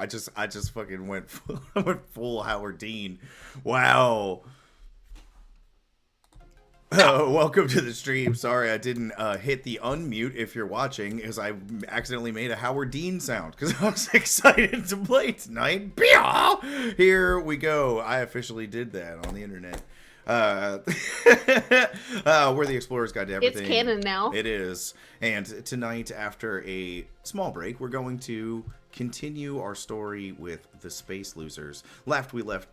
I just fucking went full Howard Dean. Wow. Welcome to the stream. Sorry I didn't hit the unmute if you're watching, because I accidentally made a Howard Dean sound because I was excited to play tonight. Here we go. I officially did that on the internet. We're the Explorer's Guide to Everything. It's canon now. It is. And tonight, after a small break, we're going to continue our story with the Space Losers. Last we left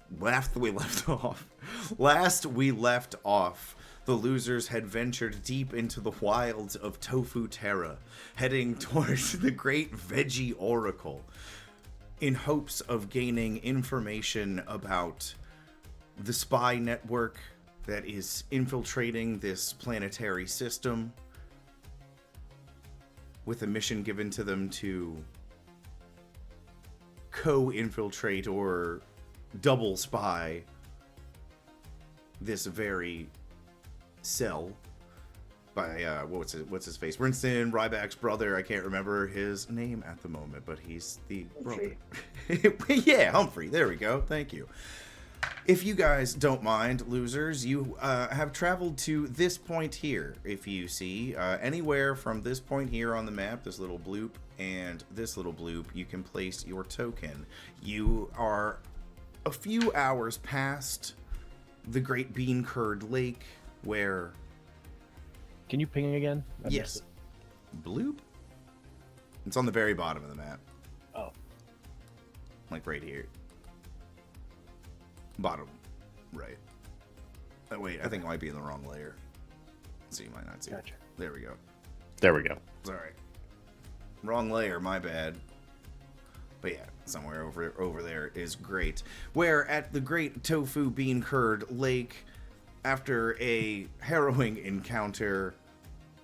off, the losers had ventured deep into the wilds of Tofu Terra, heading towards the great Veggie Oracle, in hopes of gaining information about the spy network that is infiltrating this planetary system, with a mission given to them to co-infiltrate or double spy this very cell by what's his face, Winston Ryback's brother. I can't remember his name at the moment, but he's the brother. Yeah, Humphrey. There we go. Thank you. If you guys don't mind, losers, you have traveled to this point here. If you see anywhere from this point here on the map, this little bloop and this little bloop, you can place your token. You are a few hours past the Great Bean Curd Lake, where... Can you ping again? Yes. Bloop? It's on the very bottom of the map. Oh. Like right here. Bottom right. Oh, wait, I think it might be in the wrong layer. So you might not see Gotcha. it. There we go. There we go. Sorry. Wrong layer, my bad. But yeah, somewhere over there is great. Where at the Great Tofu Bean Curd Lake, after a harrowing encounter,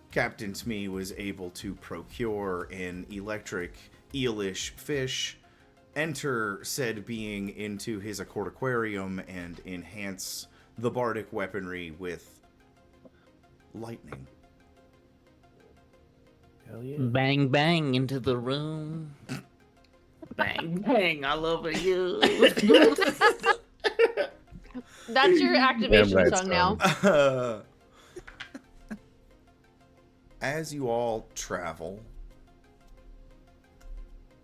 Captain Smee was able to procure an electric eelish fish, enter said being into his aquarium, and enhance the bardic weaponry with lightning. Hell yeah. Bang bang into the room. Bang bang all over you. That's your activation Damn right, song now. As you all travel,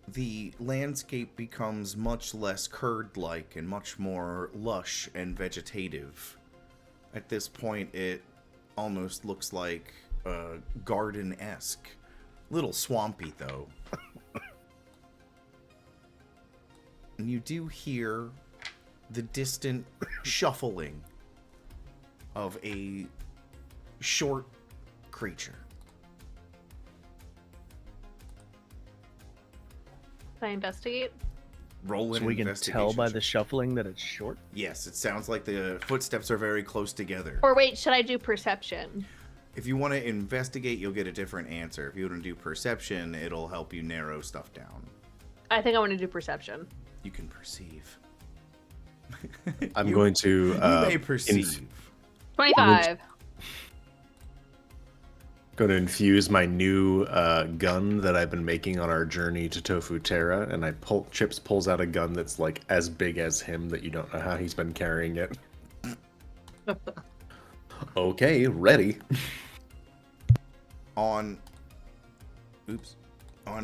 the landscape becomes much less curd-like and much more lush and vegetative. At this point, it almost looks like garden-esque. Little swampy, though. And you do hear the distant shuffling of a short creature. Can I investigate? Roll an So we can tell by investigation the shuffling that it's short? Yes, it sounds like the footsteps are very close together. Or wait, should I do perception? If you want to investigate, you'll get a different answer. If you want to do perception, it'll help you narrow stuff down. I think I want to do perception. You can perceive. I'm going to... You may perceive. 25. Going to infuse my new gun that I've been making on our journey to Tofu Terra, and Chips pulls out a gun that's like as big as him that you don't know how he's been carrying it. Okay, ready. On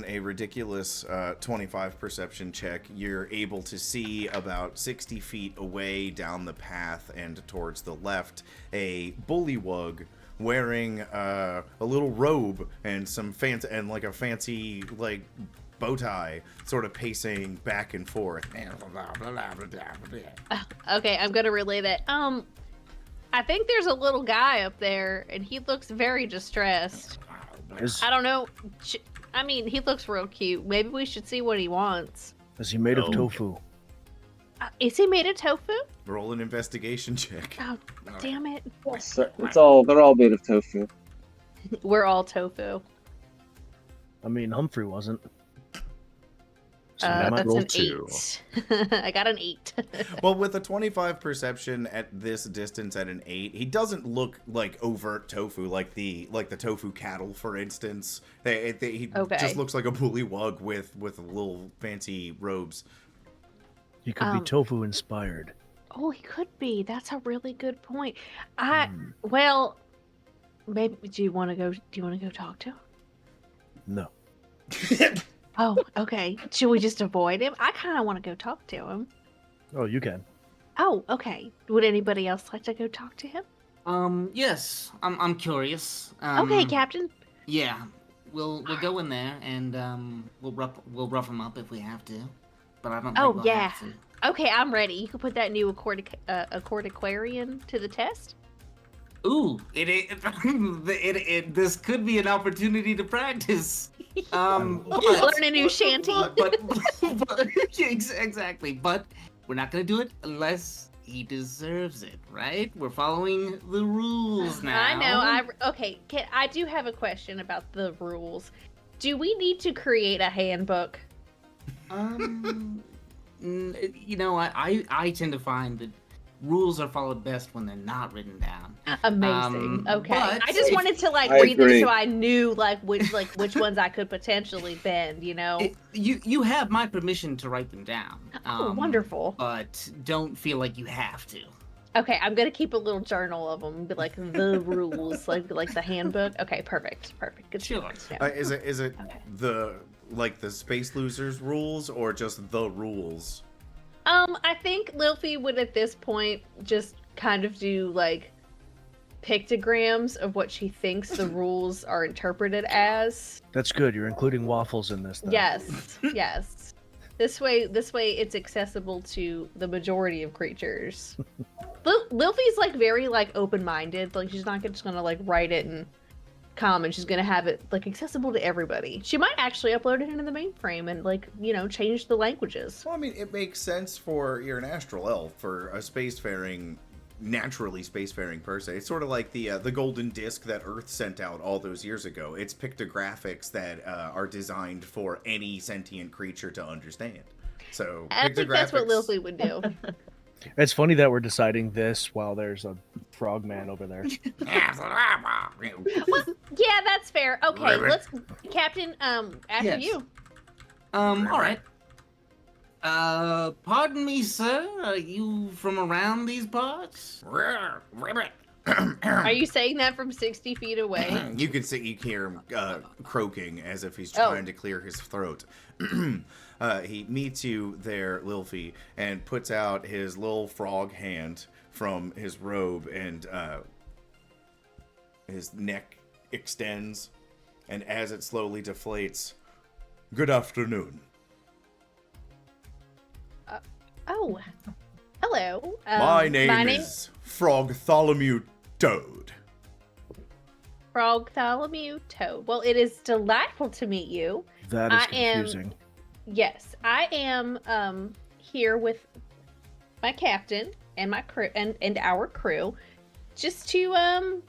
a ridiculous 25 perception check, you're able to see about 60 feet away down the path and towards the left a bullywug wearing a little robe and some fancy like bow tie, sort of pacing back and forth. Okay, I'm gonna relay that. I think there's a little guy up there, and he looks very distressed. I don't know. I mean, he looks real cute. Maybe we should see what he wants. Is he made of tofu? Is he made of tofu? Roll an investigation check. Oh, damn it. Yes, they're all made of tofu. We're all tofu. I mean, Humphrey wasn't. So now my That's roll an 2. 8. I got an 8. Well, with a 25 perception at this distance at an 8, he doesn't look like overt tofu, like the tofu cattle, for instance. He Okay. just looks like a bullywug with little fancy robes. He could be tofu inspired. Oh, he could be. That's a really good point. Well, maybe. Do you want to go talk to him? No. Oh, okay. Should we just avoid him? I kind of want to go talk to him. Oh, you can. Oh, okay. Would anybody else like to go talk to him? Yes. I'm curious. Okay, Captain. Yeah. We'll go in there and we'll rough him up if we have to. But I don't think Oh, we'll yeah. have to. Okay, I'm ready. You can put that new aquarian to the test. Ooh, this could be an opportunity to practice. Learn a new shanty. But exactly. But we're not gonna do it unless he deserves it, right? We're following the rules now. I know. Okay. I do have a question about the rules. Do we need to create a handbook? I tend to find that rules are followed best when they're not written down. Amazing. Okay. but I just wanted to I read them agree. so I knew which ones I could potentially bend. You have my permission to write them down. Oh, wonderful. But don't feel like you have to. Okay, I'm gonna keep a little journal of them, be like the rules, like the handbook. Okay, perfect. Good. Sure. Yeah. Is it Okay. the Space Losers rules or just the rules? I think Lilfy would at this point just kind of do pictograms of what she thinks the rules are interpreted as. That's good. You're including waffles in this. Then. Yes. This way it's accessible to the majority of creatures. Lilfy's very open-minded. She's not just gonna write it in common. She's gonna have it accessible to everybody. She might actually upload it into the mainframe and change the languages. Well, I mean, it makes sense for you're an astral elf, for a naturally spacefaring person. It's sort of like the golden disc that Earth sent out all those years ago. It's pictographics that are designed for any sentient creature to understand. So I think that's what pictographics- Lilfy would do. It's funny that we're deciding this while there's a frogman over there. Well, yeah, that's fair. Okay, let's Captain. After Yes. you. All right. Pardon me, sir. Are you from around these parts? Are you saying that from 60 feet away? You can hear him croaking as if he's Oh. trying to clear his throat. He meets you there, Lilfy, and puts out his little frog hand from his robe, and his neck extends, and as it slowly deflates, "Good afternoon. Oh, hello. My name is Frogtholomew Toad." Frogtholomew Toad. Well, it is delightful to meet you. That is I am- confusing. Yes, I am here with my captain and my crew and our crew just to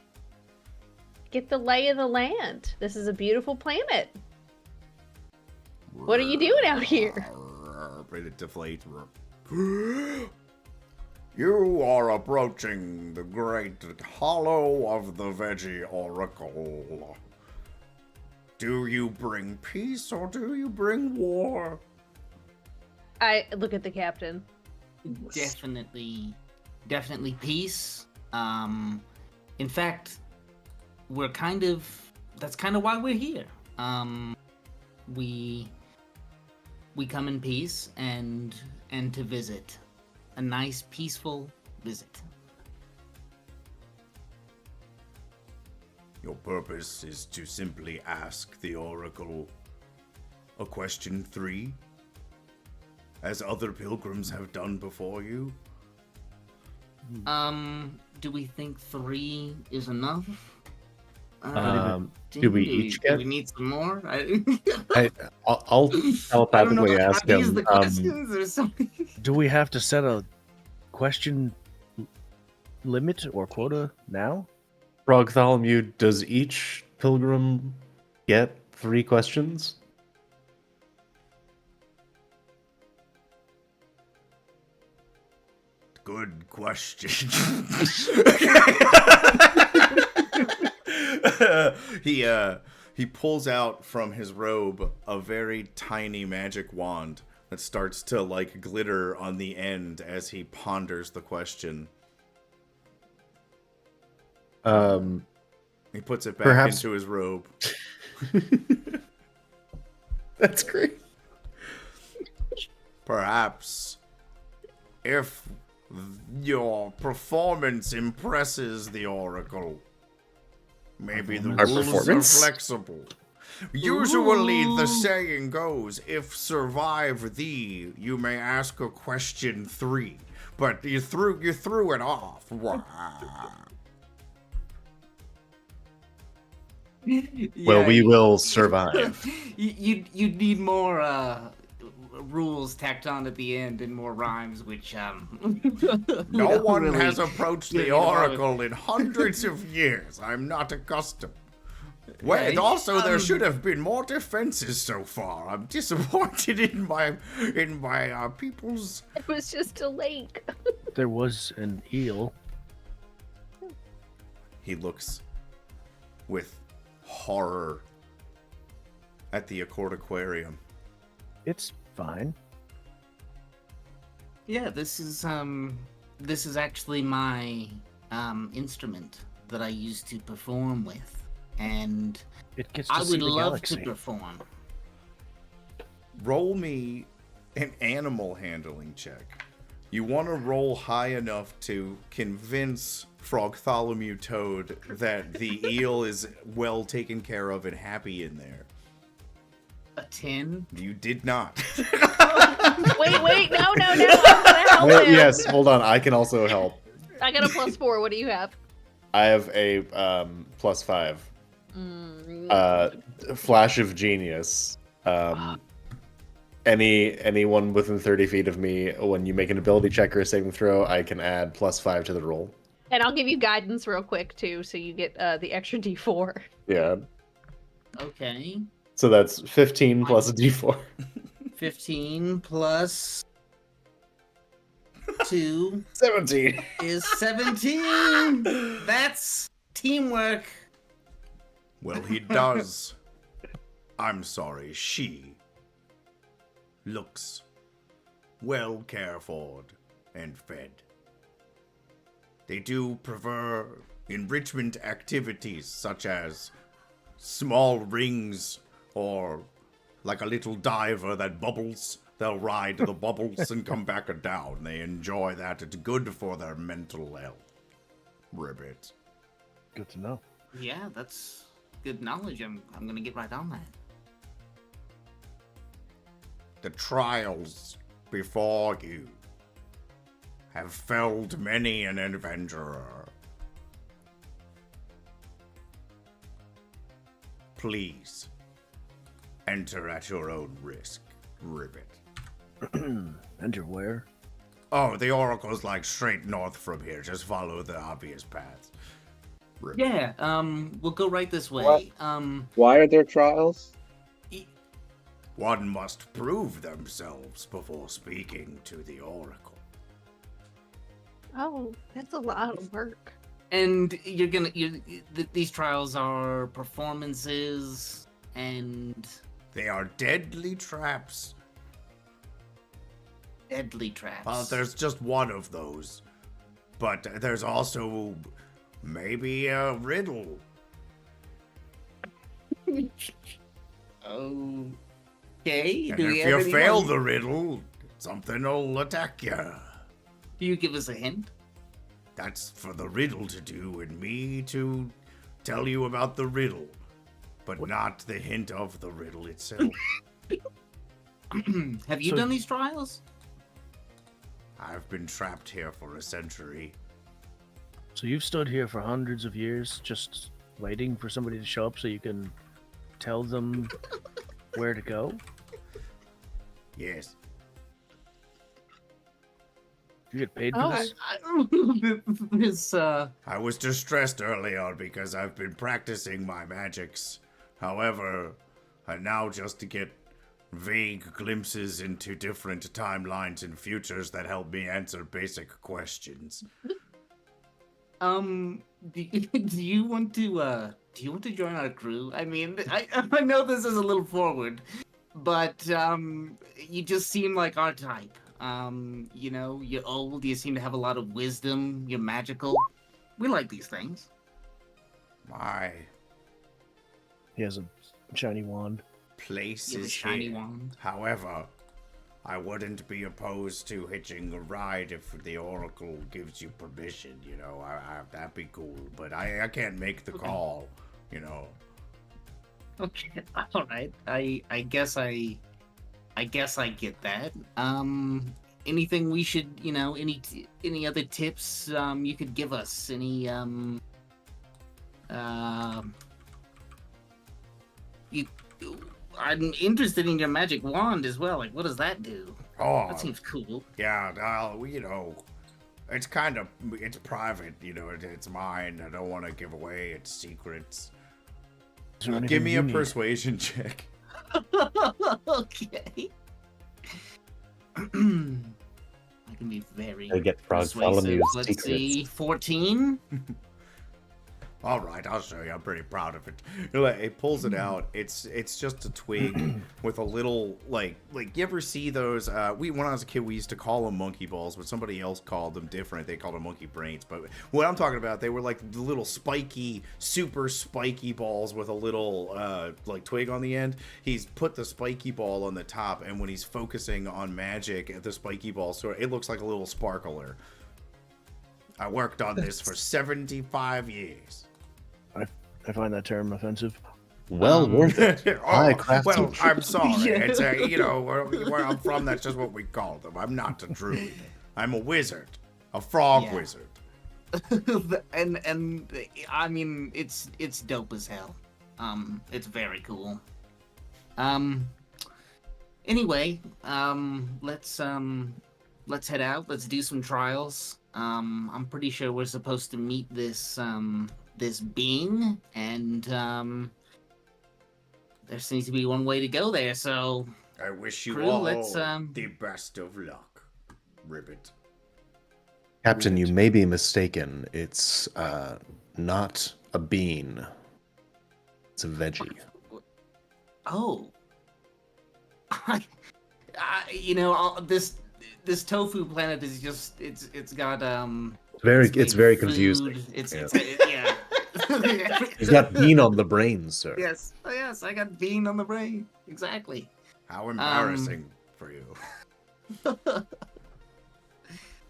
get the lay of the land. This is a beautiful planet. What are you doing out here? It deflates. You are approaching the great hollow of the Veggie Oracle. Do you bring peace or do you bring war? I look at the captain. Definitely peace. In fact, that's kind of why we're here. We come in peace and to visit. A nice, peaceful visit. Your purpose is to simply ask the Oracle a question 3, as other pilgrims have done before you. Do we think 3 is enough? Do we each Do get? we need some more? I'll telepathically ask Are these him. the questions or something? Do we have to set a question limit or quota now? Frogtholomew, does each pilgrim get 3 questions? Good question. He pulls out from his robe a very tiny magic wand that starts to like glitter on the end as he ponders the question. He puts it back Perhaps- into his robe. That's great. Perhaps if your performance impresses the Oracle, maybe the Our rules are performance? flexible. Usually the saying goes, if survive thee, you may ask a question 3. But you threw it off. Well, we you- will survive. You need more rules tacked on at the end and more rhymes, which No one really has approached the get involved. Oracle in hundreds of years. I'm not accustomed. Well, Okay, also there should have been more defenses so far. I'm disappointed in my people's. It was just a lake. There was an eel. He looks with horror at the Accord Aquarium. It's fine. Yeah, this is actually my instrument that I used to perform with, and It gets to I see would the love galaxy. to perform. Roll me an animal handling check. You want to roll high enough to convince Frogtholomew Toad that the eel is well taken care of and happy in there. A 10. You did not. Wait, no, I'm gonna help Well, him. yes, hold on. I can also help. I got a +4. What do you have? I have a +5. Flash of genius. Anyone within 30 feet of me, when you make an ability check or a saving throw, I can add +5 to the roll. And I'll give you guidance real quick too, so you get the extra D4. Yeah. Okay. So that's 15 plus a d4. 15 plus 2 17. is 17. That's teamwork. Well, he does. I'm sorry, she looks well cared for and fed. They do prefer enrichment activities such as small rings or like a little diver that bubbles. They'll ride the bubbles and come back down. They enjoy that. It's good for their mental health. Ribbit. Good to know. Yeah, that's good knowledge. I'm gonna get right on that. The trials before you have felled many an adventurer. Please, enter at your own risk, Ribbit. Enter where? Oh, the Oracle's like straight north from here. Just follow the obvious paths. Ribbit. Yeah, we'll go right this way. What? Why are there trials? One must prove themselves before speaking to the Oracle. Oh, that's a lot of work. And these trials are performances and They are deadly traps. deadly traps. Well, there's just one of those. But there's also maybe a riddle. Okay. And Do we if have you fail anyone- the riddle, something will attack you. Do you give us a hint? That's for the riddle to do and me to tell you about the riddle. But not the hint of the riddle itself. Have you So- done these trials? I've been trapped here for a century. So you've stood here for hundreds of years just waiting for somebody to show up so you can tell them where to go? Yes. You get paid for Oh, this? This I was distressed earlier because I've been practicing my magics. However, I now just get vague glimpses into different timelines and futures that help me answer basic questions. Do you want to join our crew? I mean, I know this is a little forward, but you just seem like our type. You know, you're old, you seem to have a lot of wisdom, you're magical. We like these things. My He has a shiny wand. place You have a is shiny here. wand. However, I wouldn't be opposed to hitching a ride if the Oracle gives you permission, you know. That'd be cool, but I can't make the call, you know. Okay, all right. I guess I get that. Anything we should, you know, any other tips you could give us? Any I'm interested in your magic wand as well. Like, what does that do? Oh, That seems cool. yeah, you know, it's private, you know, it's mine. I don't want to give away its secrets. Is there Give anything me you a need? persuasion check. Okay. I can be very I get persuasive. Bartholomew's Let's secrets. see, 14. All right, I'll show you. I'm pretty proud of it. It pulls it out. It's just a twig with a little like you ever see those? When I was a kid, we used to call them monkey balls, but somebody else called them different. They called them monkey brains. But what I'm talking about, they were like the little spiky, super spiky balls with a little like twig on the end. He's put the spiky ball on the top, and when he's focusing on magic, the spiky ball it looks like a little sparkler. I worked on this for 75 years. I find that term offensive. Well worth it. High Oh, craftsmanship. well, I'm sorry. Yeah. It's a, you know, where I'm from, that's just what we call them. I'm not a druid. I'm a wizard. A frog Yeah. wizard. and I mean, it's dope as hell. It's very cool. Anyway, let's head out. Let's do some trials. I'm pretty sure we're supposed to meet this this being, and there seems to be one way to go there. So I wish you Crew, all let's, the best of luck. Ribbit. Captain, you may be mistaken. It's not a bean. It's a veggie. oh, you know, this tofu planet is just it's got It's very food. confusing. It's Yeah. yeah. He's got bean on the brain, sir. Yes, oh, yes, I got bean on the brain. Exactly. How embarrassing for you.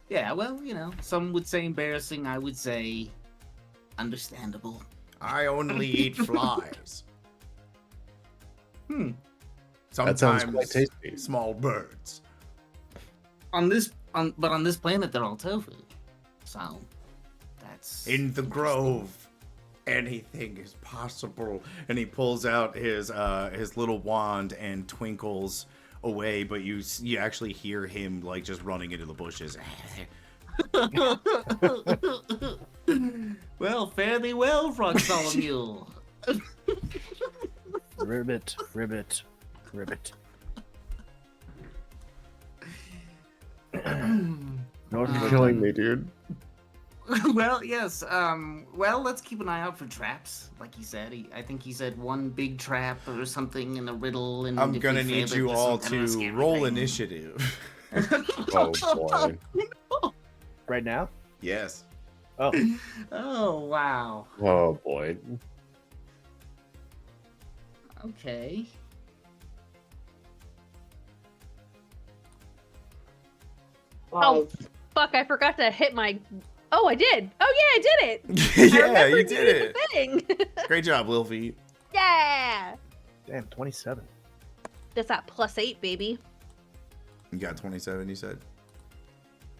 Yeah, well, you know, some would say embarrassing. I would say understandable. I only eat flies. Hmm. That sounds Sometimes quite tasty. small birds. On this planet, they're all tofu. So that's In the grove, anything is possible. And he pulls out his little wand and twinkles away, but you actually hear him like just running into the bushes. Well, fare thee well, Bartholomew. Ribbit, ribbit, ribbit. You're killing me, dude. Well, yes. Well, let's keep an eye out for traps. Like he said, I think he said one big trap or something in a riddle. And I'm if gonna we need fail it, you just all some kind of to scary roll thing. initiative. Oh boy. Right now? Yes. Oh, Oh wow. Oh boy. Okay. Oh, fuck, I forgot to hit my... Oh, I did. Oh, yeah, I did it. I Yeah, you remembered to did do it. the thing. Great job, Wilfie. Yeah. damn, 27. That's that +8, baby. You got 27, you said?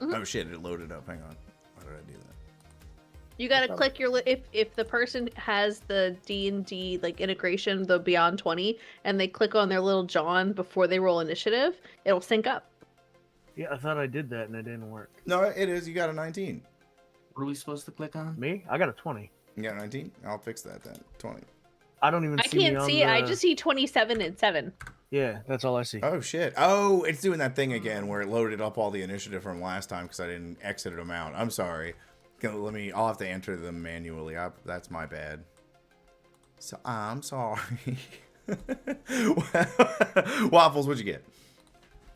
Mhm. Oh shit, it loaded up. Hang on. Why did I do that? You gotta Oh. click your if the person has the D&D like integration, the Beyond 20, and they click on their little John before they roll initiative, it'll sync up. Yeah, I thought I did that and it didn't work. No, it is. You got a 19. What are we supposed to click on? Me? I got a 20. You got a 19? I'll fix that then. 20. I don't even I see me can't on see it. I the- just see 27 and 7. Yeah, that's all I see. Oh shit! Oh, it's doing that thing again where it loaded up all the initiative from last time because I didn't exit them out. I'm sorry. I'll have to enter them manually. That's my bad. So I'm sorry. Waffles, what'd you get?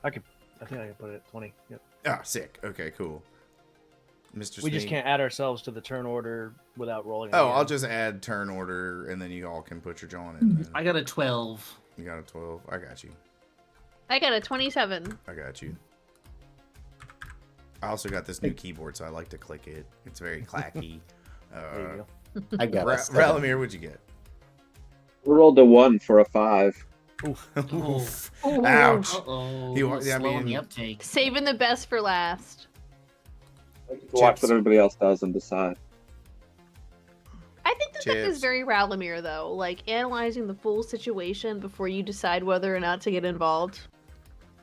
I think I can put it at 20. Yep. Ah, sick. Okay, cool. Mr. We just Smee. can't add ourselves to the turn order without rolling. Oh, again. I'll just add turn order, and then you all can put your John in. Then. I got a 12. You got a 12. I got you. I got a 27. I got you. I also got this new keyboard, so I like to click it. It's very clacky. There you go. I got a 7. Ralamir, what'd you get? We rolled a 1 for a 5. Oof. Ooh. Ouch. Uh-oh. You are- Slow I mean- on the uptake. Saving the best for last. Watch Chips. what everybody else does and decide. I think that is Chips. very Ralamir, though. Like, analyzing the full situation before you decide whether or not to get involved.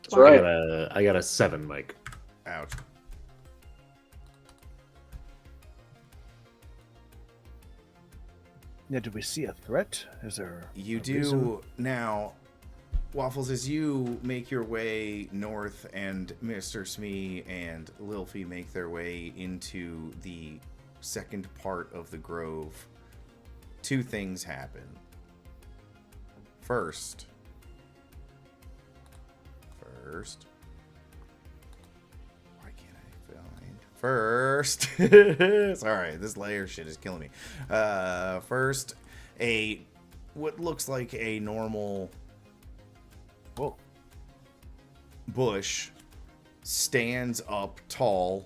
That's right. I got a 7, Mike. Ouch. Yeah, do we see a threat? Is there? You a do reason? now, Waffles. As you make your way north, and Mr. Smee and Lilfy make their way into the second part of the grove, two things happen. First, why can't I find first? Sorry, this layer shit is killing me. First, what looks like a normal Whoa. bush stands up tall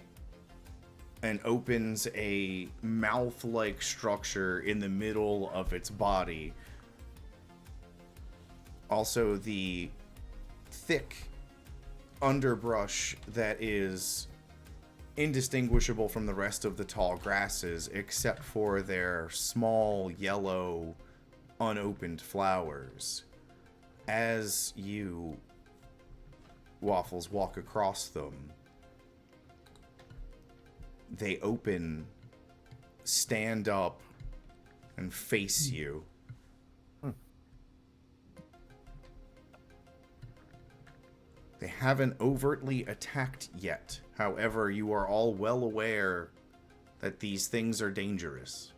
and opens a mouth-like structure in the middle of its body. Also, the thick underbrush that is indistinguishable from the rest of the tall grasses, except for their small yellow unopened flowers. As you, Waffles, walk across them, they open, stand up, and face you. They haven't overtly attacked yet. However, you are all well aware that these things are dangerous.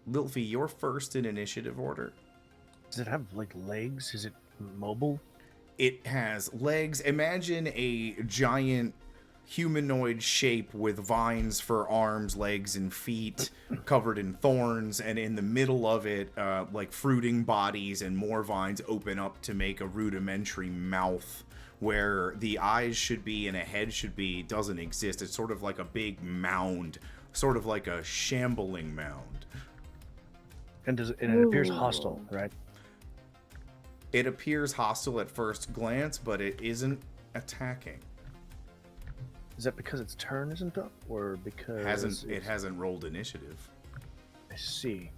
Lilfy, you're first in initiative order. Does it have like legs? Is it mobile? It has legs. Imagine a giant humanoid shape with vines for arms, legs, and feet, covered in thorns, and in the middle of it, like fruiting bodies and more vines open up to make a rudimentary mouth where the eyes should be and a head should be. Doesn't exist. It's sort of like a big mound, sort of like a shambling mound. And it appears Ooh. hostile, right? It appears hostile at first glance, but it isn't attacking. Is that because its turn isn't up, or because It hasn't rolled initiative. I see.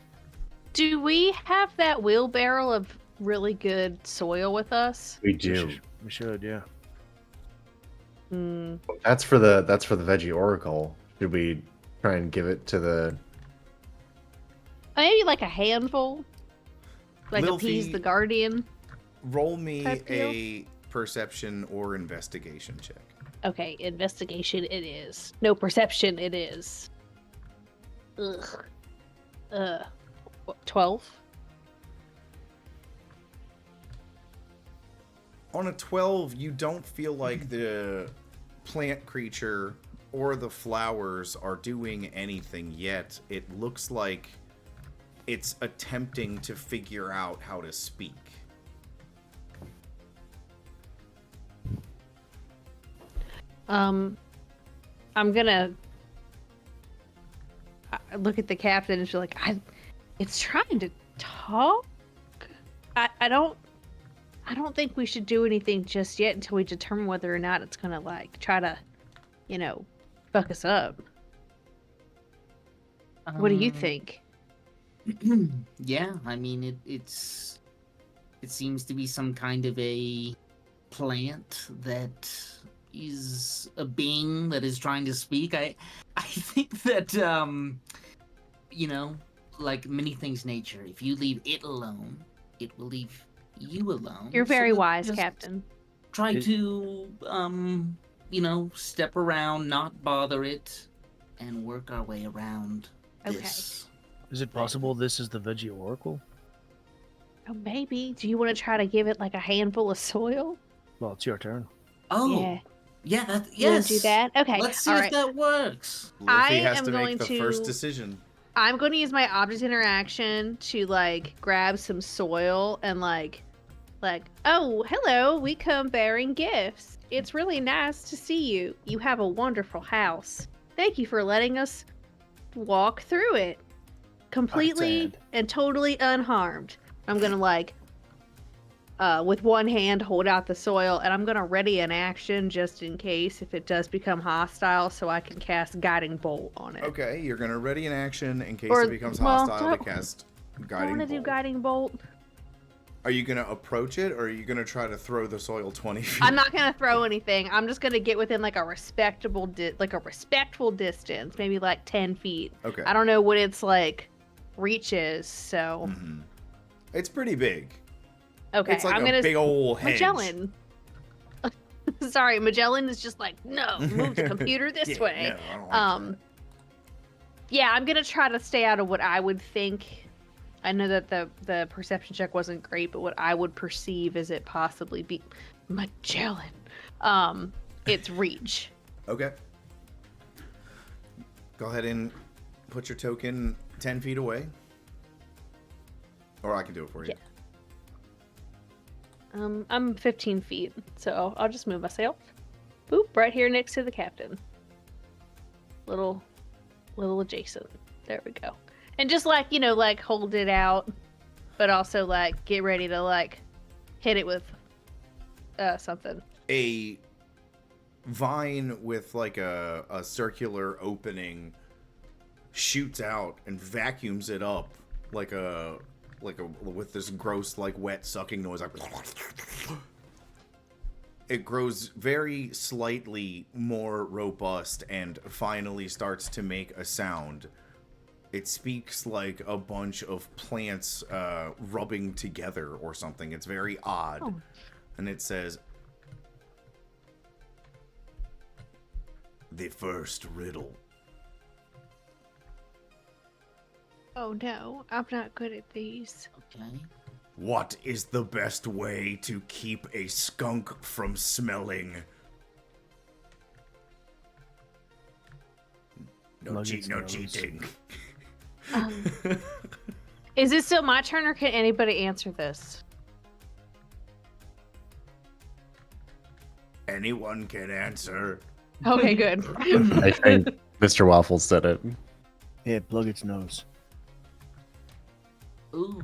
Do we have that wheelbarrow of really good soil with us? We do. We should, yeah. Hmm. That's for the veggie oracle. Should we try and give it to the? Maybe like a handful? Like Lilfy, appease the guardian? Roll me Type deal? a perception or investigation check. Okay, investigation it is. No, perception it is. Ugh. 12? On a 12, you don't feel like the plant creature or the flowers are doing anything yet. It looks like it's attempting to figure out how to speak. I'm gonna look at the captain and she's like, it's trying to talk. I don't think we should do anything just yet until we determine whether or not it's gonna like try to, fuck us up. What do you think? Yeah, I mean it seems to be some kind of a plant that is a being that is trying to speak. I think that like many things nature, if you leave it alone, it will leave you alone. You're so very let's wise, just Captain. Try It- to, step around, not bother it, and work our way around Okay. this. Is it possible this is the Veggie Oracle? Oh, maybe. Do you want to try to give it like a handful of soil? Well, it's your turn. Oh, Yeah. yeah, that You want yes. to do that? Okay. Let's see all if right. that works. Luffy I has am to going make the first to- decision. I'm going to use my object interaction to like grab some soil and like, oh, hello, we come bearing gifts. It's really nice to see you. You have a wonderful house. Thank you for letting us walk through it completely hand. and totally unharmed. I'm gonna like, with one hand hold out the soil, and I'm gonna ready an action just in case if it does become hostile, so I can cast Guiding Bolt on it. Okay, you're gonna ready an action in case Or- it becomes well, hostile to don't- cast I Guiding want to do Bolt. Guiding Bolt. Are you gonna approach it, or are you gonna try to throw the soil 20 feet? I'm not gonna throw anything. I'm just gonna get within like a respectable, respectful distance, maybe like 10 feet. Okay. I don't know what its like reach is, so Mhm. It's pretty big. okay. It's like I'm a gonna big old hedge. Magellan. Sorry, Magellan is just like, no, move the computer this Yeah, way. no, I don't like that. Yeah, I'm gonna try to stay out of what I would think. I know that the perception check wasn't great, but what I would perceive as it possibly be Magellan. Its reach. Okay. Go ahead and put your token 10 feet away. Or I can do it for you. Yeah. I'm 15 feet, so I'll just move myself. Boop, right here next to the captain. Little adjacent. There we go. And just like, like hold it out, but also like get ready to like hit it with something. A vine with like a circular opening shoots out and vacuums it up like a with this gross like wet sucking noise, like it grows very slightly more robust and finally starts to make a sound. It speaks like a bunch of plants rubbing together or something. It's very odd. Oh. And it says, "The first riddle." Oh no, I'm not good at these. Okay. What is the best way to keep a skunk from smelling? No Nuggets knows. cheating. Is it still my turn, or can anybody answer this? Anyone can answer. Okay, good. I think Mr. Waffles said it. Yeah, plug its nose. Ooh.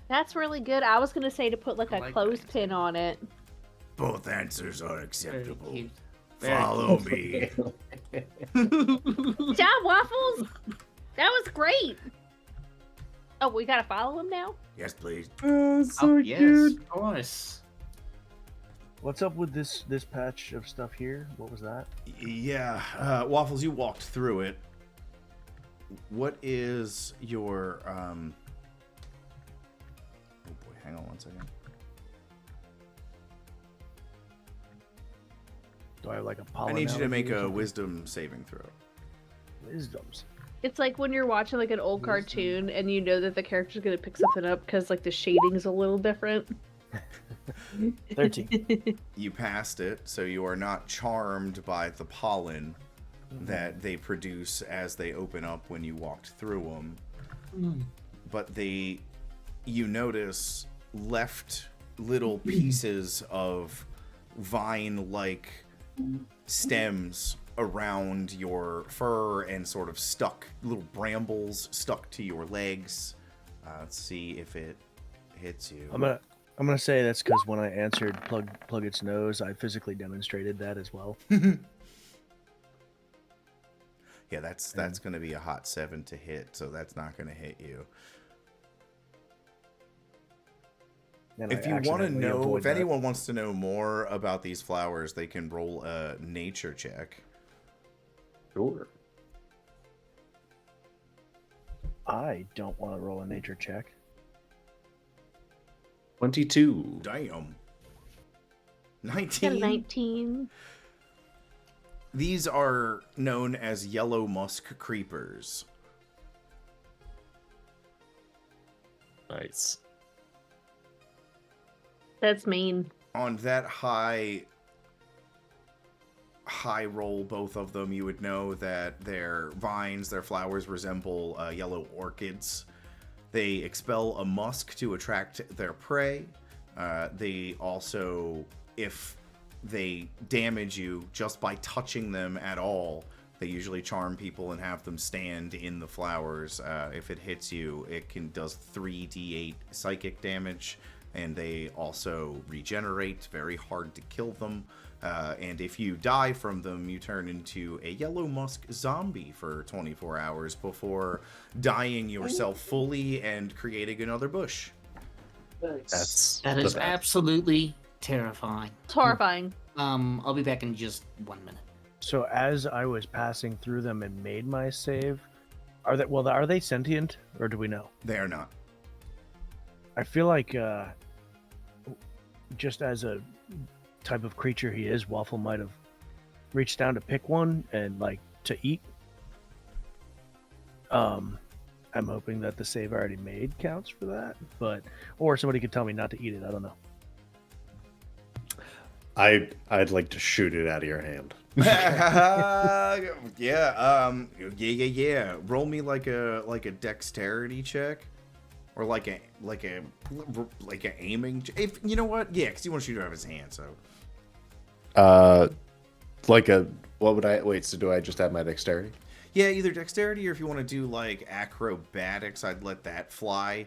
That's really good. I was gonna say to put like I a like clothespin on it. Both answers are Very acceptable. cute. Very Follow me. Good job, Waffles. That was great. Oh, we gotta follow him now? Yes, please. Oh, yes, of course. What's up with this patch of stuff here? What was that? Yeah, Waffles, you walked through it. What is your Oh boy, hang on one second. Do I have like a I pollen? need you to make allergy or a something? wisdom saving throw. Wisdoms. It's like when you're watching like an old cartoon and you know that the character's gonna pick something up because like the shading's a little different. 13. You passed it, so you are not charmed by the pollen that they produce as they open up when you walked through them. But you notice left little pieces of vine-like stems around your fur and sort of stuck, little brambles stuck to your legs. Let's see if it hits you. I'm gonna say that's because when I answered plug its nose, I physically demonstrated that as well. Yeah, that's going to be a hot 7 to hit, so that's not going to hit you. And If I you want to accidentally know, avoid if that. anyone wants to know more about these flowers, they can roll a nature check. Sure. I don't want to roll a nature check. 22. Damn. Got a 19. 19. These are known as yellow musk creepers. Nice. That's mean. On that high roll, both of them, you would know that their vines, their flowers resemble yellow orchids. They expel a musk to attract their prey. They also, if they damage you just by touching them at all, they usually charm people and have them stand in the flowers. If it hits you, it does 3d8 psychic damage, and they also regenerate. Very hard to kill them. And if you die from them, you turn into a yellow musk zombie for 24 hours before dying yourself fully and creating another bush. That's That the is best. absolutely terrifying. It's horrifying. I'll be back in just 1 minute. So as I was passing through them and made my save, are they sentient or do we know? They are not. I feel like just as a type of creature he is, Waffle might have reached down to pick one and like to eat. I'm hoping that the save I already made counts for that, or somebody could tell me not to eat it. I don't know. I'd like to shoot it out of your hand. Yeah. Roll me like a dexterity check, or like a aiming. If you know what, yeah, because you want to shoot it out of his hand. So, What would I wait? So do I just have my dexterity? yeah, either dexterity or if you want to do like acrobatics, I'd let that fly.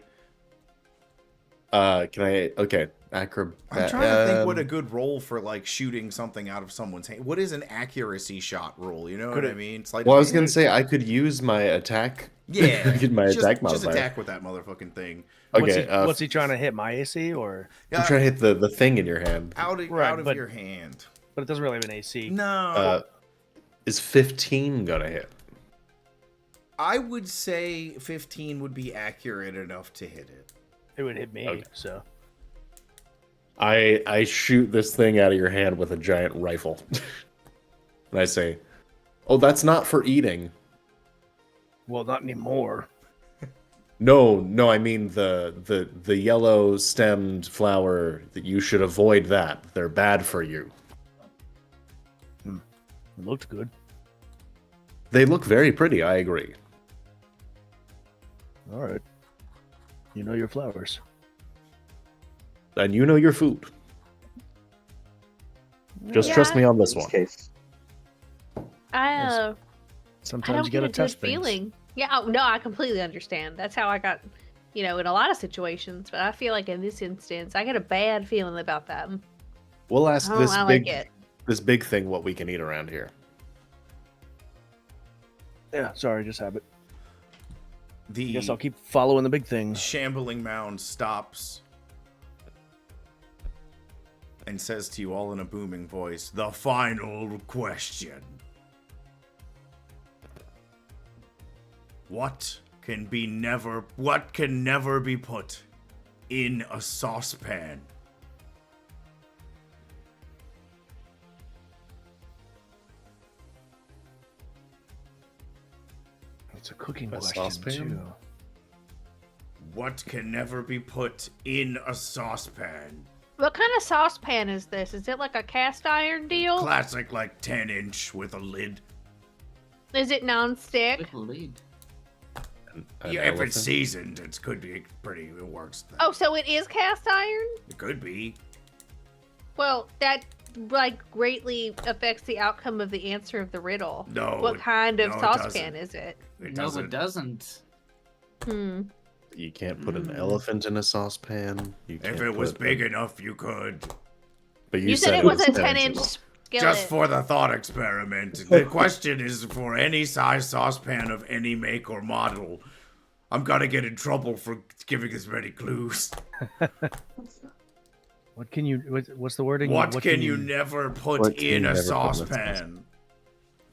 Can I? Okay, acrobat. I'm trying to think what a good roll for like shooting something out of someone's hand. What is an accuracy shot roll? You know what I mean? It's like, Well, I was gonna say I could use my attack. yeah, my attack just modifier. attack with that motherfucking thing. Okay, What's he trying to hit? My AC or? I'm trying to hit the thing in your hand. out of but- your hand. But it doesn't really have an AC. No, Is 15 gonna hit? I would say 15 would be accurate enough to hit it. It would hit me. Okay. So I shoot this thing out of your hand with a giant rifle, and I say, "Oh, that's not for eating." well, not anymore. No, I mean the yellow stemmed flower. That you should avoid that. They're bad for you. It looked good. They look very pretty. I agree. All right. You know your flowers. And you know your food. Just trust me on this In this one. case. I Sometimes don't you get gotta a good test things. feeling. Yeah, no, I completely understand. That's how I got, in a lot of situations. But I feel like in this instance, I get a bad feeling about that. We'll ask I don't this like big it. this big thing what we can eat around here. Yeah, sorry, just habit. The Guess I'll keep following the big things. shambling mound stops and says to you all in a booming voice, "The final question. What can never be put in a saucepan?" It's a cooking A question saucepan? too. What can never be put in a saucepan? What kind of saucepan is this? Is it like a cast iron deal? Classic, like 10-inch with a lid. Is it non-stick? With a lid. An Yeah, if elephant? it's seasoned, it could be pretty. It works. Oh, so it is cast iron? It could be. Well, that greatly affects the outcome of the answer of the riddle. No. What kind of no, it saucepan doesn't. is it? It No, doesn't. it doesn't. You can't put an elephant in a saucepan. You If can't it was put- big enough, you could. But You said it was a 10-inch 10 skillet. Just for the thought experiment. The question is for any size saucepan of any make or model. I'm gonna get in trouble for giving this many clues. What can you? What's the wording? What can you never put What can in you a never put in a saucepan?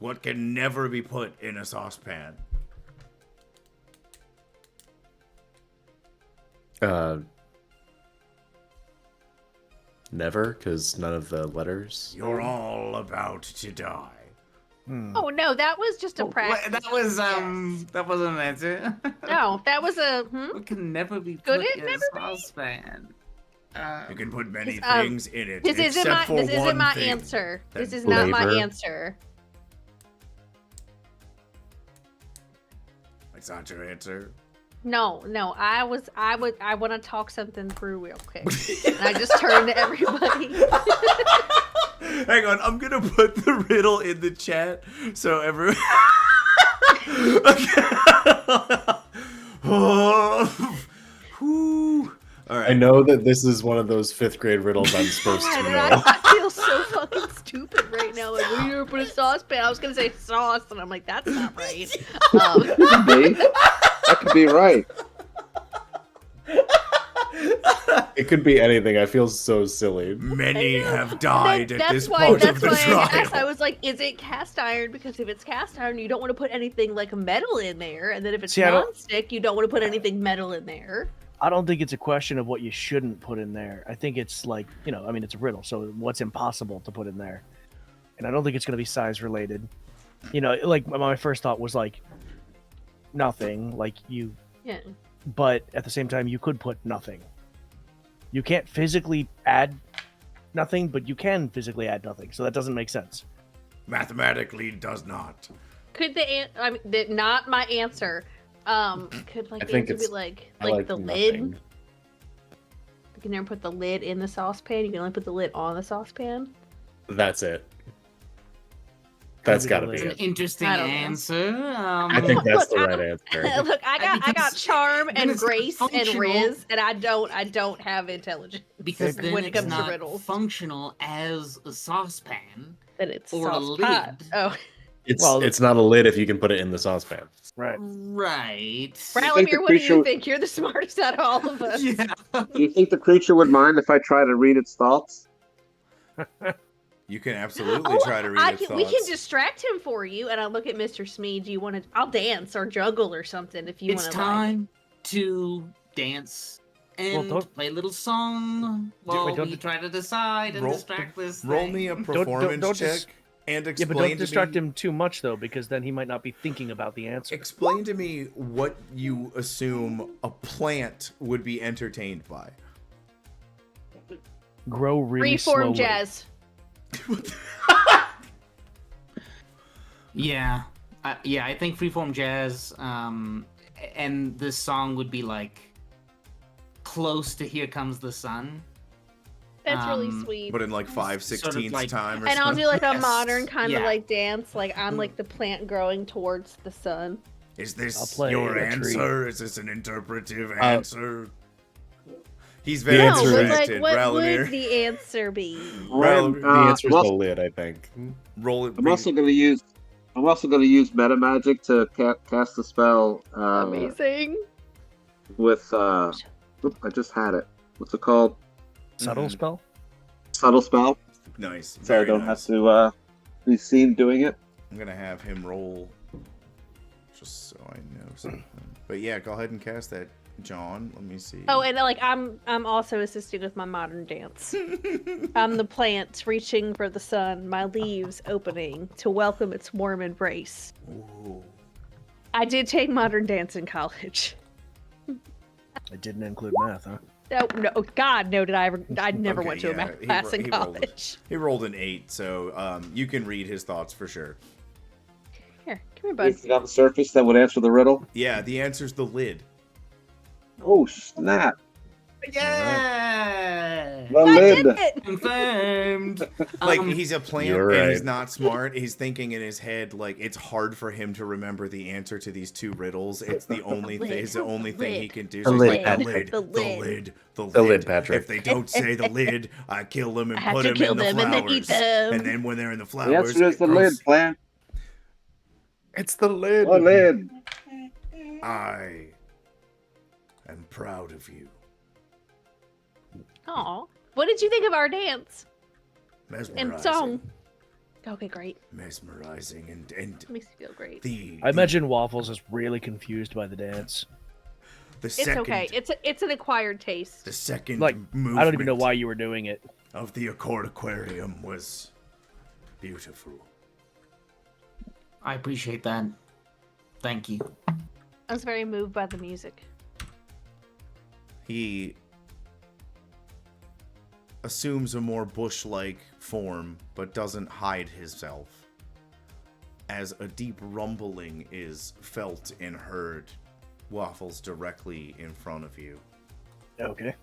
What can never be put in a saucepan? never, because none of the letters. You're all about to die. Oh no, that was just a practice. That was Yes. that wasn't an answer. No, that was a. It can never be Could put it in never a saucepan. You can put many This, things in it, This isn't except my. for This one isn't my thing. answer. This That is not my flavor. answer. It's not your answer. No. I want to talk something through real quick. And I just turned to everybody. Hang on, I'm gonna put the riddle in the chat so everyone. Whew. All right. I know that this is one of those 5th grade riddles I'm supposed to God, know. I feel so fucking stupid right now. Like, when you were putting saucepan, I was gonna say sauce, and I'm like, that's not right. Could be. That could be right. It could be anything. I feel so silly. Many I know. have died at That's this why. part That's of the why I trial. asked. I was like, "Is it cast iron?" Because if it's cast iron, you don't want to put anything like a metal in there, and then if it's See, I don't- non-stick, you don't want to put anything metal in there. I don't think it's a question of what you shouldn't put in there. I think it's like, I mean, it's a riddle, so what's impossible to put in there? And I don't think it's going to be size related. Like my first thought was like nothing, like you, Yeah. but at the same time, you could put nothing. You can't physically add nothing, but you can physically add nothing, so that doesn't make sense. Mathematically does not. Could not my answer? Could like I the think answer be it's- like I like the nothing. lid? You can never put the lid in the saucepan. You can only put the lid on the saucepan. That's it. That's got to be It's an it. interesting I don't know. answer. I think that's the Look, right answer. Look, I got Because charm then and it's not grace and functional. riz, and I don't have intelligence. Because then when it it's comes to not riddles, functional as a saucepan. then it's or a sauce pot. lid. Oh, It's not a lid if you can put it in the saucepan. Right. Right. Ralamir, what do you creature- think? You're the smartest out of all of us. Yeah. Do you think the creature would mind if I try to read its thoughts? You can absolutely Oh, try to read its we can thoughts. distract him for you, and I'll look at Mr. Smee. Do you want to? I'll dance or juggle or something if you want It's to. time to dance and don't- play a little song while wait, don't we di- try to decide and Roll- distract this Roll thing. me a don't performance check dis- and Yeah, explain but don't to distract me. him too much though, because then he might not be thinking about the answer. Explain to me what you assume a plant would be entertained by. Grow really Freeform slowly. jazz. Yeah. I think freeform jazz, and this song would be like close to "Here Comes the Sun." That's really Um, sweet. But in like Sort of 5/16 like- time or And I'll something. do like a Yes. modern kind of Yeah. like dance, like I'm like the plant growing towards the sun. Is I'll this play your a tree. answer? Is this an interpretive answer? He's very The No, answer but is- like distracted. what Ralamir. would the answer be? Ralamir, The Uh, answer is well- the lid, I think. roll it. I'm also going to use meta magic to cast a spell Amazing. with oop, I just had it. What's it called? Subtle Mhm. spell. Subtle spell. Nice. So I very don't nice. have to be seen doing it. I'm gonna have him roll, just so I know something. But yeah, go ahead and cast that, John. Let me see. Oh, and like I'm also assisting with my modern dance. I'm the plant reaching for the sun, my leaves opening to welcome its warm embrace. Ooh. I did take modern dance in college. It didn't include math, huh? No, God, no! Did I ever? I never Okay, went to a yeah, math he class ro- in he rolled college. He rolled an 8, so you can read his thoughts for sure. Here, come here, bud. Anything on the surface that would answer the riddle? Yeah, the answer's the lid. Oh snap! Yeah. The I lid. did it! Confirmed. Like Um, he's a plant you're and he's right. not smart. He's thinking in his head like it's hard for him to remember the answer to these two riddles. It's the only Lid. it's the only thing he can do. The So he's lid, like, Patrick. the The lid, lid. the The lid. lid, Patrick. If they don't say the lid, I kill them and I have put to them kill in the them and then eat flowers. them. And then when they're in the The flowers, answer is it the grows- lid, plant. It's the lid. The lid. I am proud of you. Aw. What did you think of our dance Mesmerizing. and song? Okay, great. Mesmerizing and Makes me feel great. I imagine Waffles is really confused by the dance. the It's second, okay. It's an acquired taste. the second Like, movement. I don't even know why you were doing it. of the Accord Aquarium was beautiful. I appreciate that. Thank you. I was very moved by the music. He assumes a more bush-like form, but doesn't hide himself, as a deep rumbling is felt and heard, Waffles, directly in front of you. Okay.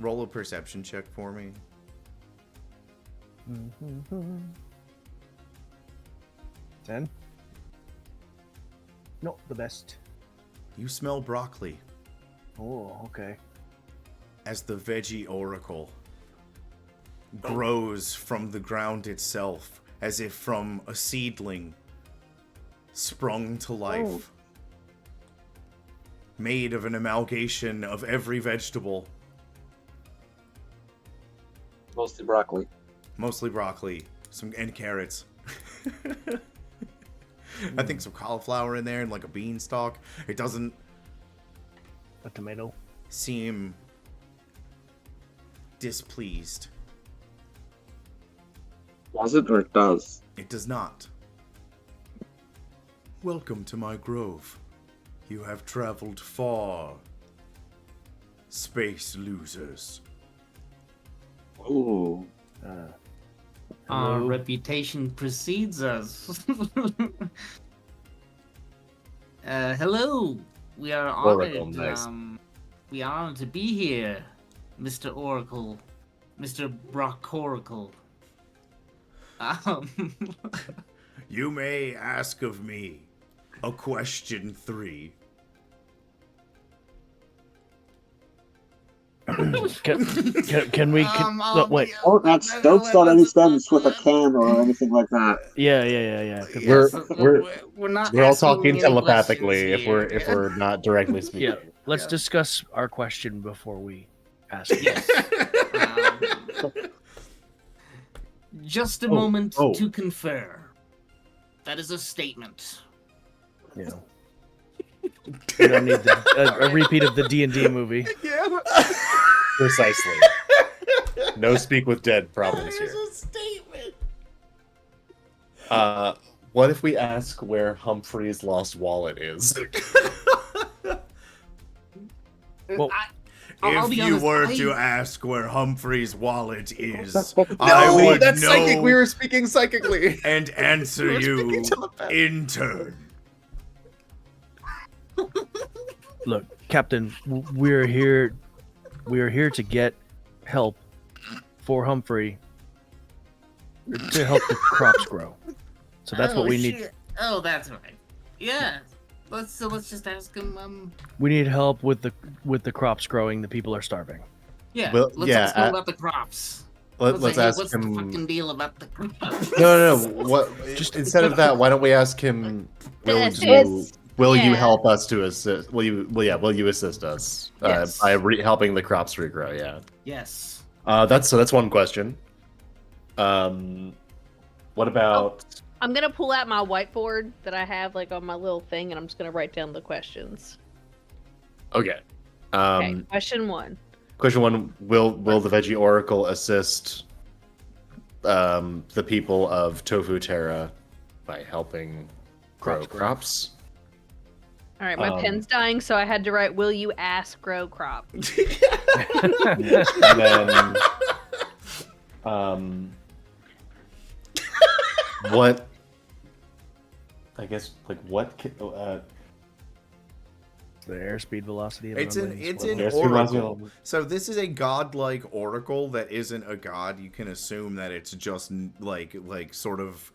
Roll a perception check for me. 10. Not the best. You smell broccoli Oh, okay. as the veggie oracle grows from the ground itself, as if from a seedling sprung to life. Made of an amalgamation of every vegetable, Mostly broccoli. mostly broccoli, and carrots. I think some cauliflower in there and like a beanstalk. It doesn't A tomato. seem displeased. Was it or it does? It does not. Welcome to my grove. You have traveled far, space losers. Ooh. Our Hello? reputation precedes us. Hello. We are Oracle, honored. nice. We are honored to be here, Mr. Oracle, Mr. Brock Oracle. You may ask of me a question 3. Can we? Look, wait. Oh, don't start any sentence with a can or anything like that. Yeah. 'cause We're not. We're all asking talking any telepathically questions if here. we're not directly speaking. yeah. Let's Yeah. discuss our question before we ask. it. Yes. Just a Oh, moment oh. to confer. That is a statement. Yeah. We don't need a repeat of the D&D movie. Precisely. No speak with dead problems here. statement. What if we ask where Humphrey's lost wallet is? Well, I'll If be you honest, were I- to ask where Humphrey's wallet is, No, I would that's know psychic. We were speaking psychically. and answer We were speaking you telepathically. in turn. Look, Captain, we're here. We're here to get help for Humphrey to help the crops grow. So that's what we need. shit. Oh, that's right. Yeah. Let's just ask him. We need help with the crops growing. The people are starving. Yeah. Well, let's yeah, ask him about the crops. Let's say, hey, ask what's him. the fucking deal about the crops? No. What? Just instead of that, why don't we ask him? Will you Yeah. help us to assist? Will you assist us Yes. by helping the crops regrow? Yeah. Yes. That's one question. What about? I'm gonna pull out my whiteboard that I have like on my little thing, and I'm just gonna write down the questions. Okay. Okay, question 1. Question 1: Will the Veggie Oracle assist the people of Tofu Terra by helping grow crops? All right, my pen's dying, so I had to write, "Will you ask grow crop?" And then, what? I guess what? The airspeed velocity. Of It's an unladen it's swivel. an Yes, we must oracle. go. So this is a godlike oracle that isn't a god. You can assume that it's just like sort of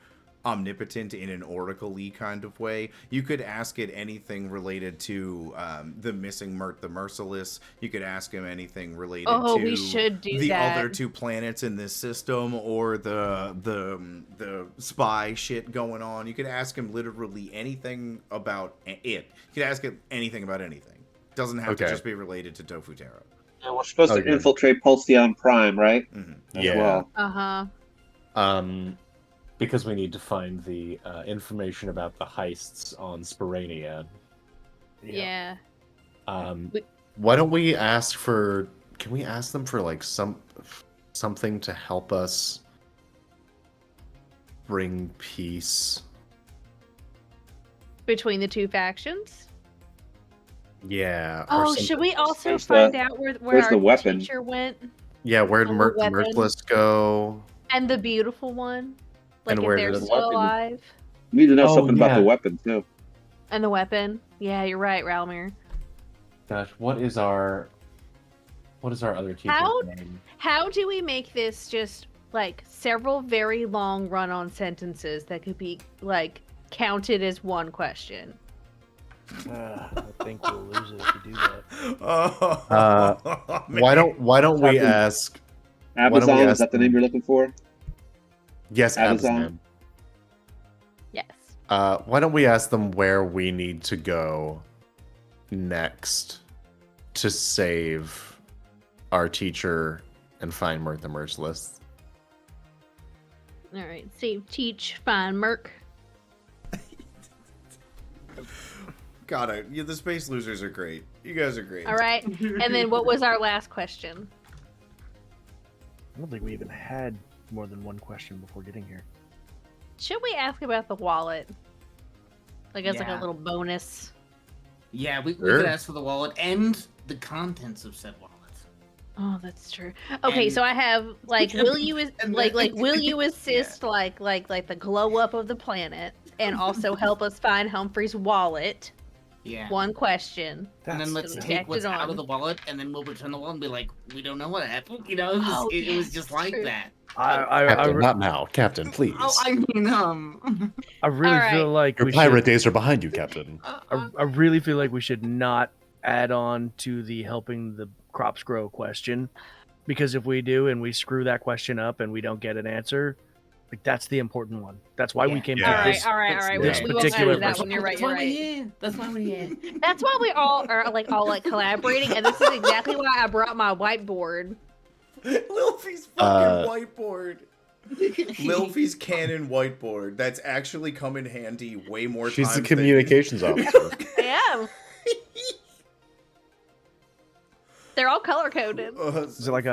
omnipotent in an oracle-y kind of way. You could ask it anything related to the missing Mert the Merciless. You could ask him anything related Oh, to we should do the that. other 2 planets in this system, or the spy shit going on. You could ask him literally anything about it. You could ask it anything about anything. Doesn't have to Okay. just be related to Tofu Terra. Yeah, we're supposed Okay. to infiltrate Pulsion Prime, right? As Yeah. well. Uh-huh. Because we need to find the information about the heists on Spirania. Yeah. Why don't we ask for? Can we ask them for like some something to help us bring peace. Between the two factions. Yeah. or Oh, some- should we also Where's find the- out where where's our the weapon? teacher went? Yeah, where'd and the the weapon? Merciless go? And the beautiful one? Like, And if where they're did the still weapon- alive? We need to know Oh, something about the yeah. weapon too. And the weapon? Yeah, you're right, Ralmir. Gosh, what is our other teacher's How- name? How do we make this just, like, several very long run-on sentences that could be, like, counted as one question? I think we'll lose it if you do that. Oh, Why don't we Captain- ask? Why don't we Amazon, is ask that the name them? you're looking for? Yes, Amazon? Amazon. Yes. Why don't we ask them where we need to go next to save our teacher and find Mirth the Merciless? All right. Save, teach, find, Merc. Got it. Yeah, the space losers are great. You guys are great. All right. And then what was our last question? I don't think we even had more than one question before getting here. Should we ask about the wallet? Like, as like a Yeah. little bonus. Yeah, we Sure. could ask for the wallet and the contents of said wallet. Oh, that's true. Okay, And- so I have like, will you And like then- will you assist like the glow up of the planet and also help us find Humphrey's wallet? Yeah. One question. And then let's Projected take what's out on. of the wallet, and then we'll return the wallet and be like, we don't know what happened. You know, it was, Oh, it was yes, just like true. that. Captain, not now, Captain, please. Oh, I mean, I really All feel like Your we pirate should, days are behind you, Captain. I really feel like we should not add on to the helping the crops grow question, because if we do and we screw that question up and we don't get an answer, like that's the important one. That's why we Yeah. came Yeah. to this. All right. this We won't particular do that person. one. You're right. That's You're why right. we're here. That's why we're here. That's why we all are like collaborating, and this is exactly why I brought my whiteboard. Lilfy's Uh, fucking whiteboard. Lilfy's canon whiteboard. That's actually come in handy way more She's times the communications officer. I am. They're all color coded. Is it like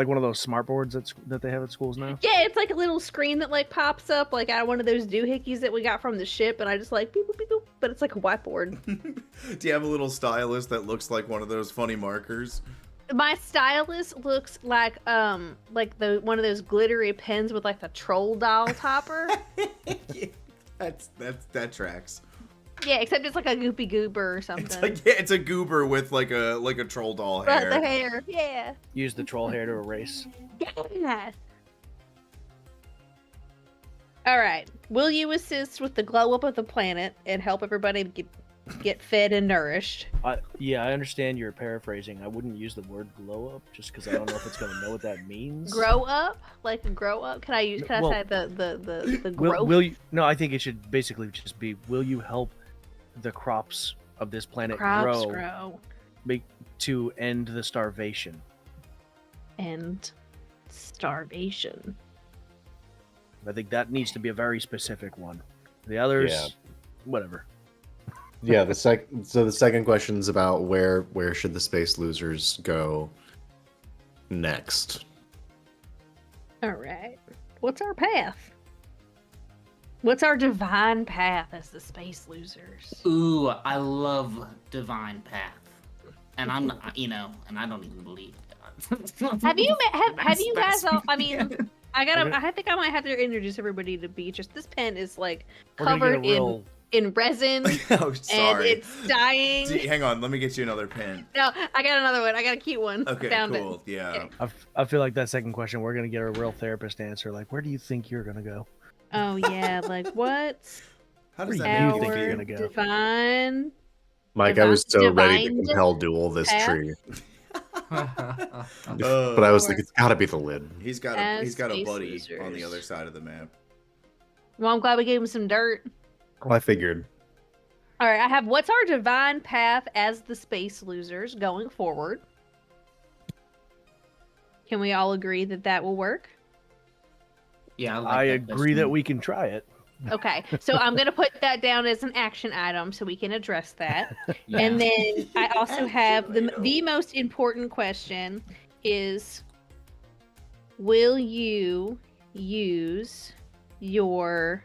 one of those smart boards that they have at schools now? Yeah, it's like a little screen that like pops up like out of one of those doohickeys that we got from the ship, and I just like beep boop beep boop, but it's like a whiteboard. Do you have a little stylus that looks like one of those funny markers? My stylus looks like the one of those glittery pens with like the troll doll topper. That tracks. Yeah, except it's like a goopy goober or something. It's like it's a goober with like a troll doll But hair. the hair, yeah. Use the troll hair to erase. Yeah. All right. Will you assist with the glow up of the planet and help everybody get fed and nourished? Yeah, I understand you're paraphrasing. I wouldn't use the word glow up just because I don't know if it's going to know what that means. Grow up, like grow up. Can I Well, say the growth? Will you? No, I think it should basically just be: will you help the crops of this planet Crops grow to end the starvation? and starvation. I think that needs to be a very specific one. The others, Yeah. whatever. Yeah, the second question is about where should the space losers go next? All right. What's our path? What's our divine path as the space losers? Ooh, I love Divine Path. And I'm not, and I don't even believe God. Have you guys all? I mean, Okay. I think I might have to introduce everybody to Beatrice. This pen is like We're gonna covered get a real. in resin Oh, and sorry. it's dying. Hang on, let me get you another pen. No, I got another one. I got a cute one. Okay, Found cool. it. Yeah. I feel like that second question, we're gonna get a real therapist answer. Like, where do you think you're gonna go? Oh yeah, like what? How does Where that do make you you think you're feel? gonna go? Divine. Mike, I was so ready to Divine compel duel this path? tree, Uh, but I was like, it's gotta be the lid. He's got As a space buddy losers. on the other side of the map. Well, I'm glad we gave him some dirt. Well, I figured. All right, I have what's our divine path as the space losers going forward? Can we all agree that that will work? Yeah, like I that agree that question. we can try it. Okay, so I'm gonna put that down as an action item so we can address that. Yeah. And then I also have the most important question is will you use your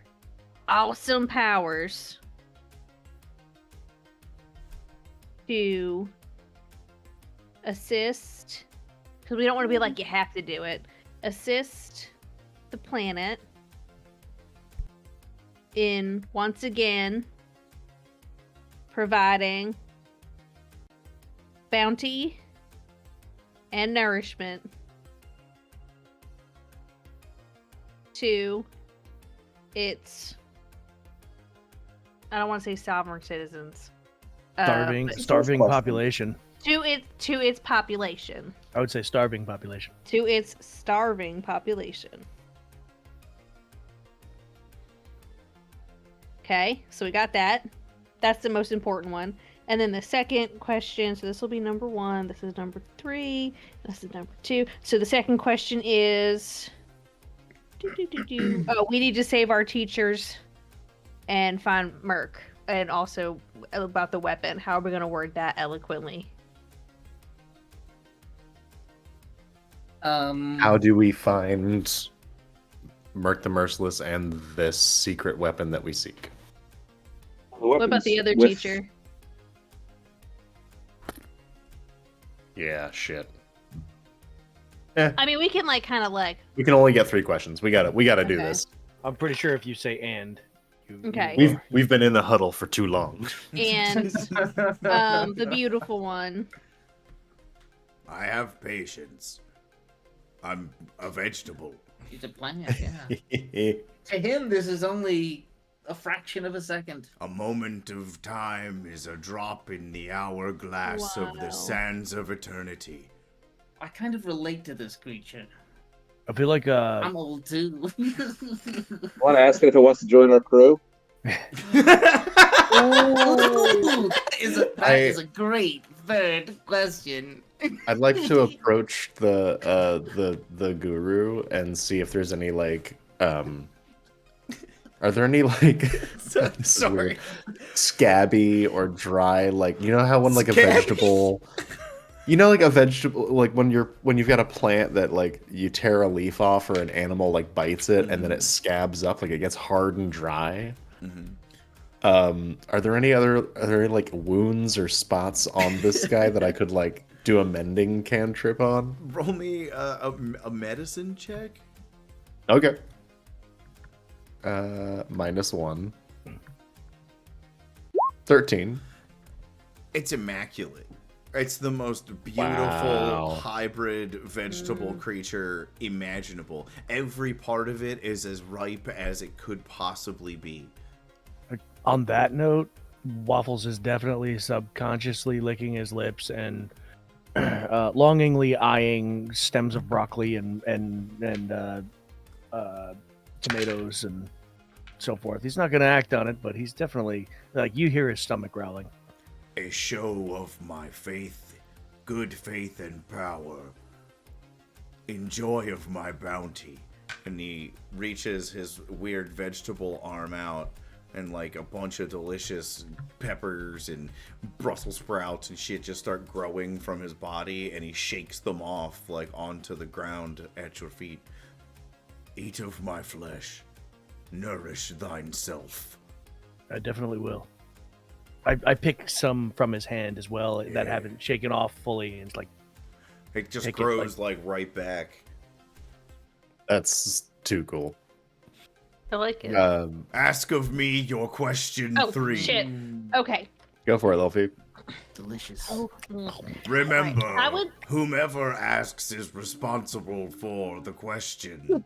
awesome powers to assist? Because we don't want to be like, you have to do it. Assist the planet in, once again, providing bounty and nourishment to its, I don't want to say sovereign citizens. Starving question. population. To its population. I would say starving population. To its starving population. Okay, so we got that. That's the most important one. And then the second question, so this will be number 1, this is number 3, this is number 2. So the second question is... Oh, we need to save our teachers and find Merc. And also about the weapon. How are we going to word that eloquently? How do we find Merc the Merciless and this secret weapon that we seek? What about the other With- teacher? Yeah, shit. I mean, we can like kind of like... We can only get 3 questions. We gotta do Okay. this. I'm pretty sure if you say and, Okay. We've been in the huddle for too long. And the beautiful one. I have patience. I'm a vegetable. He's a plant, yeah. To him, this is only a fraction of a second. A moment of time is a drop in the hourglass of Wow. the sands of eternity. I kind of relate to this creature. I feel like I'm old too. Want to ask it if it wants to join our crew? Ooh, that is a great third question. I'd like to approach the guru and see if there's any like are there any like Sorry. weird, scabby or dry, like, you know how when like a Scabby? vegetable, you know, like a vegetable, like when you've got a plant that like you tear a leaf off or an animal like bites it and then it scabs up, like it gets hard and dry. Are there any like wounds or spots on this guy that I could like do a mending cantrip on? Roll me a medicine check. Okay. -1. 13. It's immaculate. It's the most beautiful Wow. hybrid vegetable creature imaginable. Every part of it is as ripe as it could possibly be. on that note, Waffles is definitely subconsciously licking his lips and longingly eyeing stems of broccoli and tomatoes and so forth. He's not going to act on it, but he's definitely, like, you hear his stomach growling. A show of my faith, good faith and power. Enjoy of my bounty. And he reaches his weird vegetable arm out, and like a bunch of delicious peppers and Brussels sprouts and shit just start growing from his body, and he shakes them off like onto the ground at your feet. Eat of my flesh. Nourish thine self. I definitely will. I pick some from his hand as well that haven't shaken off fully, and it's like, It just Take it, grows like right back. That's too cool. I like it. Ask of me your question Oh, 3. shit. Okay. Go for it, Luffy. Delicious. Oh, Remember, Alright, I would- whomever asks is responsible for the question.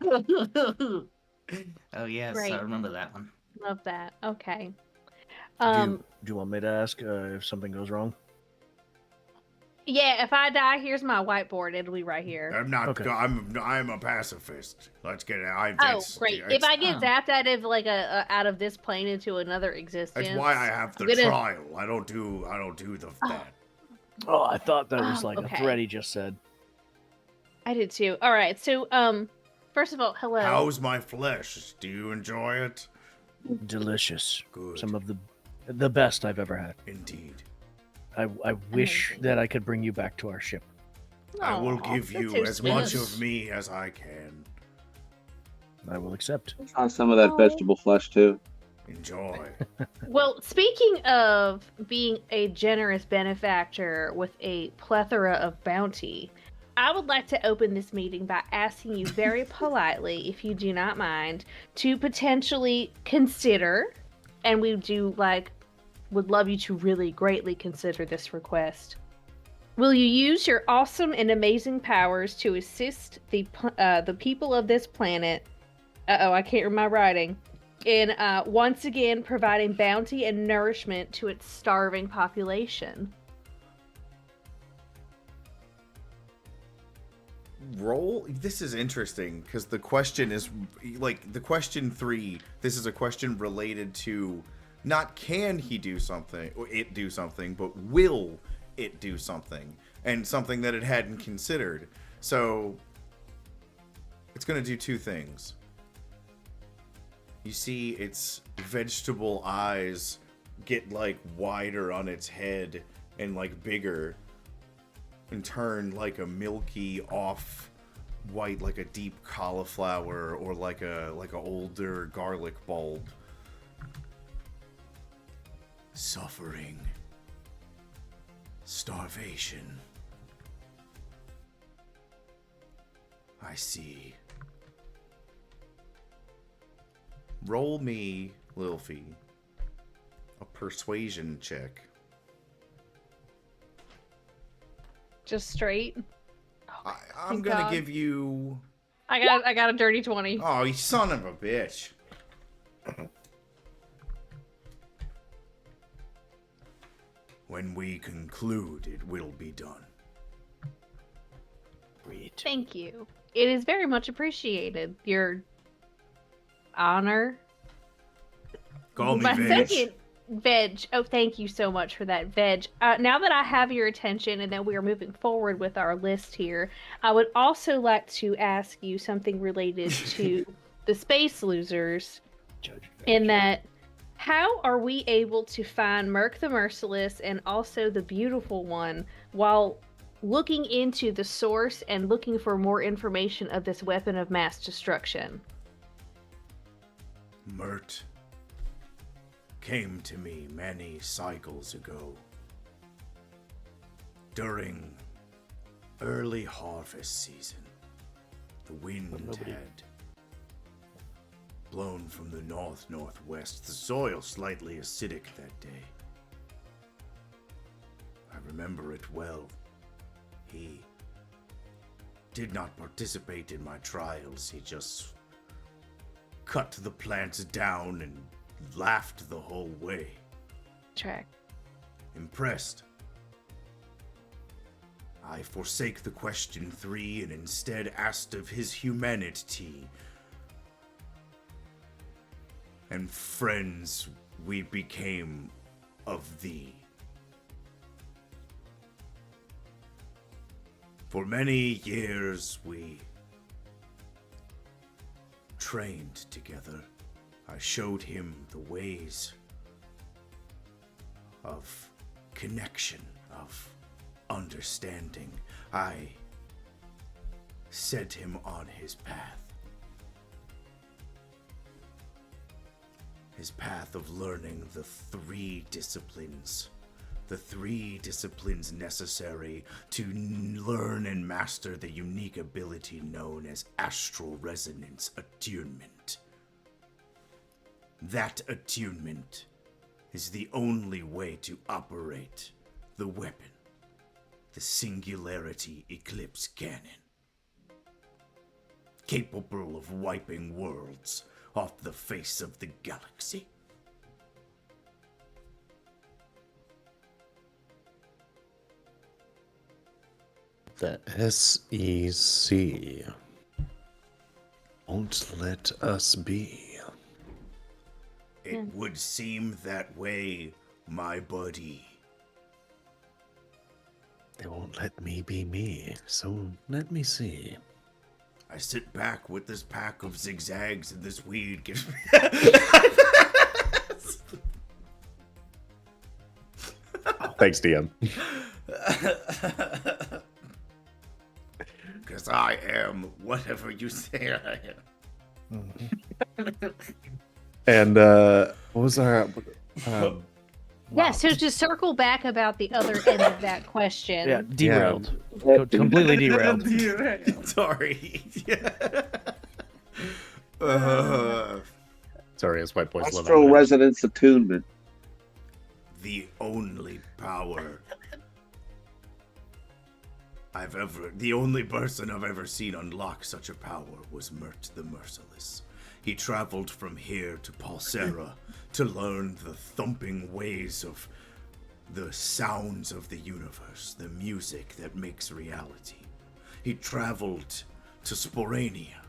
Oh yes, Great. I remember that one. love that. Okay. do you want me to ask if something goes wrong? Yeah, if I die, here's my whiteboard. It'll be right here. I'm not. Okay. I'm a pacifist. Let's get it. Oh, great. If I get zapped out of like out of this plane into another existence, That's why I have the I'm gonna- trial. I don't do that. Oh, I thought that was like okay. a threat he just said. I did too. All right. So, first of all, hello. How's my flesh? Do you enjoy it? Delicious. Good. Some of the best I've ever had. Indeed. I wish that I could bring you back to our ship. I will Aw, give that's you so as sweet. much of me as I can. I will accept. Try some of that Oh. vegetable flesh too. Enjoy. Well, speaking of being a generous benefactor with a plethora of bounty, I would like to open this meeting by asking you very politely, if you do not mind, to potentially consider, and would love you to really greatly consider this request. Will you use your awesome and amazing powers to assist the people of this planet? I can't read my writing. In once again providing bounty and nourishment to its starving population. Roll. This is interesting because the question is like the question 3. This is a question related to not can he do something or it do something, but will it do something, and something that it hadn't considered. So it's going to do 2 things. You see its vegetable eyes get like wider on its head and like bigger and turn like a milky off white, like a deep cauliflower or like a older garlic bulb. Suffering. Starvation. I see. Roll me, Lilfy, a persuasion check. Just straight. I'm thank gonna God. give you. I got a dirty 20. Oh, you son of a bitch! When we conclude, it will be done. Sweet. Thank you. It is very much appreciated. Your honor. Call me My Veg. second Veg. Oh, thank you so much for that, Veg. Now that I have your attention and that we are moving forward with our list here, I would also like to ask you something related to the Space Losers. Judge. In that, how are we able to find Merc the Merciless and also the Beautiful One while looking into the source and looking for more information of this weapon of mass destruction? Mert came to me many cycles ago. During early harvest season, the wind had blown from the northwest, the soil slightly acidic that day. I remember it well. He did not participate in my trials. He just cut the plants down and laughed the whole way. Track. Impressed, I forsake the question 3 and instead asked of his humanity. And friends we became of thee. For many years we trained together. I showed him the ways of connection, of understanding. I set him on his path. His path of learning the 3 disciplines. The 3 disciplines necessary to learn and master the unique ability known as astral resonance attunement. That attunement is the only way to operate the weapon, the Singularity Eclipse Cannon. Capable of wiping worlds off the face of the galaxy. The SEC won't let us be. It would seem that way, my buddy. They won't let me be me, so let me see. I sit back with this pack of zigzags and this weed gives me... Thanks, DM. because I am whatever you say I am. And what was our? Yeah, so to circle back about the other end of that question. Yeah, derailed. Completely derailed. Sorry. Sorry, it's my voice. Astral resonance attunement. The only power the only person I've ever seen unlock such a power was Mert the Merciless. He traveled from here to Palsera to learn the thumping ways of the sounds of the universe, the music that makes reality. He traveled to Sporania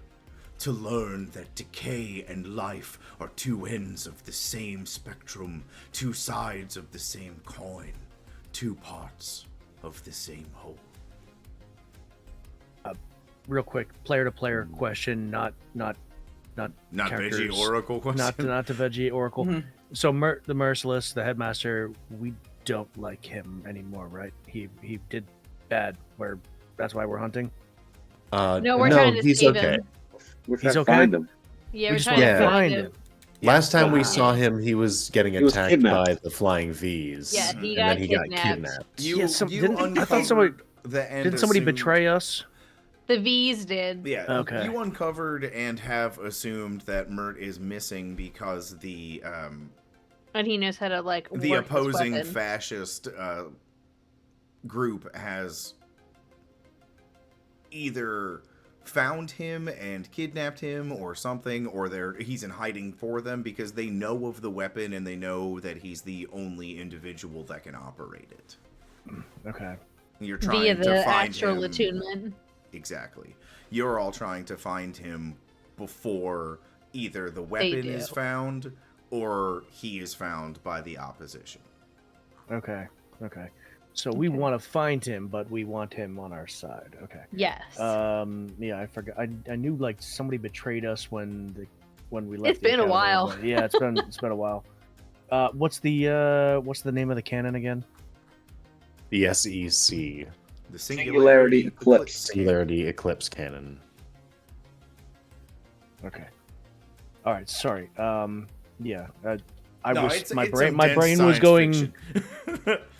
to learn that decay and life are two ends of the same spectrum, two sides of the same coin, two parts of the same whole. Real quick, player-to-player question, not characters. Veggie Oracle question. Not the Veggie Oracle. Mhm. So Mert the Merciless, the headmaster, we don't like him anymore, right? He did bad. That's why we're hunting. No, we're trying to he's save okay. him. We're He's trying to okay? find him. Yeah, We we're just trying to wanna find find him. him. Last time we Wow. saw him, he was getting He was attacked kidnapped. by the flying V's. Yeah, he and got then he got kidnapped. kidnapped. Yeah, I thought somebody didn't somebody betray us? The V's did. Yeah. Okay. You uncovered and have assumed that Mert is missing because the And he knows how to like the work his opposing weapon. fascist group has either found him and kidnapped him or something, or he's in hiding for them because they know of the weapon and they know that he's the only individual that can operate it. Okay. You're Via trying to the find astral him. attunement. Exactly. You're all trying to find him before either the weapon do. is found or he is found by the opposition. Okay. So we want to find him, but we want him on our side. Okay. Yes. Yeah, I forgot. I knew like somebody betrayed us when we left. It's been a while. but yeah, it's been a while. What's the name of the cannon again? The SEC, The Singularity Eclipse. Singularity Eclipse Cannon. Okay. All right. Sorry. Yeah. No, it's my some brain dense was science going. fiction.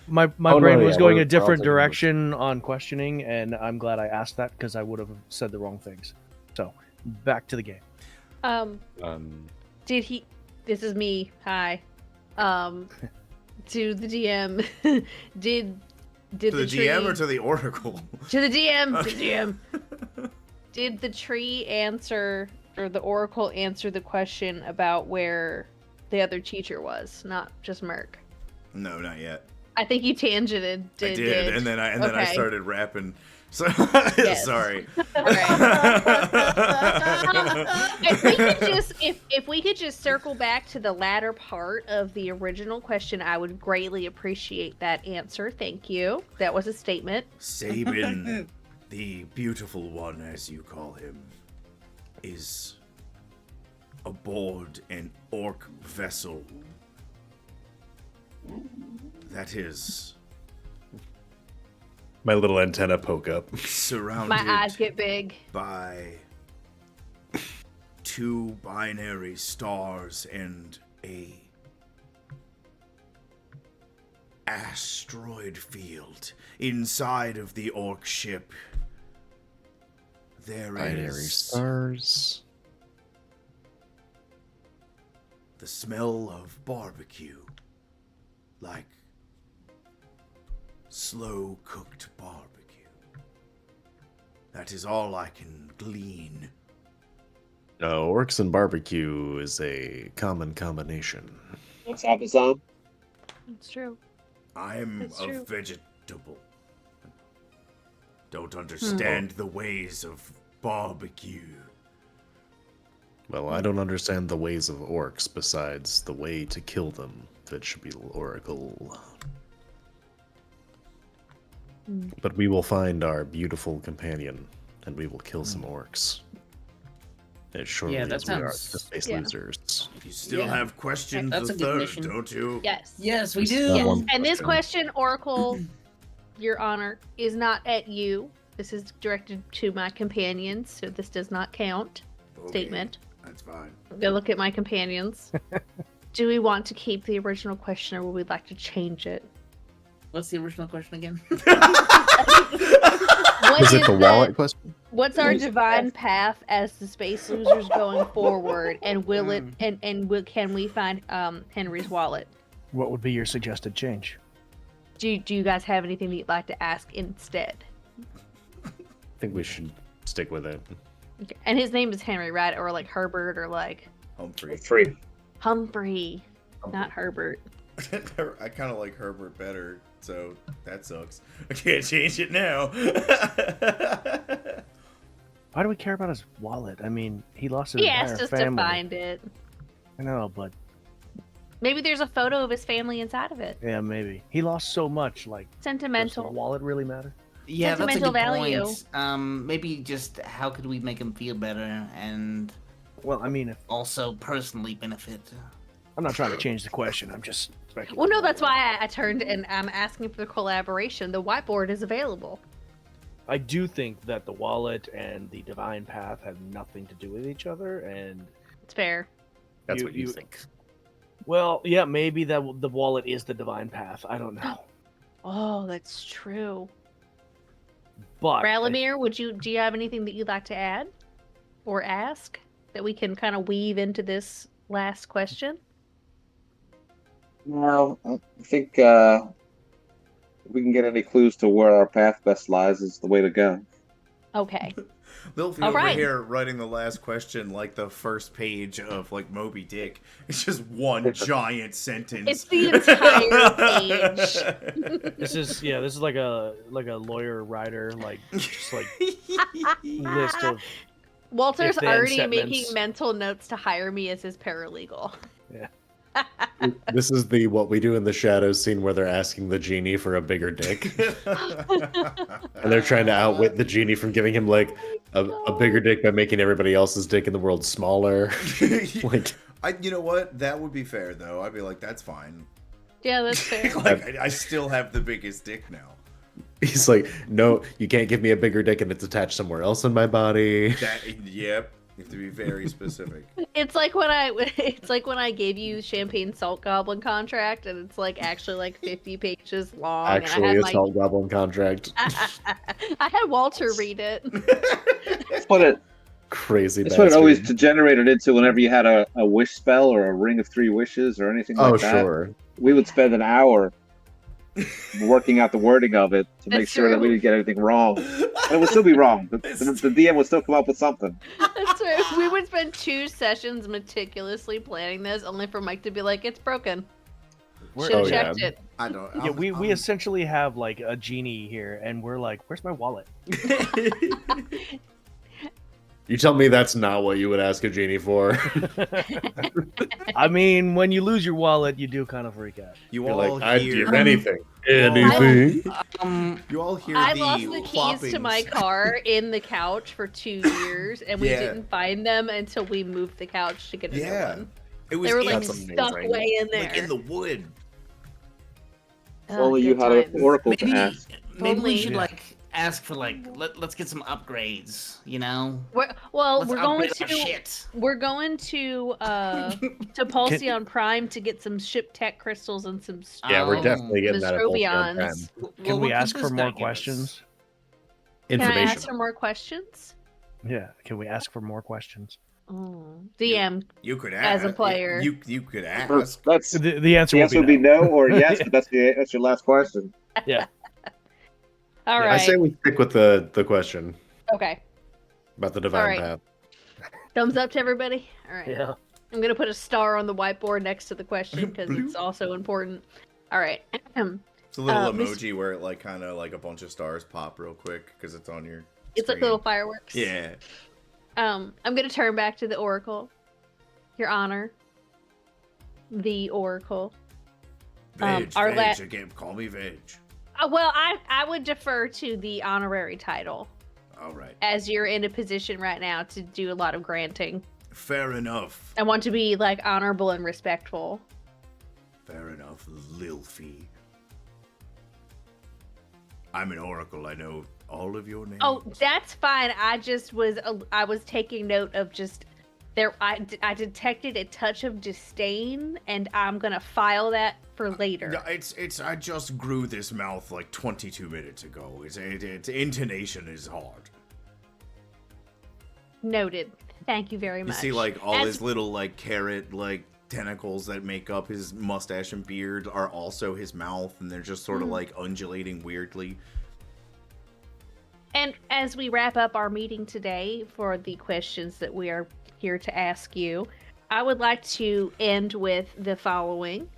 My Oh, brain no, was yeah, going we're a different taking notes. direction on questioning, and I'm glad I asked that because I would have said the wrong things. So, back to the game. Did he? This is me. Hi. To the DM. did To the the GM tree... or to the Oracle? To the DM. Okay. The GM. Did the tree answer or the Oracle answer the question about where the other teacher was, not just Merc? No, not yet. I think you tangented. I did, and then I Okay. started rapping. So Yes. sorry. If we could just circle back to the latter part of the original question, I would greatly appreciate that answer. Thank you. That was a statement. Sabin, the beautiful one, as you call him, is aboard an orc vessel that is My little antenna poke up. surrounded My eyes get big. by two binary stars and a asteroid field inside of the orc ship. There Binary is stars. the smell of barbecue, like slow cooked barbecue. That is all I can glean. No, orcs and barbecue is a common combination. What's Amazon? It's true. I'm That's a true. vegetable. Don't understand the ways of barbecue. Well, I don't understand the ways of orcs besides the way to kill them, Vegetable Oracle. But we will find our beautiful companion, and we will kill some orcs. As shortly that as we are sounds- the space yeah. losers. You still Yeah. have questions That's the a good third, mission. don't you? Yes. Yes, we We do. still have Yes. one And this question, Oracle, Your Honor, is not at you. This is directed to my companions, so this does not count. Okay, Statement. That's fine. Go look at my companions. Do we want to keep the original question, or would we like to change it? What's the original question again? What Is it the wallet question? What's our divine path as the space losers going forward, and will it can we find Henry's wallet? What would be your suggested change? Do you guys have anything that you'd like to ask instead? I think we should stick with it. Okay. And his name is Henry, right? Or like Herbert, or like Humphrey. Free. Humphrey, not Herbert. I kind of like Herbert better, so that sucks. I can't change it now. Why do we care about his wallet? I mean, he lost his He entire asked us family. to find it. I know, but Maybe there's a photo of his family inside of it. yeah, maybe he lost so much. Like, does the Sentimental. wallet really matter? Yeah, that's a Sentimental good value. point. Maybe just how could we make him feel better and Well, I mean, if also personally benefit? I'm not trying to change the question, I'm just speculating. Well, no, that's why I turned and I'm asking for the collaboration. The whiteboard is available. I do think that the wallet and the divine path have nothing to do with each other, and It's fair. That's You- what you you- think. well, yeah, maybe that the wallet is the divine path. I don't know, Oh, that's true. but Ralamir, do you have anything that you'd like to add or ask that we can kind of weave into this last question? No, I think if we can get any clues to where our path best lies is the way to go. Okay. They'll be All over right. here writing the last question like the first page of like Moby Dick. It's just one giant sentence. It's the entire page. this is like a lawyer writer, like just like list of Walter's if-then already statements. making mental notes to hire me as his paralegal. This is the what we do in the shadows scene where they're asking the genie for a bigger dick, and they're trying to outwit the genie from giving him like a bigger dick by making everybody else's dick in the world smaller. Like, You know what? That would be fair though. I'd be like, that's fine. Yeah, that's fair. Like, I still have the biggest dick now. he's like, no, you can't give me a bigger dick and it's attached somewhere else in my body. Yep. You have to be very specific. It's like when I gave you Champagne Salt Goblin contract, and it's like actually like 50 pages long. Actually, and a salt goblin contract. I had Walter read it. That's what it. Crazy. That's what it always bastard. degenerated into. Whenever you had a wish spell or a ring of 3 wishes or anything like Oh, that, sure. we would spend an hour working out the wording of it to make That's sure that we true. didn't get anything wrong. And it would still be wrong. The DM would still come up with something. That's right. We would spend 2 sessions meticulously planning this, only for Mike to be like, "It's broken. We're- Should have oh, checked yeah. it." I don't. yeah, we essentially have like a genie here, and we're like, where's my wallet? You tell me that's not what you would ask a genie for. I mean, when you lose your wallet, you do kind of freak out. You You're all like, I'd hear give anything. Well, Anything. You all hear I the lost the keys to my ploppings. car in the couch for 2 years, and we Yeah. didn't find them until we moved the couch to get a new Yeah. one. It was They were in, like That's stuck amazing. way in there. like in the wood. If Oh, only you good had times. an oracle Maybe, to ask. maybe we Totally. should Yeah. like ask for like let's get some upgrades. You know, Well, let's we're going upgrade our to shit. we're going to Pulsion Prime to get some ship tech crystals and some Yeah, we're Oh. definitely getting that at Pulsion Prime. Mastrobions. Can we what ask this for guy more give us? questions? Can I Information. ask for more questions? Yeah, can we ask for more questions? Oh, DM. You could As ask. a player. You could ask. That's The answer the will answer would be no or yes, but that's your last question. Yeah. All Yeah, I right. say we stick with the question Okay. about the divine Alright. path. Thumbs up to everybody. All right. Yeah. I'm gonna put a star on the whiteboard next to the question because it's also important. All right. It's a little Mr. emoji where it like kind of like a bunch of stars pop real quick because it's on your. It's like screen. little fireworks. Yeah. I'm gonna turn back to the Oracle. Your Honor. The Oracle. Veg, our veg la- again. Call me Veg. Well, I would defer to the honorary title, All right. as you're in a position right now to do a lot of granting. Fair enough. I want to be like honorable and respectful. Fair enough, Lilfy. I'm an oracle. I know all of your names. Oh, that's fine. I was taking note of just there. I detected a touch of disdain, and I'm gonna file that for later. Yeah, it's. I just grew this mouth like 22 minutes ago. Its intonation is hard. Noted. Thank you very You much. see, like all his little like carrot like tentacles that make up his mustache and beard are also his mouth, and they're just sort of like undulating weirdly. And as we wrap up our meeting today for the questions that we are here to ask you, I would like to end with the following.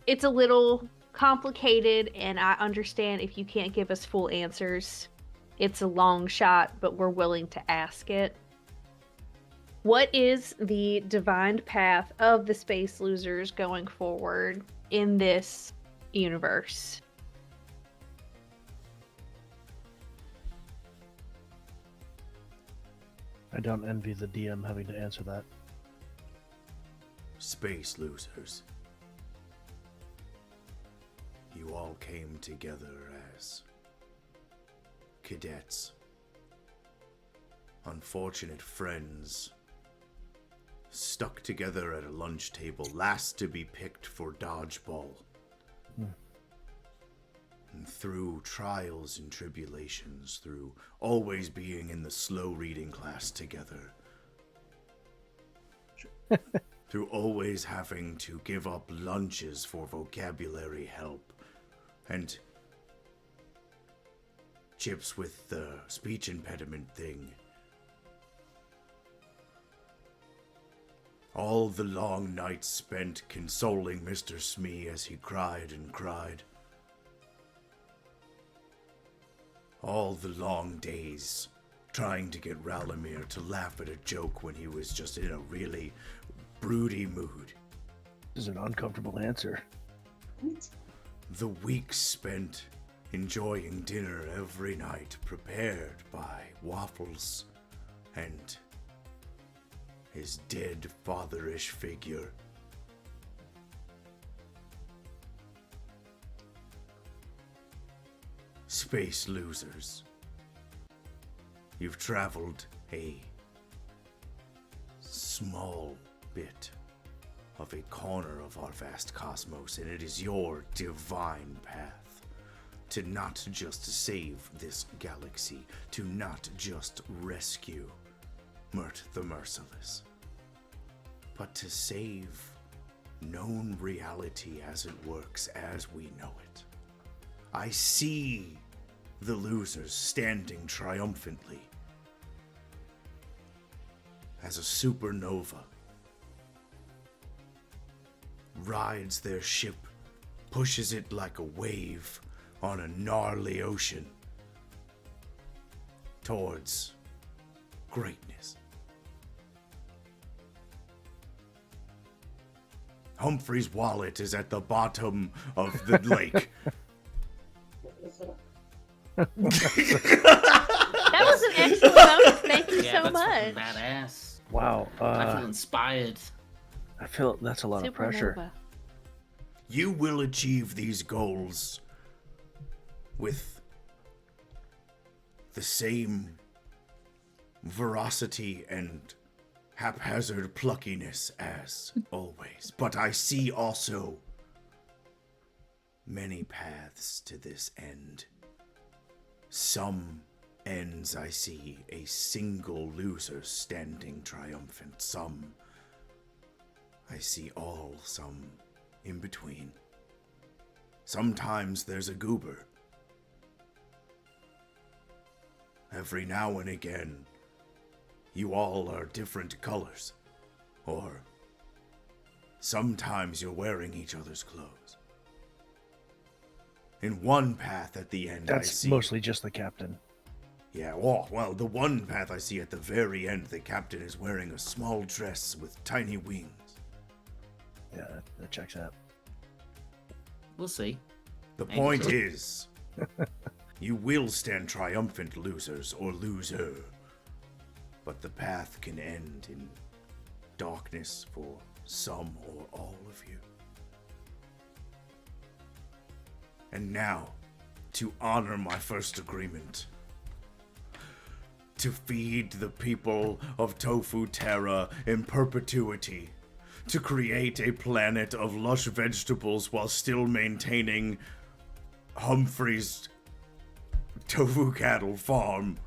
It's a little complicated, and I understand if you can't give us full answers. It's a long shot, but we're willing to ask it. What is the divine path of the Space Losers going forward in this universe? I don't envy the DM having to answer that. Space Losers. You all came together as cadets. Unfortunate friends. Stuck together at a lunch table, last to be picked for dodgeball. And through trials and tribulations, through always being in the slow reading class together, through always having to give up lunches for vocabulary help, and chips with the speech impediment thing. All the long nights spent consoling Mr. Smee as he cried and cried. All the long days trying to get Ralamir to laugh at a joke when he was just in a really broody mood. This is an uncomfortable answer. The weeks spent enjoying dinner every night prepared by Waffles and his dead fatherish figure. Space Losers. You've traveled a small bit of a corner of our vast cosmos, and it is your divine path to not just save this galaxy, to not just rescue Mert the Merciless, but to save known reality as it works as we know it. I see the losers standing triumphantly as a supernova rides their ship, pushes it like a wave on a gnarly ocean towards greatness. Humphrey's wallet is at the bottom of the lake. That was an excellent bonus. Thank you Yeah, so that's much. fucking badass. Wow. I feel inspired. I feel that's a lot of pressure. Supernova. You will achieve these goals with the same veracity and haphazard pluckiness as always. But I see also many paths to this end. Some ends I see a single loser standing triumphant. Some I see all, some in between. Sometimes there's a goober. Every now and again, you all are different colors. Or sometimes you're wearing each other's clothes. In one path at the end, I That's see... mostly just the captain. Yeah, well, the one path I see at the very end, the captain is wearing a small dress with tiny wings. Yeah, that checks out. We'll see. The Maybe. point is, you will stand triumphant, losers, or loser. But the path can end in darkness for some or all of you. And now, to honor my first agreement. To feed the people of Tofu Terra in perpetuity. To create a planet of lush vegetables while still maintaining Humphrey's tofu cattle farm.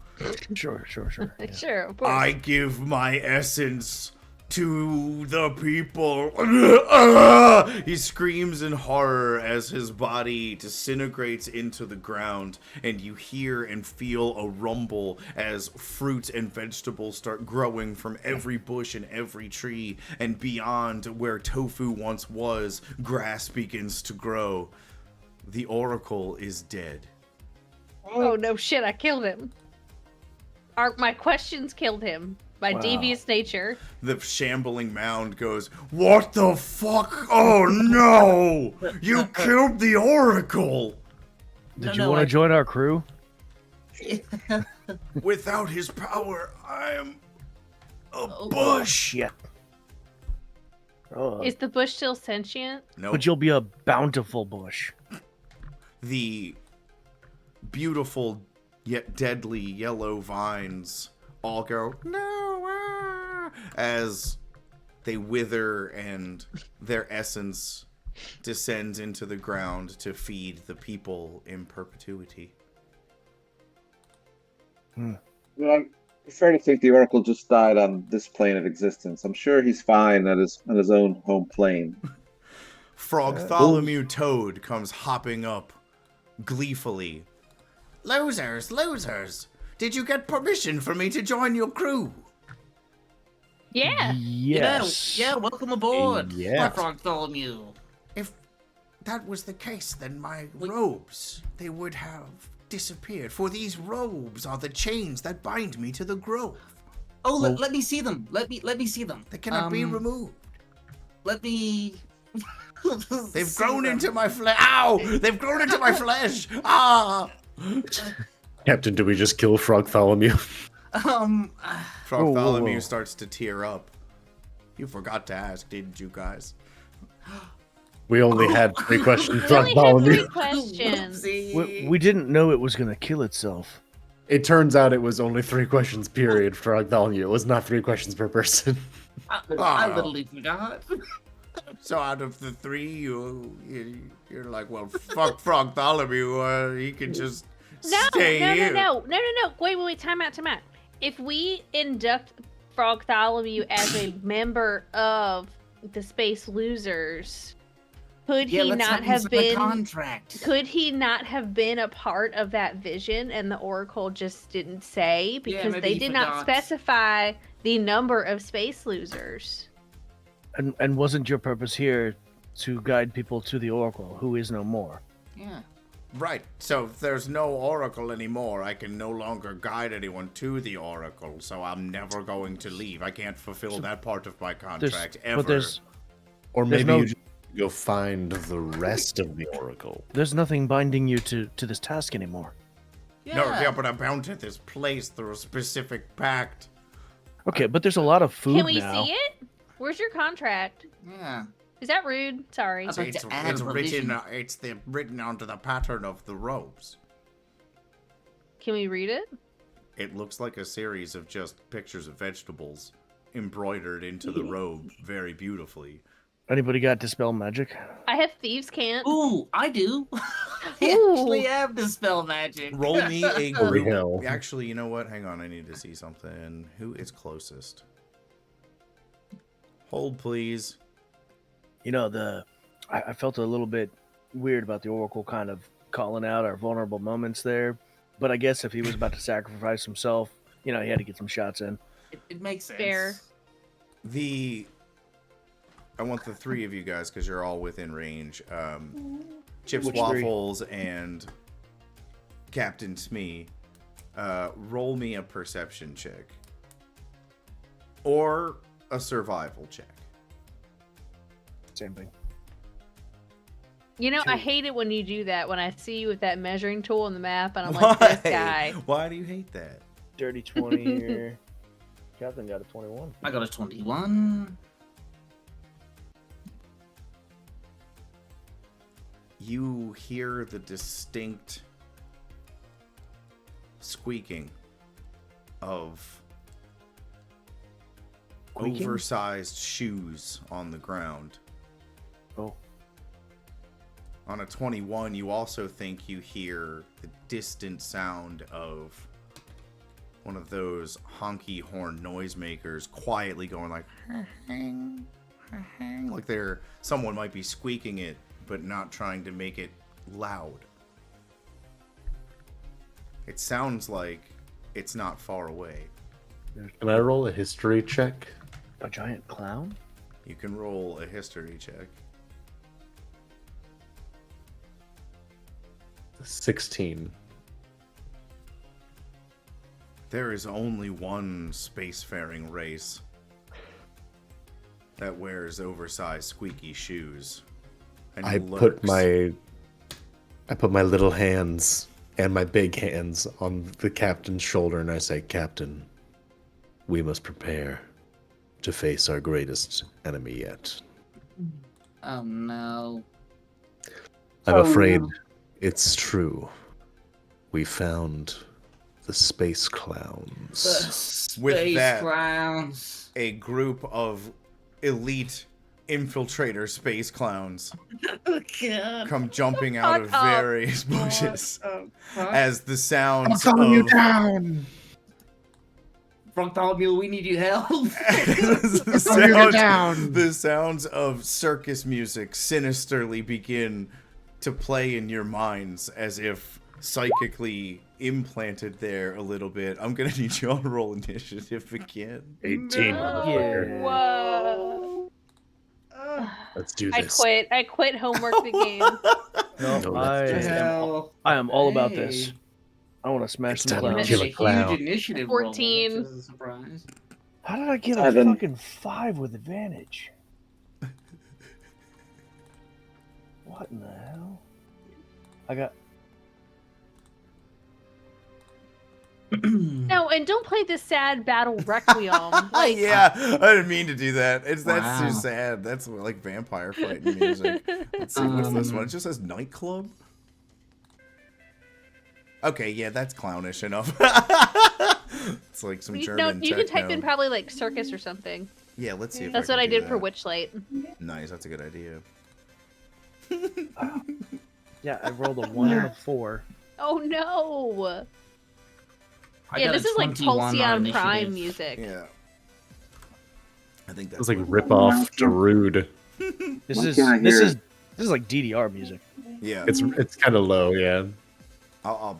Sure. Yeah. Sure, of course. I give my essence to the people. He screams in horror as his body disintegrates into the ground, and you hear and feel a rumble as fruits and vegetables start growing from every bush and every tree, and beyond where tofu once was, grass begins to grow. The Oracle is dead. Oh no shit, I killed him. My questions killed him. My Wow. devious nature. The shambling mound goes, "What the fuck? Oh no! You killed the Oracle! Did you want to join our crew? Without his power, I am a bush!" Shit. Oh, Is the bush still sentient? No, but you'll be a bountiful bush. the beautiful yet deadly yellow vines all go, "No!" as they wither and their essence descends into the ground to feed the people in perpetuity. Well, I prefer to think the Oracle just died on this plane of existence. I'm sure he's fine at his own home plane. Frogtholomew Toad comes hopping up gleefully. Losers! Did you get permission for me to join your crew? Yeah. Yes. Yeah, welcome aboard. Yeah. Bartholomew. If that was the case, then my robes, they would have disappeared. For these robes are the chains that bind me to the grove. Oh, let me see them. Let me see them. They cannot be removed. Let me. They've grown into my flesh. Ow! They've grown into my flesh. Ah! Captain, do we just kill Frogtholomew? Frogtholomew whoa. starts to tear up. You forgot to ask, didn't you guys? We only had 3 questions, We only had Frogtholomew. 3 questions. We didn't know it was going to kill itself. It turns out it was only 3 questions, period, for Frogtholomew. It was not 3 questions per person. I literally forgot. So out of the 3, you're like, well, fuck Frogtholomew. He can just stay here. No. Wait. Time out. If we induct Frogtholomew as a member of the Space Losers, could he not have been? Contract. Could he not have been a part of that vision, and the Oracle just didn't say because maybe they he did not forgot. specify the number of Space Losers? And wasn't your purpose here to guide people to the Oracle, who is no more? Yeah. Right. So if there's no Oracle anymore, I can no longer guide anyone to the Oracle. So I'm never going to leave. I can't fulfill that part of my contract ever. But there's Or There's maybe no- you just go find the rest of the Oracle. there's nothing binding you to this task anymore. No, but I'm bound to this place through a specific pact. Okay, but there's a lot of food Can we now. see it? Where's your contract? Yeah. Is that rude? Sorry. I'd like It's to add it's a written. provision. Written onto the pattern of the robes. Can we read it? It looks like a series of just pictures of vegetables embroidered into the robe very beautifully. Anybody got dispel magic? I have thieves' can't. Ooh, I do. I Ooh. actually have dispel magic. Roll me a Holy group. hell. Actually, you know what? Hang on, I need to see something. Who is closest? Hold, please. You know, I felt a little bit weird about the Oracle kind of calling out our vulnerable moments there. But I guess if he was about to sacrifice himself, he had to get some shots in. It makes sense. Fair. I want the 3 of you guys, because you're all within range. Chips Which 3? Waffles and Captain Smee. Roll me a perception check. Or a survival check. Same thing. I hate it when you do that. When I see you with that measuring tool on the map, and I'm like, this guy. Why do you hate that? Dirty 20 here. Captain got a 21. I got a 21. You hear the distinct squeaking of Squeaking? oversized shoes on the ground. Oh. On a 21, you also think you hear the distant sound of one of those honky horn noisemakers quietly going like someone might be squeaking it, but not trying to make it loud. It sounds like it's not far away. Can I roll a history check? A giant clown? You can roll a history check. 16. There is only one spacefaring race that wears oversized squeaky shoes. And I put my little hands and my big hands on the captain's shoulder and I say, Captain, we must prepare to face our greatest enemy yet. Oh no. I'm afraid it's true. We found the space clowns. With Space that- clowns. a group of elite infiltrator space clowns Oh god. come jumping out of Fuck up. various bushes Huh? as the sounds down! Bartholomew, we need your help. the sounds of circus music sinisterly begin to play in your minds as if psychically implanted there a little bit. I'm gonna need you all to roll initiative again. 18. No. motherfucker. Whoa. Let's do I this. quit. I quit homework the game. No, No, I that's am, I am all about this. I want to smash It's some time to clowns. kill a a huge clown. initiative 14. roll, which is a surprise. How did I get a 7. fucking 5 with advantage? What in the hell? I got. No, and don't play this sad battle requiem. Like, Yeah, I didn't mean to do that. That's Wow. too sad. That's like vampire fighting music. Let's see, what's this one? It just says nightclub. Okay, yeah, that's clownish enough. It's like some no, German you can type techno. in probably like circus or something. Yeah, let's see if That's I what can I do did for that. Witchlight. Nice, that's a good idea. Yeah, I rolled a 1 and a 4. Oh no! I Yeah, got this a is like 21 on Pulsion Prime initiative. music. Yeah. I think that's It's like what- rip off Darude. This Why is can't I this hear is this is like DDR music. Yeah. It's kind of low, yeah. Yeah.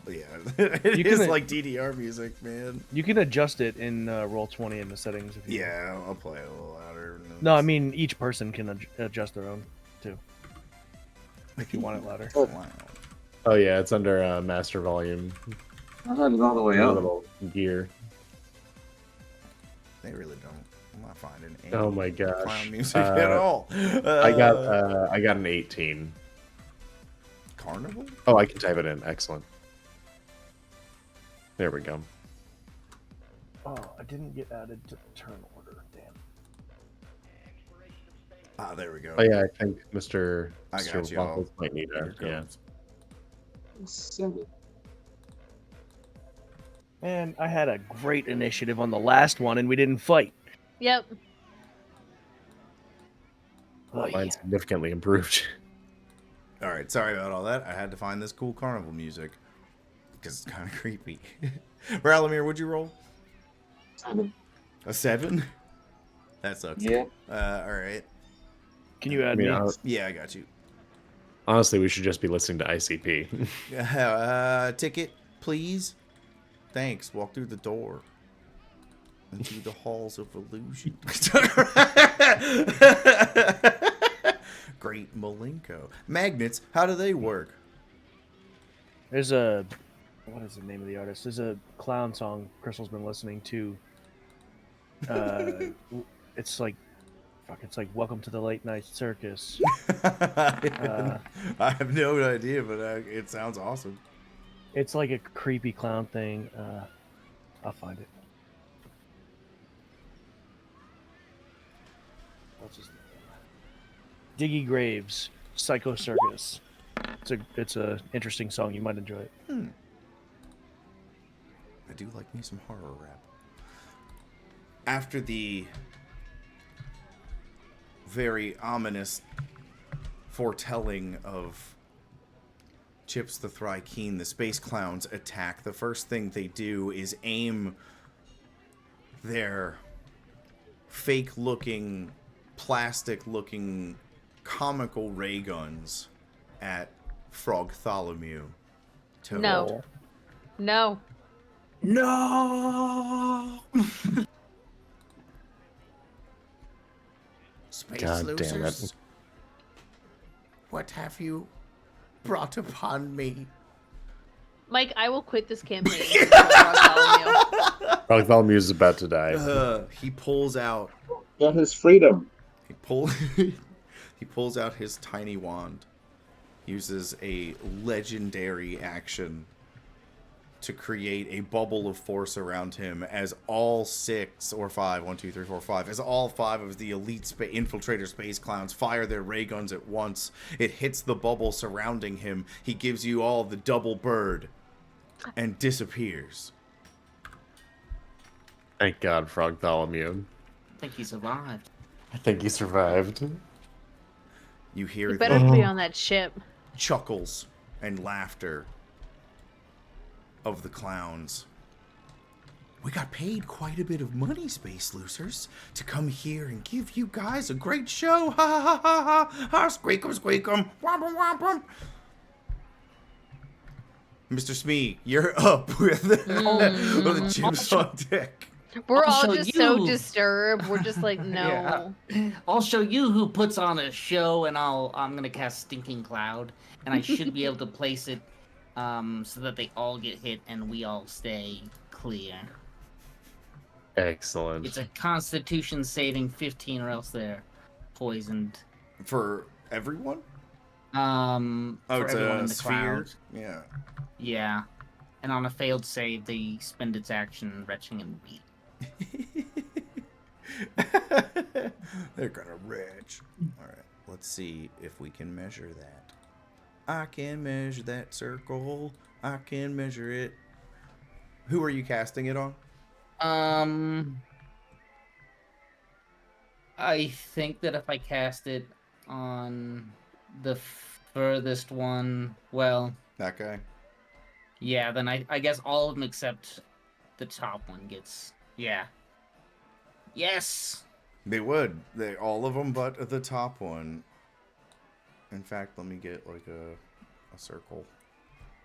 It You is can- like DDR music, man. You can adjust it in Roll20 in the settings. If you Yeah, I'll play it a little louder. No, I mean each person can adjust their own too. If you want it louder. Wow. Oh yeah, it's under master volume. I had it all the way up. Little gear. They really don't. I'm not finding any Oh my gosh. clown music at all. I got an 18. Carnival? Oh, I can type it in. Excellent. There we go. Oh, I didn't get added to the turn order. Damn. Ah, there we go. Oh yeah, I think Mr. I Mr. got you all. Waffles might need Here that. it Yeah. goes. 7. And I had a great initiative on the last one, and we didn't fight. Yep. Oh, Mine significantly improved. All right, sorry about all that. I had to find this cool carnival music because it's kind of creepy. Ralamir, would you roll 7. a 7? That sucks. Yeah. All right. Can you add I mean, me? Yeah, I got you. honestly, we should just be listening to ICP. Ticket, please. Thanks. Walk through the door into the halls of illusion. Great Malenko. Magnets, how do they work? There's a what is the name of the artist? There's a clown song Crystal's been listening to. It's like, fuck, it's like "Welcome to the Late Night Circus." I have no idea, but it sounds awesome. It's like a creepy clown thing. I'll find it. What's his name? Diggy Graves, Psycho Circus. It's a interesting song. You might enjoy it. do like me some horror rap. After the very ominous foretelling of Chips the Thrykeen, the space clowns attack. The first thing they do is aim their fake-looking, plastic-looking, comical ray guns at Frogtholomew. Toad. No. No. No. Space God losers, damn it. what have you brought upon me? Mike, I will quit this campaign. for Bartholomew. Bartholomew is about to die. He pulls out. Got his freedom. He pulls out his tiny wand. Uses a legendary action to create a bubble of force around him as all 6 or 5, 1, 2, 3, 4, 5, as all 5 of the elite infiltrator space clowns fire their ray guns at once. It hits the bubble surrounding him. He gives you all the double bird and disappears. Thank God, Frogtholomew. I think he survived. I think he survived. You hear You the better be on that ship. chuckles and laughter of the clowns. We got paid quite a bit of money, Space Losers, to come here and give you guys a great show. Ha ha ha ha ha! Ha! Squeak 'em, squeak 'em. Womp 'em, womp 'em. Mr. Smee, you're up with the chips on deck. We're I'll all show just so you. disturbed. We're just like, no. Yeah. I'll show you who puts on a show, and I'm gonna cast Stinking Cloud, and I should be able to place it so that they all get hit and we all stay clear. Excellent. It's a Constitution saving 15, or else they're poisoned. For everyone? For It's everyone a in the sphere? cloud. Yeah. Yeah. And on a failed save, they spend its action retching and beat. They're gonna retch. Alright, let's see if we can measure that. I can measure that circle. I can measure it. Who are you casting it on? I think that if I cast it on the furthest one, well, That guy? yeah, then I guess all of them except the top one gets, yeah. Yes! They would. All of them but the top one. In fact, let me get like a circle.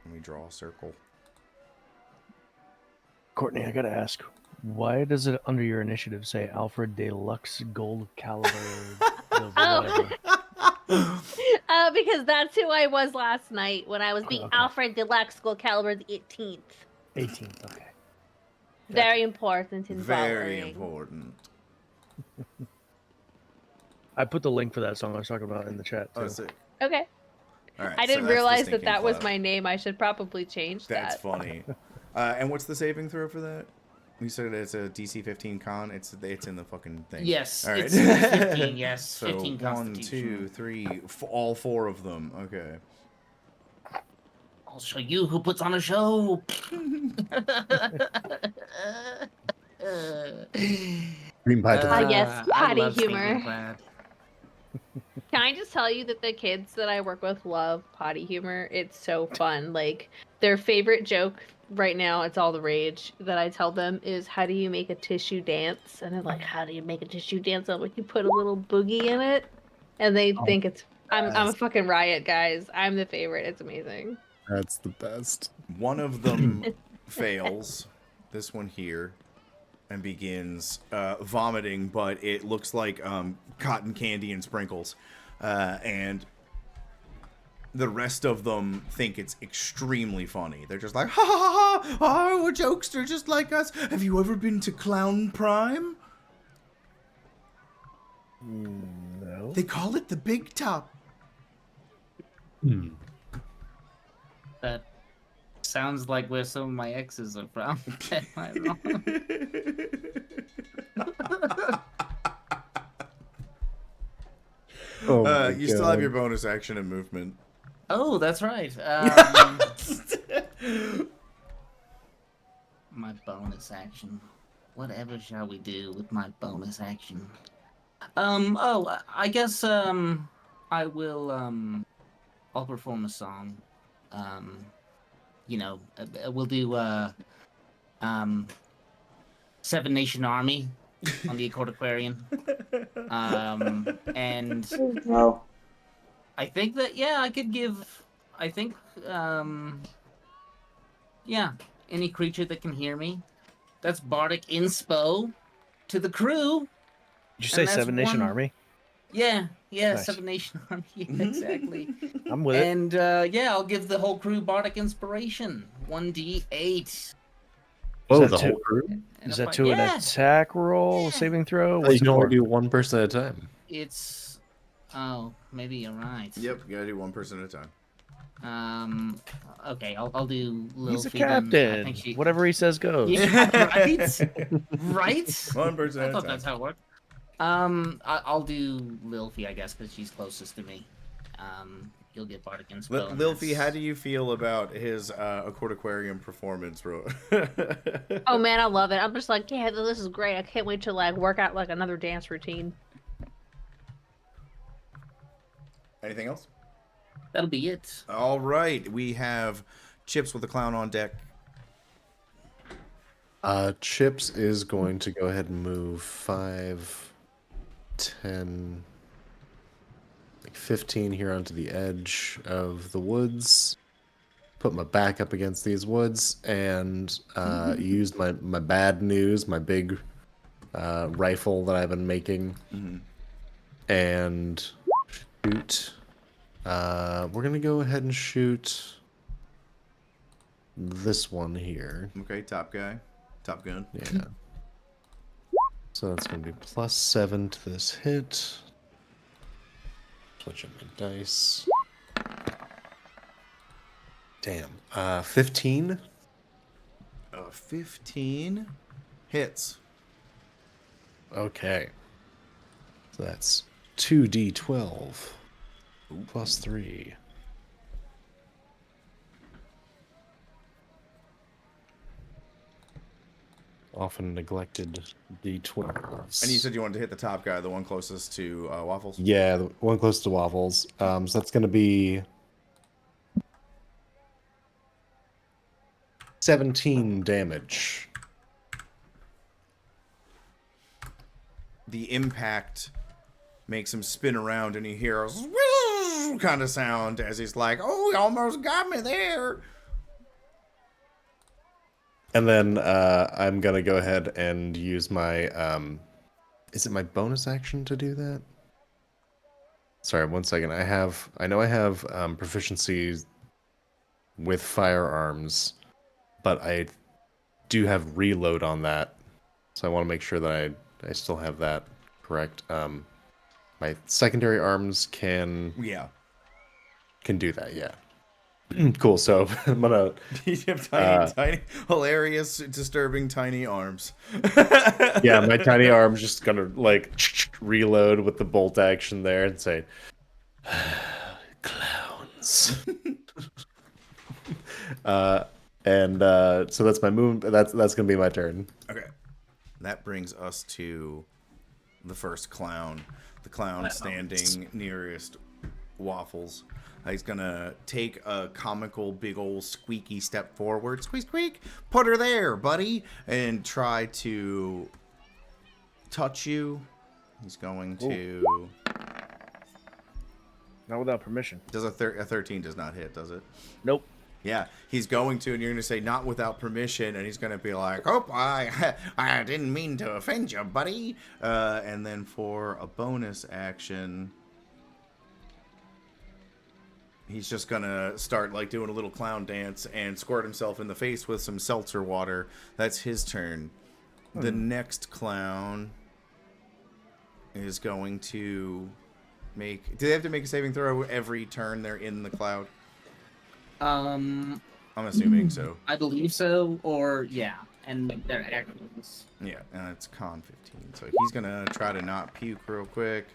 Let me draw a circle. Courtney, I gotta ask, why does it under your initiative say Alfred Deluxe Gold Caliber? Oh. Because that's who I was last night when I was being Okay. Alfred Deluxe Gold Caliber the 18th. 18th, okay. Very important in Very following. important. I put the link for that song I was talking about in the chat, too. Oh, sick. Okay. All right, I so didn't that's the realize that Stinking that was Cloud. my name. I should probably change That's that. funny. And what's the saving throw for that? You said it's a DC 15 con. It's in the fucking thing. Yes, All right. it's 15, yes. So 15 1, Constitution. 2, 3, all 4 of them. Okay. I'll show you who puts on a show. Green pie to Ah, yes, I potty love Stinking humor. Cloud. Can I just tell you that the kids that I work with love potty humor? It's so fun. Like, their favorite joke right now, it's all the rage that I tell them is, how do you make a tissue dance? And they're like, how do you make a tissue dance? I'm like, you put a little boogie in it. And they think it's, I'm a fucking riot, guys. I'm the favorite. It's amazing. That's the best. One of them fails. This one here. And begins vomiting, but it looks like cotton candy and sprinkles. And the rest of them think it's extremely funny. They're just like, ha ha ha ha! Oh, a jokester just like us. Have you ever been to Clown Prime? No. They call it the Big Top. That sounds like where some of my exes are from. Am I wrong? Oh my You still have God. your bonus action and movement. Oh, that's right. My bonus action. Whatever shall we do with my bonus action? I guess I will I'll perform a song. We'll do Seven Nation Army on the Accord Aquarian. And No. I think that I could give. I think any creature that can hear me. That's Bardic Inspo to the crew. Did you say that's Seven Nation one- Army? Yeah, Nice. Seven Nation Army. Yeah, exactly. I'm with it. And I'll give the whole crew Bardic Inspiration. 1d8. Oh, that the too? whole crew? And Is if that I- to an attack roll, Yeah. saving throw? You What's can it only for? do one person at a time. It's maybe you're right. Yep, you gotta do one person at a time. Okay, I'll do Lil He's a Fee then. I captain. think she... Whatever he says goes. Yeah, right? Right? One person I at a thought time. that's how it worked. I'll do Lilfy, I guess, because she's closest to me. You'll get Bardic Inspo. Lilfy, how do you feel about his Accord Aquarium performance? Oh man, I love it. I'm just like, yeah, this is great. I can't wait to like work out like another dance routine. Anything else? That'll be it. All right, we have Chips with the clown on deck. Chips is going to go ahead and move 5, 10, like 15 here onto the edge of the woods. Put my back up against these woods and use my bad news, my big rifle that I've been making, and shoot. We're gonna go ahead and shoot this one here. Okay, top guy. Top gun. Yeah. So that's going to be +7 to this hit. Switch up my dice. Damn. 15. 15 hits. Okay. So that's 2d12 +3. Often neglected d12s. And you said you wanted to hit the top guy, the one closest to Waffles? Yeah, the one close to Waffles. So that's going to be 17 damage. The impact makes him spin around and he hears kind of sound as he's like, oh, he almost got me there. And then I'm going to go ahead and use my... is it my bonus action to do that? Sorry, one second. I know I have proficiency with firearms, but I do have reload on that. So I want to make sure that I still have that correct. My secondary arms can do that, yeah. Cool, so I'm gonna... You have tiny, hilarious, disturbing tiny arms. Yeah, my tiny arm's just gonna, like, reload with the bolt action there and say, clowns. So that's my movement. That's gonna be my turn. Okay. That brings us to the first clown. The clown standing nearest Waffles. He's gonna take a comical big old squeaky step forward. Squeak, squeak. Put her there, buddy. And try to touch you. He's going to... Not without permission. Does a 13 does not hit, does it? Nope. Yeah, he's going to, and you're going to say not without permission, and he's going to be like, oh, I didn't mean to offend you, buddy. And then for a bonus action, he's just going to start like doing a little clown dance and squirt himself in the face with some seltzer water. That's his turn. The next clown is going to make... Do they have to make a saving throw every turn they're in the cloud? I'm assuming so. I believe so, or yeah, and they're actions. Yeah, and it's con 15. So he's gonna try to not puke real quick.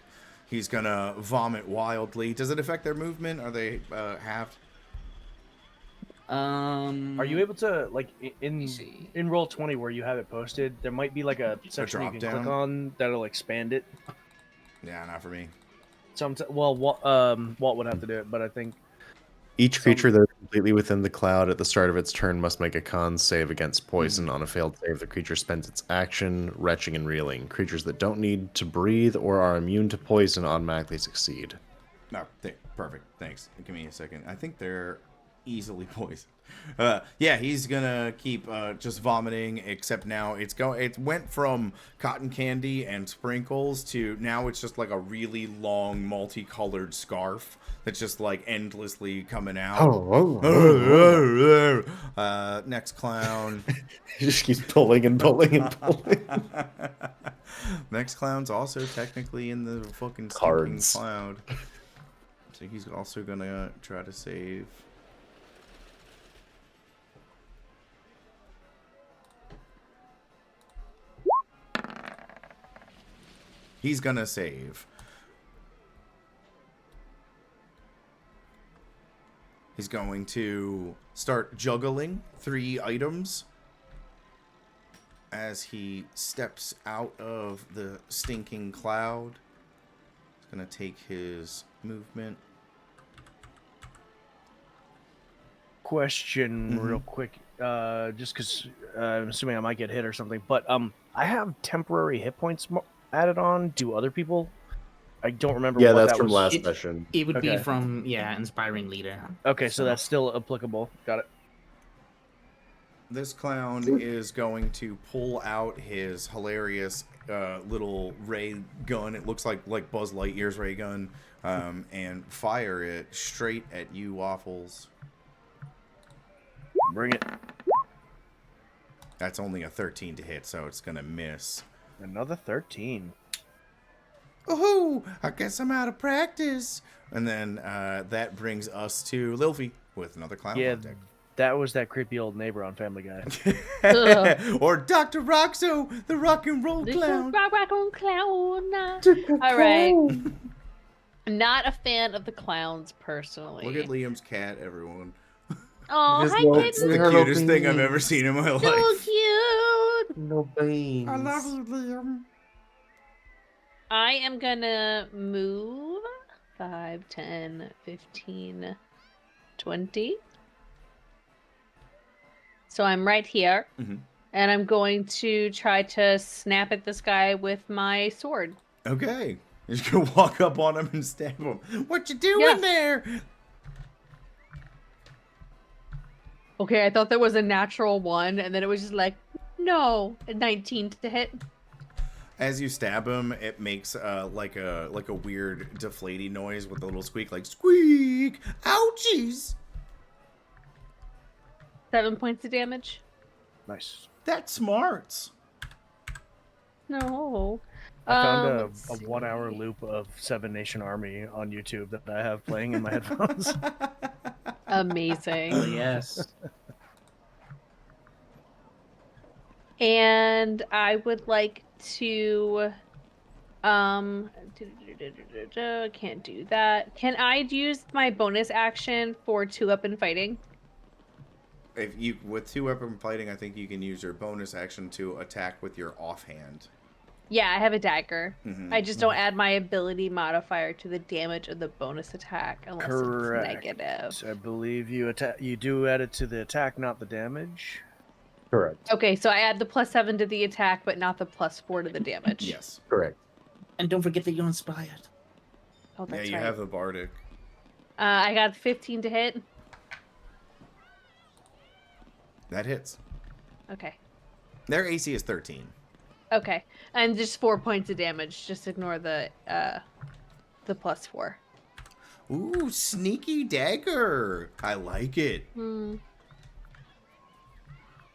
He's gonna vomit wildly. Does it affect their movement? Are they halved? Are you able to like in see. in Roll20 where you have it posted? There might be like a section you can drop-down? click on that'll expand it. Yeah, not for me. Well, Walt would have to do it, but I think Each creature that is completely within the cloud at the start of its turn must make a con save against poison. On a failed save, the creature spends its action retching and reeling. Creatures that don't need to breathe or are immune to poison automatically succeed. No, perfect. Thanks. Give me a second. I think they're easily poisoned. Yeah, he's gonna keep just vomiting. Except now it went from cotton candy and sprinkles to now it's just like a really long, multicolored scarf that's just like endlessly coming out. Next clown. He just keeps pulling and pulling and pulling. Next clown's also technically in the fucking stinking Cards. cloud. So he's also gonna try to save. He's gonna save. He's going to start juggling 3 items as he steps out of the stinking cloud. He's gonna take his movement. question real quick, just because I'm assuming I might get hit or something. But I have temporary hit points added on. Do other people? I don't remember. Yeah, what that's that from was. last session. It would be Okay. from Inspiring Leader. Okay, so that's still applicable. Got it. This clown is going to pull out his hilarious little ray gun. It looks like Buzz Lightyear's ray gun, and fire it straight at you, Waffles. Bring it. That's only a 13 to hit, so it's gonna miss. Another 13. Oh, I guess I'm out of practice. And then that brings us to Lilfy with another clown Yeah, on deck. that was that creepy old neighbor on Family Guy. Or Dr. Roxo, the rock and roll clown. Rock on clown. All right. Not a fan of the clowns personally. Look at Liam's cat, everyone. Oh, Just hi, no- kitten. It's the cutest thing I've ever seen in my life. So cute. No beans. I love you, Liam. I am gonna move 5, 10, 15, 20. So I'm right here. Mhm. And I'm going to try to snap at this guy with my sword. Okay. You're just gonna walk up on him and stab him. What you doing there? Okay, I thought that was a natural 1, and then it was just like, no, a 19 to hit. As you stab him, it makes like a weird deflating noise with a little squeak, like squeak. Ouchies! 7 points of damage. Nice. That's smart. No. I found let's a see. 1 hour loop of Seven Nation Army on YouTube that I have playing in my headphones. Amazing. Oh, yes. And I would like to can't do that. Can I use my bonus action for 2-weapon fighting? If you with 2-weapon fighting, I think you can use your bonus action to attack with your offhand. Yeah, I have a dagger. Mhm. I just don't add my ability modifier to the damage of the bonus attack unless Correct. it's negative. I believe you do add it to the attack, not the damage. Correct. Okay, so I add the +7 to the attack, but not the +4 to the damage. Yes. Correct. And don't forget that you're inspired. Oh, Yeah, that's you right. have the bardic. I got 15 to hit. That hits. Okay. Their AC is 13. Okay. And just 4 points of damage. Just ignore the +4. Ooh, sneaky dagger. I like it. Y'all,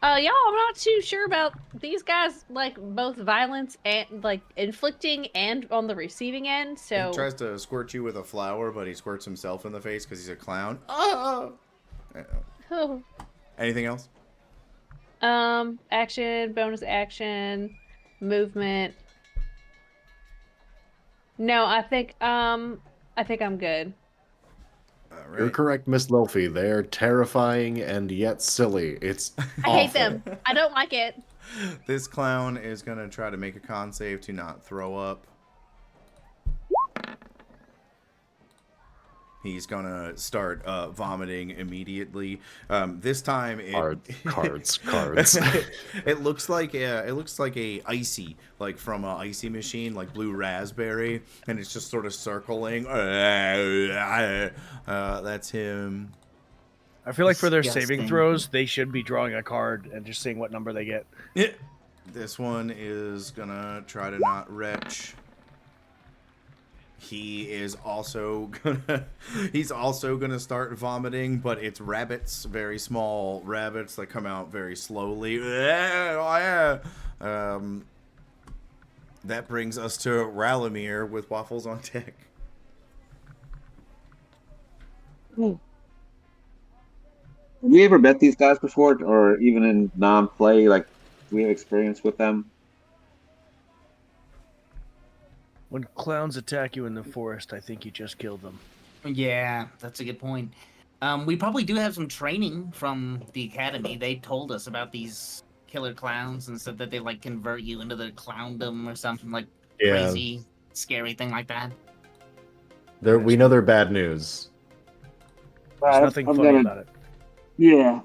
I'm not too sure about these guys, like, both violence and, like, inflicting and on the receiving end, so... He tries to squirt you with a flower, but he squirts himself in the face because he's a clown. Oh! Oh. Anything else? Action, bonus action, movement. No, I think I'm good. You're right. correct, Miss Lilfy. They're terrifying and yet silly. It's I hate them. I don't like it. This clown is gonna try to make a con save to not throw up. He's gonna start vomiting immediately. This time, Cards. it looks like a icy, like from an icy machine, like blue raspberry, and it's just sort of circling. That's him. I feel like for their saving Disgusting. throws, they should be drawing a card and just seeing what number they get. This one is gonna try to not retch. He is also gonna start vomiting, but it's rabbits, very small rabbits that come out very slowly. That brings us to Ralamir with waffles on deck. Have we ever met these guys before, or even in non-play? Like, do we have experience with them? When clowns attack you in the forest, I think you just killed them. Yeah, that's a good point. We probably do have some training from the academy. They told us about these killer clowns and said that they like convert you into their clowndom or something like crazy, scary thing like that. We know they're bad news. There's nothing funny about it. Yeah.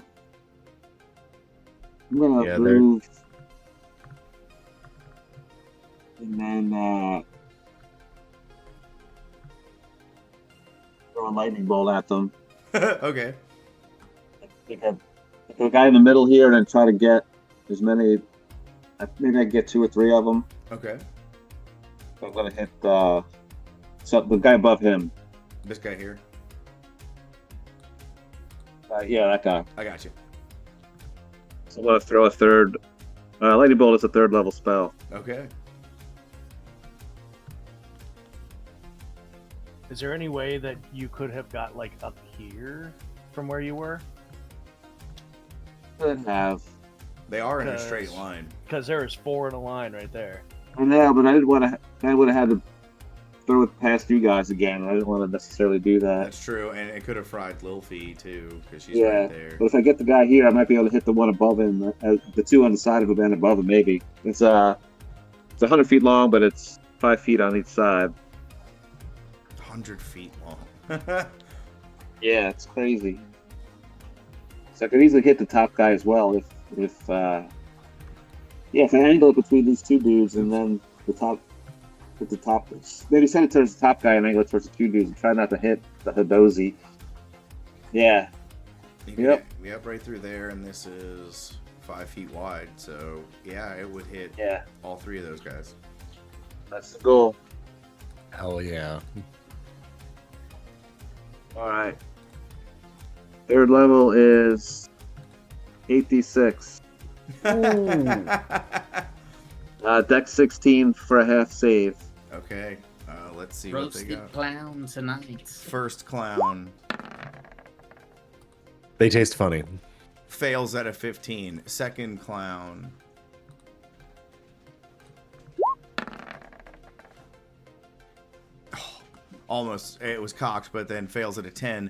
I'm gonna Yeah, move. And then throw a lightning bolt at them. Okay. Pick a guy in the middle here and then try to get as many. Maybe I can get 2 or 3 of them. Okay. So I'm gonna hit so the guy above him. This guy here. Yeah, that guy. I got you. So I'm gonna throw a third. Lightning bolt is a 3rd level spell. Okay. Is there any way that you could have got like up here from where you were? Could have. They are in a Because- straight line. Because there is 4 in a line right there. I know, but I didn't want to. I would have had to throw it past you guys again. I didn't want to necessarily do that. That's true, and it could have fried Lilfy too, because she's Yeah, right there. but if I get the guy here, I might be able to hit the one above him, the 2 on the side of him and above him. Maybe it's 100 feet long, but it's 5 feet on each side. 100 feet long. Yeah, it's crazy. So I could easily hit the top guy as well if I angle it between these 2 dudes and then the top. Hit the top. Maybe send it towards the top guy and angle it towards the 2 dudes and try not to hit the Hidozi. Yeah. Yep. Yep, right through there, and this is 5 feet wide, so yeah, it would hit Yeah. all 3 of those guys. That's the goal. Hell yeah. All right. 3rd level is 8d6. Dex 16 for a half save. Okay, let's see what they Roasted got. clown tonight. First clown They taste funny. fails at a 15. Second clown almost, it was cocked, but then fails at a 10.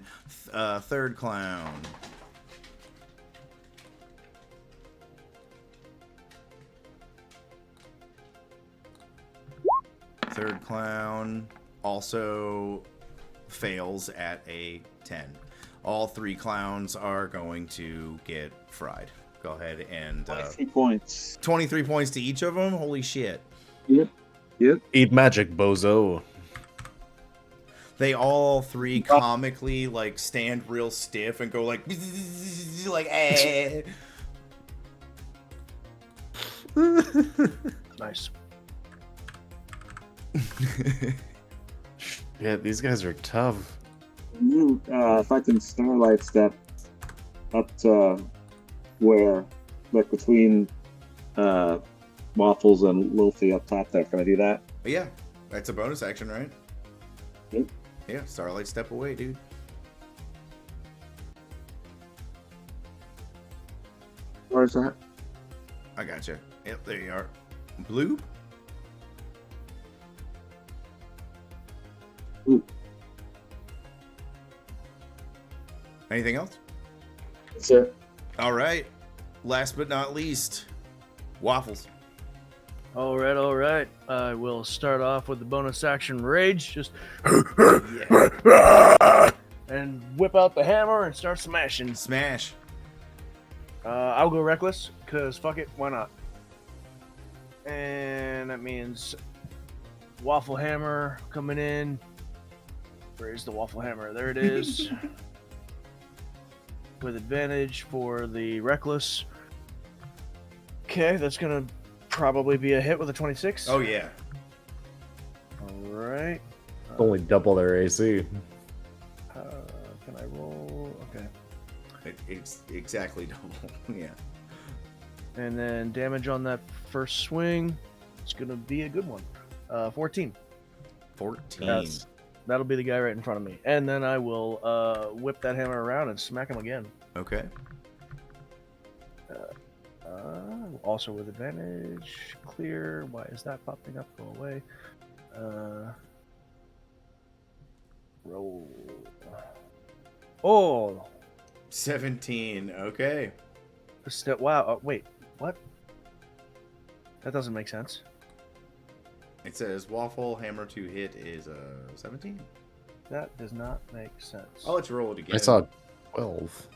Third clown also fails at a 10. All 3 clowns are going to get fried. Go ahead and 23 points. 23 points to each of them. Holy shit! Yep. Eat magic, bozo. They all 3 comically like stand real stiff and go like like eh. Nice. Yeah, these guys are tough. If I can starlight step up to where, like between Waffles and Lilfy up top there, can I do that? Yeah, that's a bonus action, right? Yep. Yeah, Starlight step away, dude. Where's that? I gotcha. Yep, there you are. Blue? Ooh. Anything else? That's it. All right. Last but not least, Waffles. All right. I will start off with the bonus action rage. Just Yeah. and whip out the hammer and start smashing. Smash. I'll go reckless because fuck it, why not? And that means waffle hammer coming in. Where's the waffle hammer? There it is. With advantage for the reckless. Okay, that's gonna probably be a hit with a 26. Oh yeah. All right. Only double their AC. Can I roll? Okay. It's exactly double. Yeah. And then damage on that first swing. It's gonna be a good one. 14. 14. That'll be the guy right in front of me. And then I will whip that hammer around and smack him again. Okay. Also with advantage. Clear. Why is that popping up? Go away. Roll. Oh! 17. Okay. Wow. Wait. What? That doesn't make sense. It says waffle hammer to hit is 17. That does not make sense. I'll let you roll it again. I saw 12.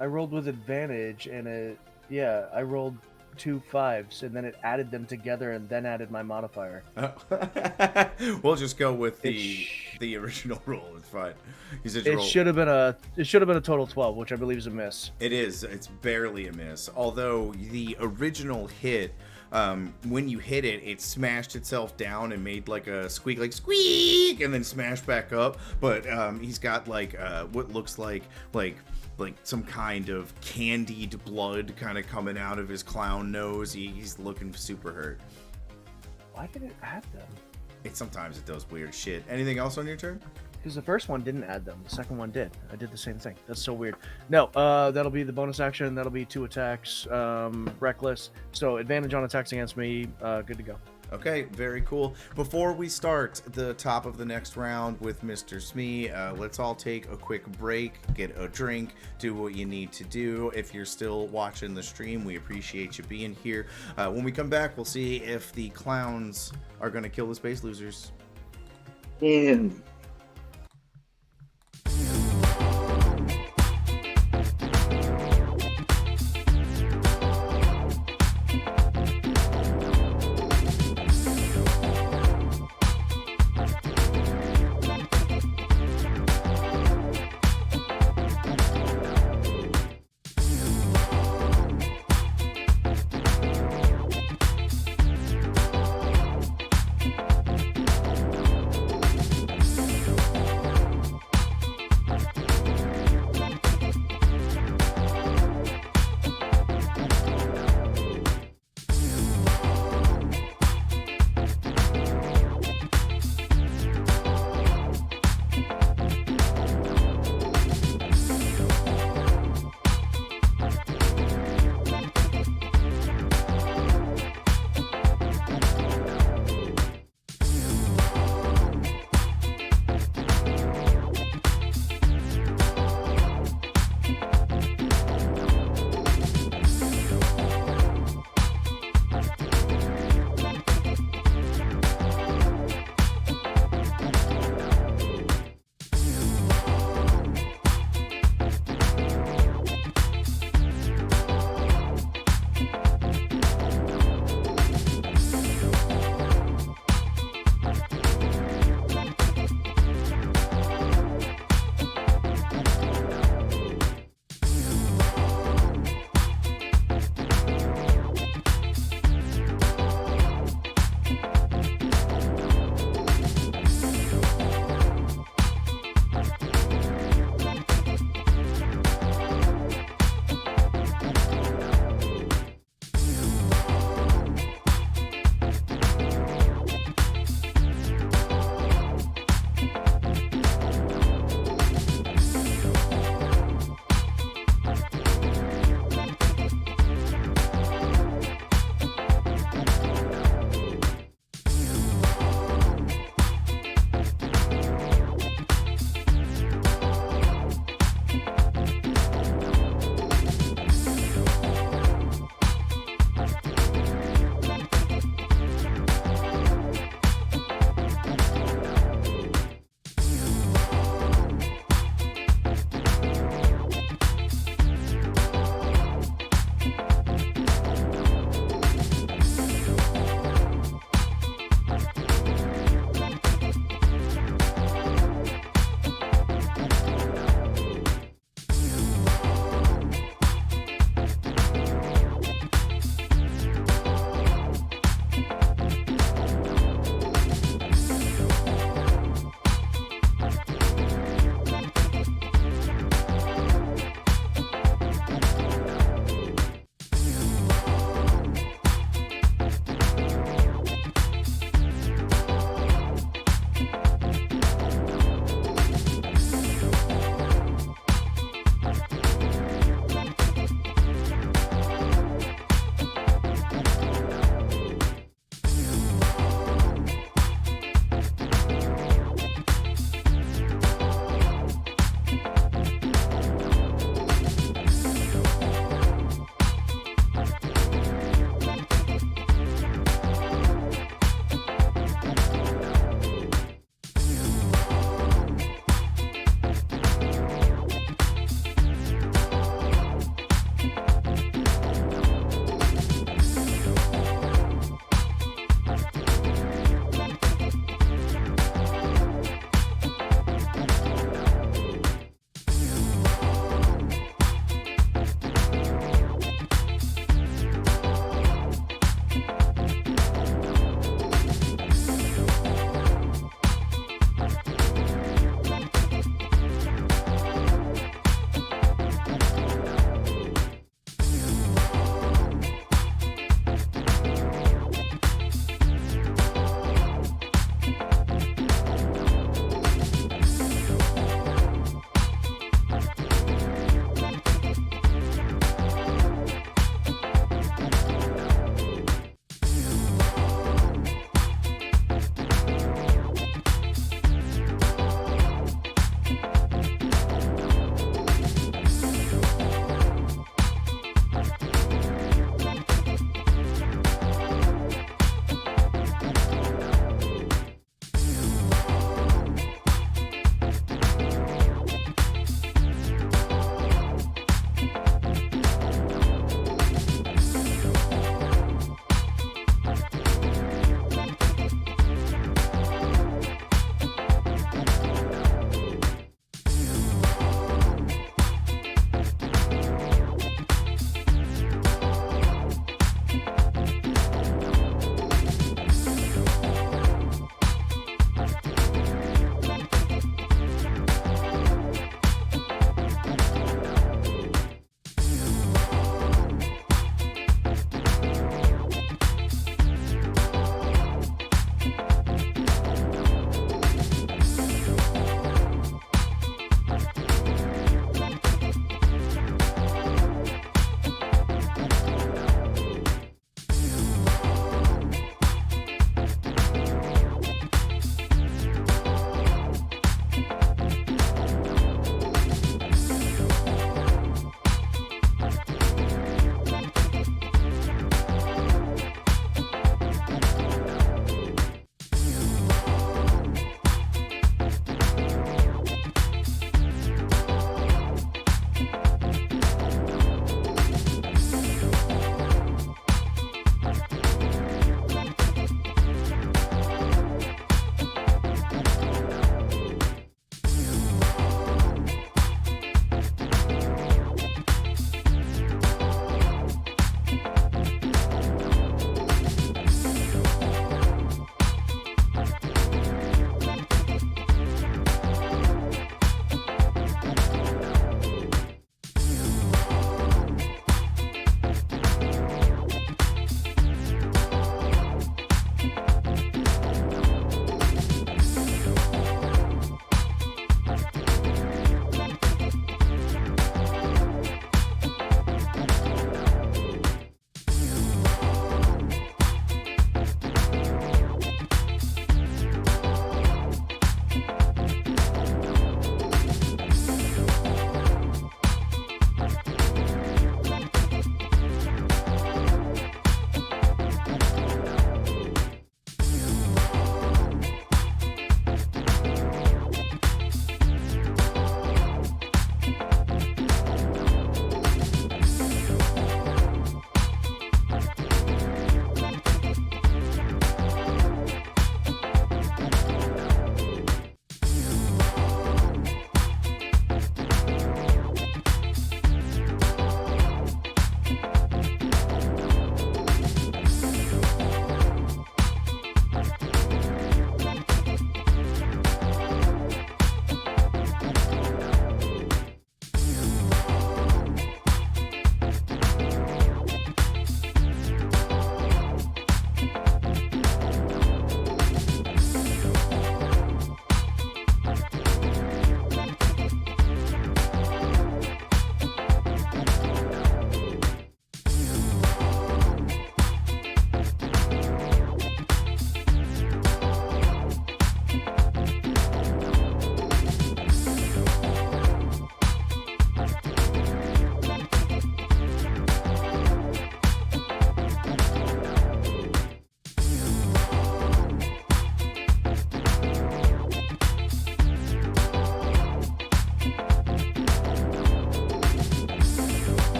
I rolled with advantage and I rolled 2 5s and then it added them together and then added my modifier. We'll just go with the original roll. It's fine. You said you It roll. should have been a total 12, which I believe is a miss. It is. It's barely a miss. Although the original hit, when you hit it, it smashed itself down and made like a squeak, and then smashed back up. But he's got like what looks like some kind of candied blood kind of coming out of his clown nose. He's looking super hurt. Why did it add them? Sometimes it does weird shit. Anything else on your turn? Because the first one didn't add them. The second one did. I did the same thing. That's so weird. No, that'll be the bonus action. That'll be 2 attacks. Reckless. So advantage on attacks against me. Good to go. Okay, very cool. Before we start the top of the next round with Mr. Smee, let's all take a quick break, get a drink, do what you need to do. If you're still watching the stream, we appreciate you being here. When we come back, we'll see if the clowns are going to kill the space losers. Damn.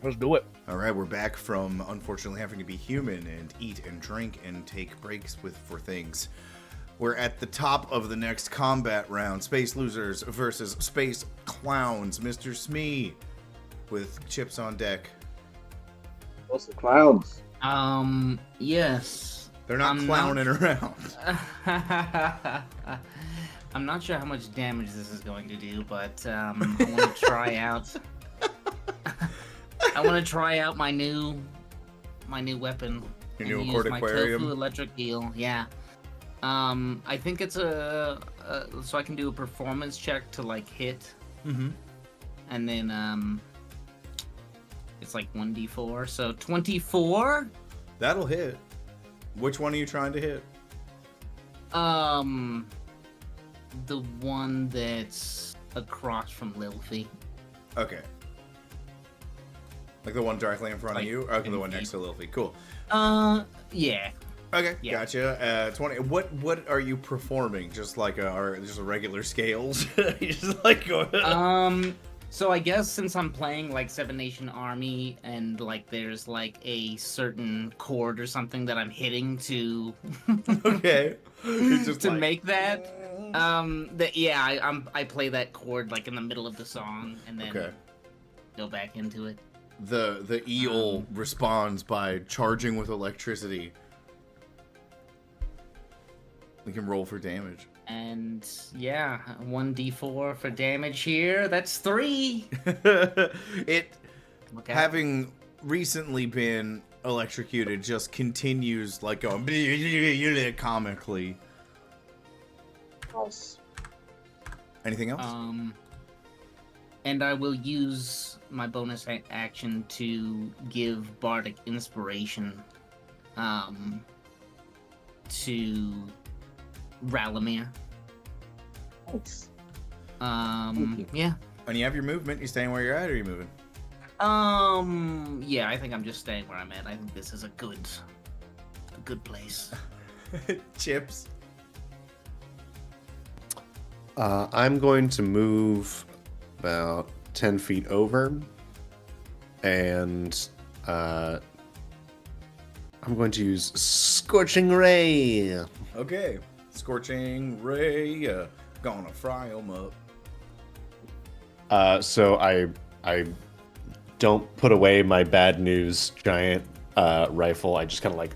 Let's do it. All right, we're back from unfortunately having to be human and eat and drink and take breaks for things. We're at the top of the next combat round. Space Losers versus Space Clowns. Mr. Smee with chips on deck. What's the clowns? Yes. They're not clowning around. I'm not sure how much damage this is going to do, but I want to try out. I want to try out my new weapon. Your new and use Accord my Aquarium? Tofu electric eel. Yeah. I think it's so I can do a performance check to like hit, Mm-hmm. and then it's like 1d4, so 24. That'll hit. Which one are you trying to hit? The one that's across from Lilfy. Okay. Like the one directly in front of Like, you? Okay, the in one next to feet. Lilfy. Cool. Yeah. Okay, Yeah. gotcha. 20. What are you performing? Just like just a regular scales? You just like go. So I guess since I'm playing like Seven Nation Army and like there's like a certain chord or something that I'm hitting to Okay. It's just to like- make that I play that chord like in the middle of the song and then Okay. go back into it. The eel responds by charging with electricity. We can roll for damage. And yeah, 1d4 for damage here. That's 3. It Look out. having recently been electrocuted just continues like going comically. Nice. Anything else? And I will use my bonus action to give Bardic Inspiration to Ralamir. Nice. Yeah. And you have your movement. You staying where you're at, or are you moving? Yeah, I think I'm just staying where I'm at. I think this is a good place. Chips. I'm going to move about 10 feet over, and I'm going to use Scorching Ray. Okay. Scorching ray. Gonna fry 'em up. So I don't put away my bad news giant rifle. I just kind of like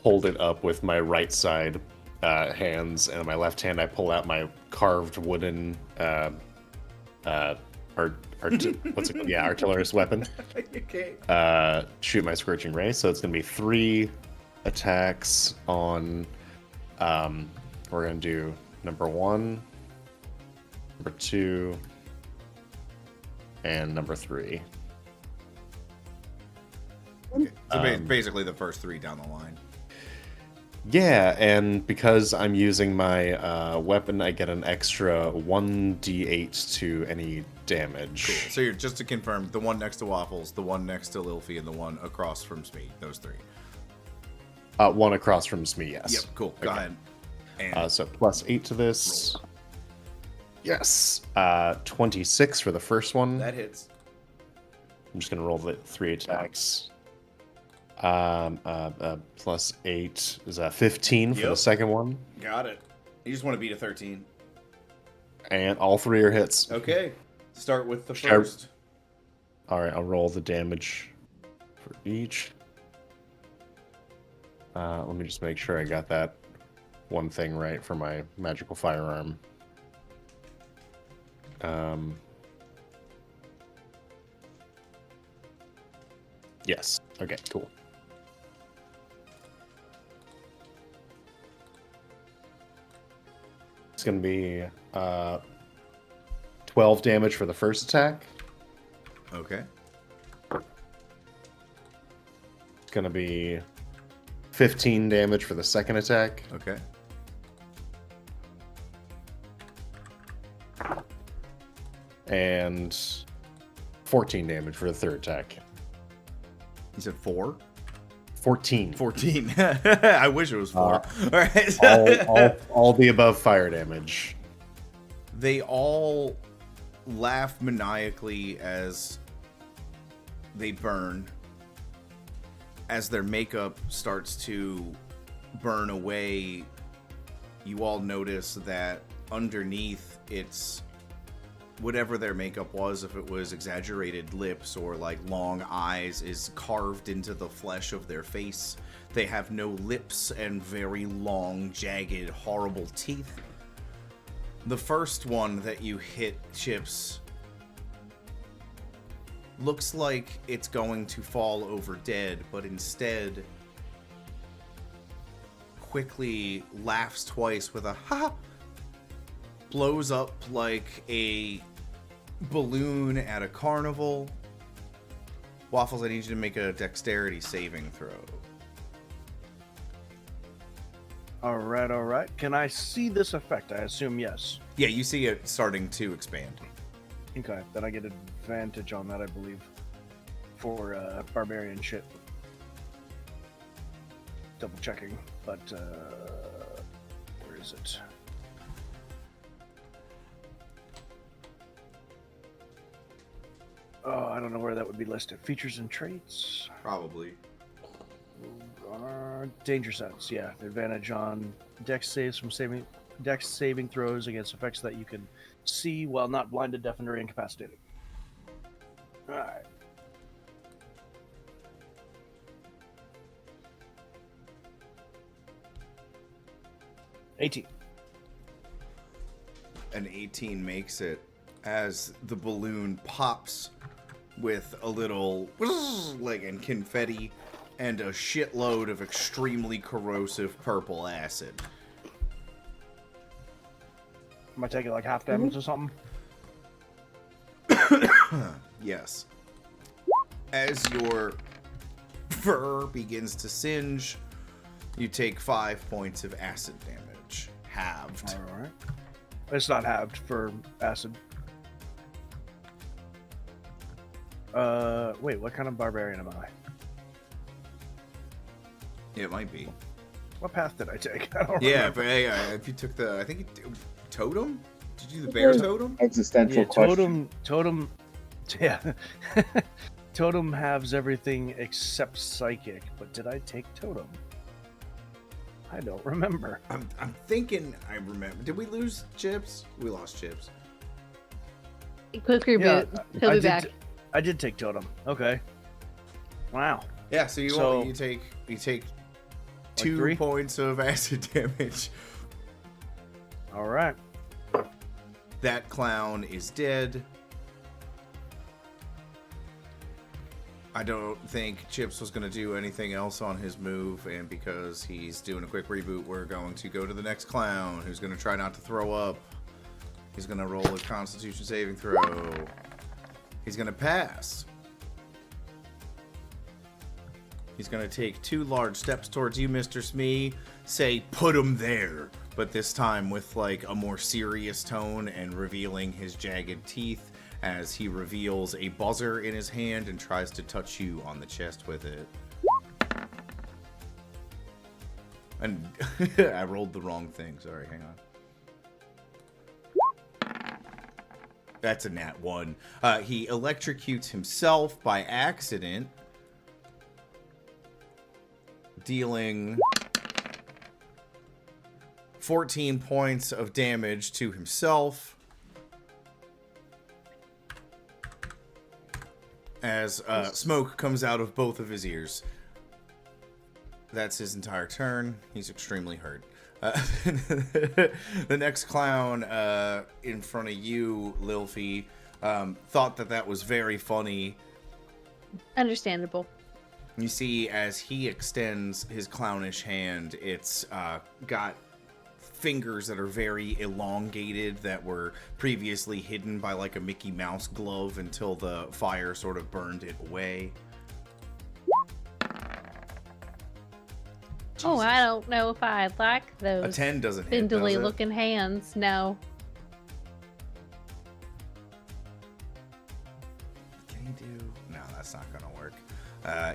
hold it up with my right side hands, and my left hand I pull out my carved wooden what's it? Yeah, artillerist weapon. Okay. Shoot my Scorching Ray. So it's gonna be 3 attacks on. We're gonna do number 1, number 2, and number 3. Okay. So basically the first 3 down the line. Yeah, and because I'm using my weapon, I get an extra 1d8 to any damage. Cool. So you're just to confirm, the one next to Waffles, the one next to Lilfy, and the one across from Smee. Those 3. 1 across from me, yes. Yep. Cool. Go Okay. ahead. And So plus 8 to this. Yes. 26 for the first one. that hits. I'm just gonna roll the 3 attacks. Plus 8 is 15 for the Yep. second one, Got it. You just want to beat a 13. and all 3 are hits. Okay. Start with the Sure. first. All right, I'll roll the damage for each. Let me just make sure I got that one thing right for my magical firearm. Yes. Okay, cool. It's going to be 12 damage for the first attack. Okay. It's going to be 15 damage for the second attack. Okay. And 14 damage for the third attack. You said 4? 14. 14. I wish it was 4. All right. all the above fire damage. They all laugh maniacally as they burn. As their makeup starts to burn away, you all notice that underneath it's whatever their makeup was, if it was exaggerated lips or like long eyes, is carved into the flesh of their face. They have no lips and very long, jagged, horrible teeth. The first one that you hit, Chips, looks like it's going to fall over dead, but instead quickly laughs twice with a ha, blows up like a balloon at a carnival. Waffles, I need you to make a dexterity saving throw. All right. Can I see this effect? I assume yes. Yeah, you see it starting to expand. Okay, then I get advantage on that, I believe, for barbarian shit. Double checking, but where is it? Oh, I don't know where that would be listed. Features and traits. Probably. Danger sense, yeah. Advantage on dex saves from dex saving throws against effects that you can see while not blinded, deafened, or incapacitated. Alright. An 18 makes it as the balloon pops with a little like and confetti and a shitload of extremely corrosive purple acid. Am I taking like half damage or something? Yes. As your fur begins to singe, you take 5 points of acid damage. Halved. Alright. It's not halved for acid. Wait, what kind of barbarian am I? It might be. What path did I take? I don't Yeah, remember. but if you took the, I think totem? Did you do the bear totem? Existential Yeah, question. totem, yeah. Totem halves everything except psychic, but did I take totem? I don't remember. I'm thinking I remember. Did we lose Chips? We lost Chips. Quick reboot. He'll be back. I did take totem. Okay. Wow. Yeah, so you take 2 3? points of acid damage. All right. That clown is dead. I don't think Chips was going to do anything else on his move, and because he's doing a quick reboot, we're going to go to the next clown, who's going to try not to throw up. He's going to roll a Constitution saving throw. He's going to pass. He's going to take 2 large steps towards you, Mr. Smee. Say, put him there. But this time with like a more serious tone and revealing his jagged teeth as he reveals a buzzer in his hand and tries to touch you on the chest with it. And I rolled the wrong thing. Sorry, hang on. That's a nat 1. He electrocutes himself by accident, dealing 14 points of damage to himself as smoke comes out of both of his ears. That's his entire turn. He's extremely hurt. The next clown in front of you, Lilfy, thought that was very funny. Understandable. You see, as he extends his clownish hand, it's got fingers that are very elongated that were previously hidden by like a Mickey Mouse glove until the fire sort of burned it away. Oh, I don't know if I like those A 10 doesn't hit, does spindly it? looking hands. No. Can he do? No, that's not going to work.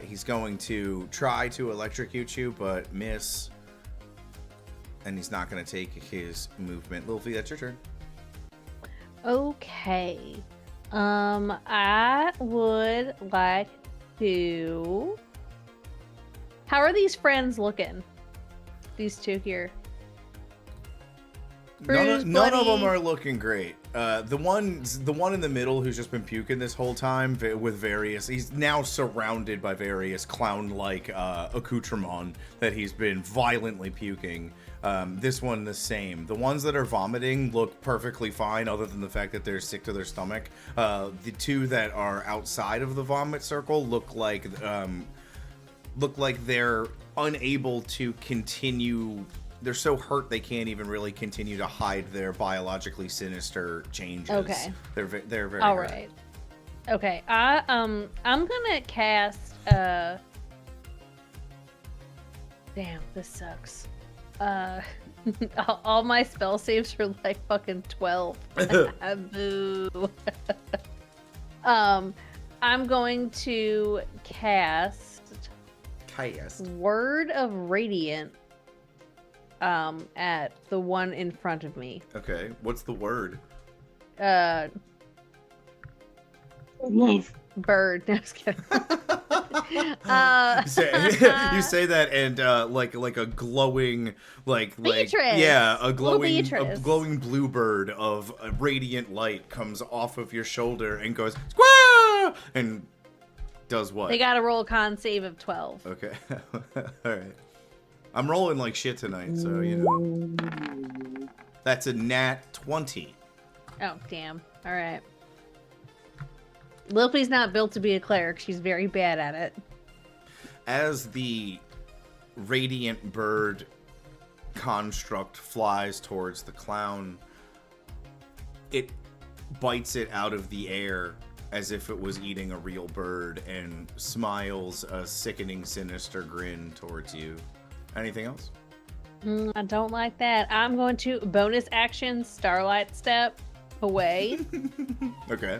He's going to try to electrocute you, but miss. And he's not going to take his movement. Lilfy, that's your turn. Okay. I would like to. How are these friends looking? These two here. Bruised, None of them bloody. are looking great. The one in the middle who's just been puking this whole time with various. He's now surrounded by various clown-like accoutrements that he's been violently puking. This one the same. The ones that are vomiting look perfectly fine, other than the fact that they're sick to their stomach. The two that are outside of the vomit circle look like they're unable to continue. They're so hurt they can't even really continue to hide their biologically sinister changes. Okay. They're very All hurt. right. Okay. I'm gonna cast. Damn, this sucks. All my spell saves are like fucking 12. Boo. I'm going to cast Word of Radiant at the one in front of me. Okay, what's the word? Love. Bird. No, I was kidding. You say that and like a glowing Beatrice! yeah, a Little glowing Beatrice. bluebird of a radiant light comes off of your shoulder and goes squaw and does what? They got to roll a con save of 12. Okay. All right. I'm rolling like shit tonight, so you know. That's a nat 20. Oh, damn. All right. Lilpy's not built to be a cleric. She's very bad at it. As the radiant bird construct flies towards the clown, it bites it out of the air as if it was eating a real bird and smiles a sickening, sinister grin towards you. Anything else? I don't like that. I'm going to bonus action Starlight Step away Okay.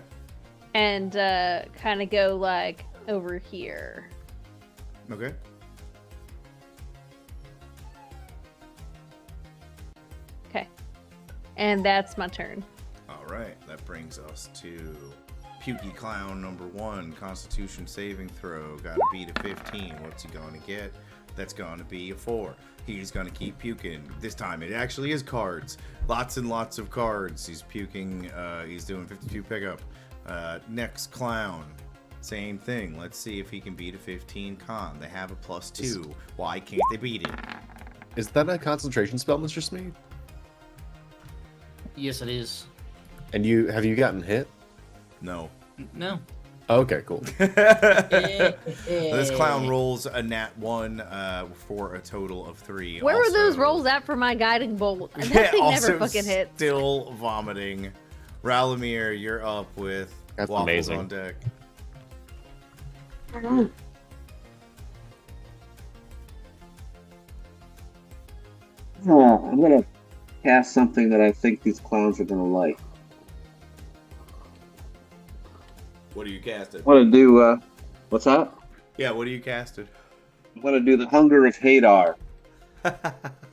and kind of go like over here. Okay. Okay. And that's my turn. All right. That brings us to Pukey Clown number 1. Constitution saving throw. Got to beat a 15. What's he going to get? That's going to be a 4. He's going to keep puking. This time it actually is cards. Lots and lots of cards. He's puking. He's doing 52 pickup. Next clown. Same thing. Let's see if he can beat a 15 con. They have a +2. Why can't they beat it? Is that a concentration spell, Mr. Smee? Yes, it is. And have you gotten hit? No. No. Okay, cool. This clown rolls a nat 1 for a total of 3. Where were those Also- rolls at for my guiding bolt? That Yeah, thing also never fucking hits. Still vomiting. Ralamir, you're up with That's waffles amazing. on deck. Oh, I'm gonna cast something that I think these clowns are gonna like. What do you casted? I'm gonna do what's that? Yeah, what do you casted? I'm gonna do the Hunger of Hadar.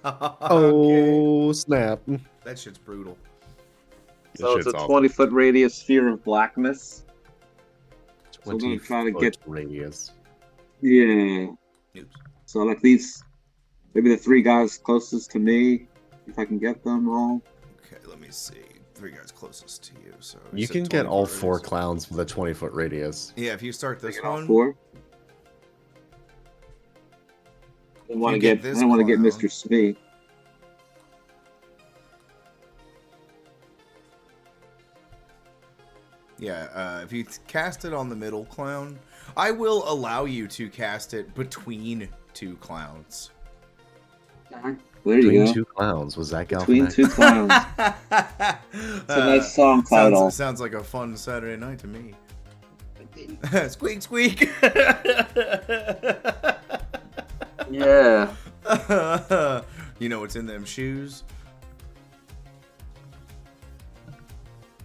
Oh, snap. That shit's brutal. So it's a Shit's 20-foot radius sphere of blackness. So I'm 20 gonna try to foot get- radius. Yeah. Oops. So like these, maybe the 3 guys closest to me, if I can get them all. Okay, let me see. 3 guys closest to you. So You said can get 20 all foot 4 radius. clowns with a 20-foot radius. Yeah, if you start this Get all one. 4. I don't want to you get get. I this don't want to get clown- Mr. Smee. Yeah, if you cast it on the middle clown, I will allow you to cast it between 2 clowns. There you Between go. 2 clowns. Was that Between Galvanic? 2 clowns. It's a nice song title. Sounds like a fun Saturday night to me. Squeak, squeak. Yeah. You know what's in them shoes?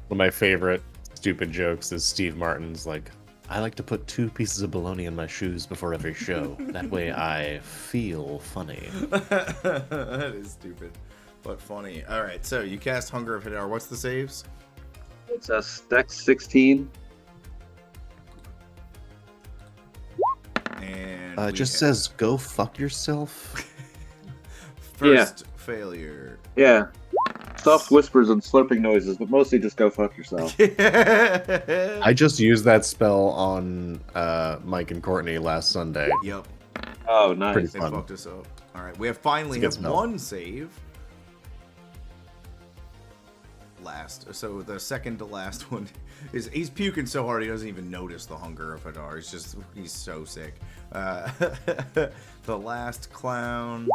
One of my favorite stupid jokes is Steve Martin's like, I like to put 2 pieces of bologna in my shoes before every show. That way I feel funny. That is stupid, but funny. All right, so you cast Hunger of Hadar. What's the saves? It's a Dex 16. And It just says go fuck yourself. first failure. Yeah. Soft whispers and slurping noises, but mostly just go fuck yourself. I just used that spell on Mike and Courtney last Sunday. Yep. Oh, nice. Pretty They fun. fucked us up. All right, we have finally It's a have good smell. one save. So the second to last one is he's puking so hard he doesn't even notice the hunger of Hadar. He's so sick. The last clown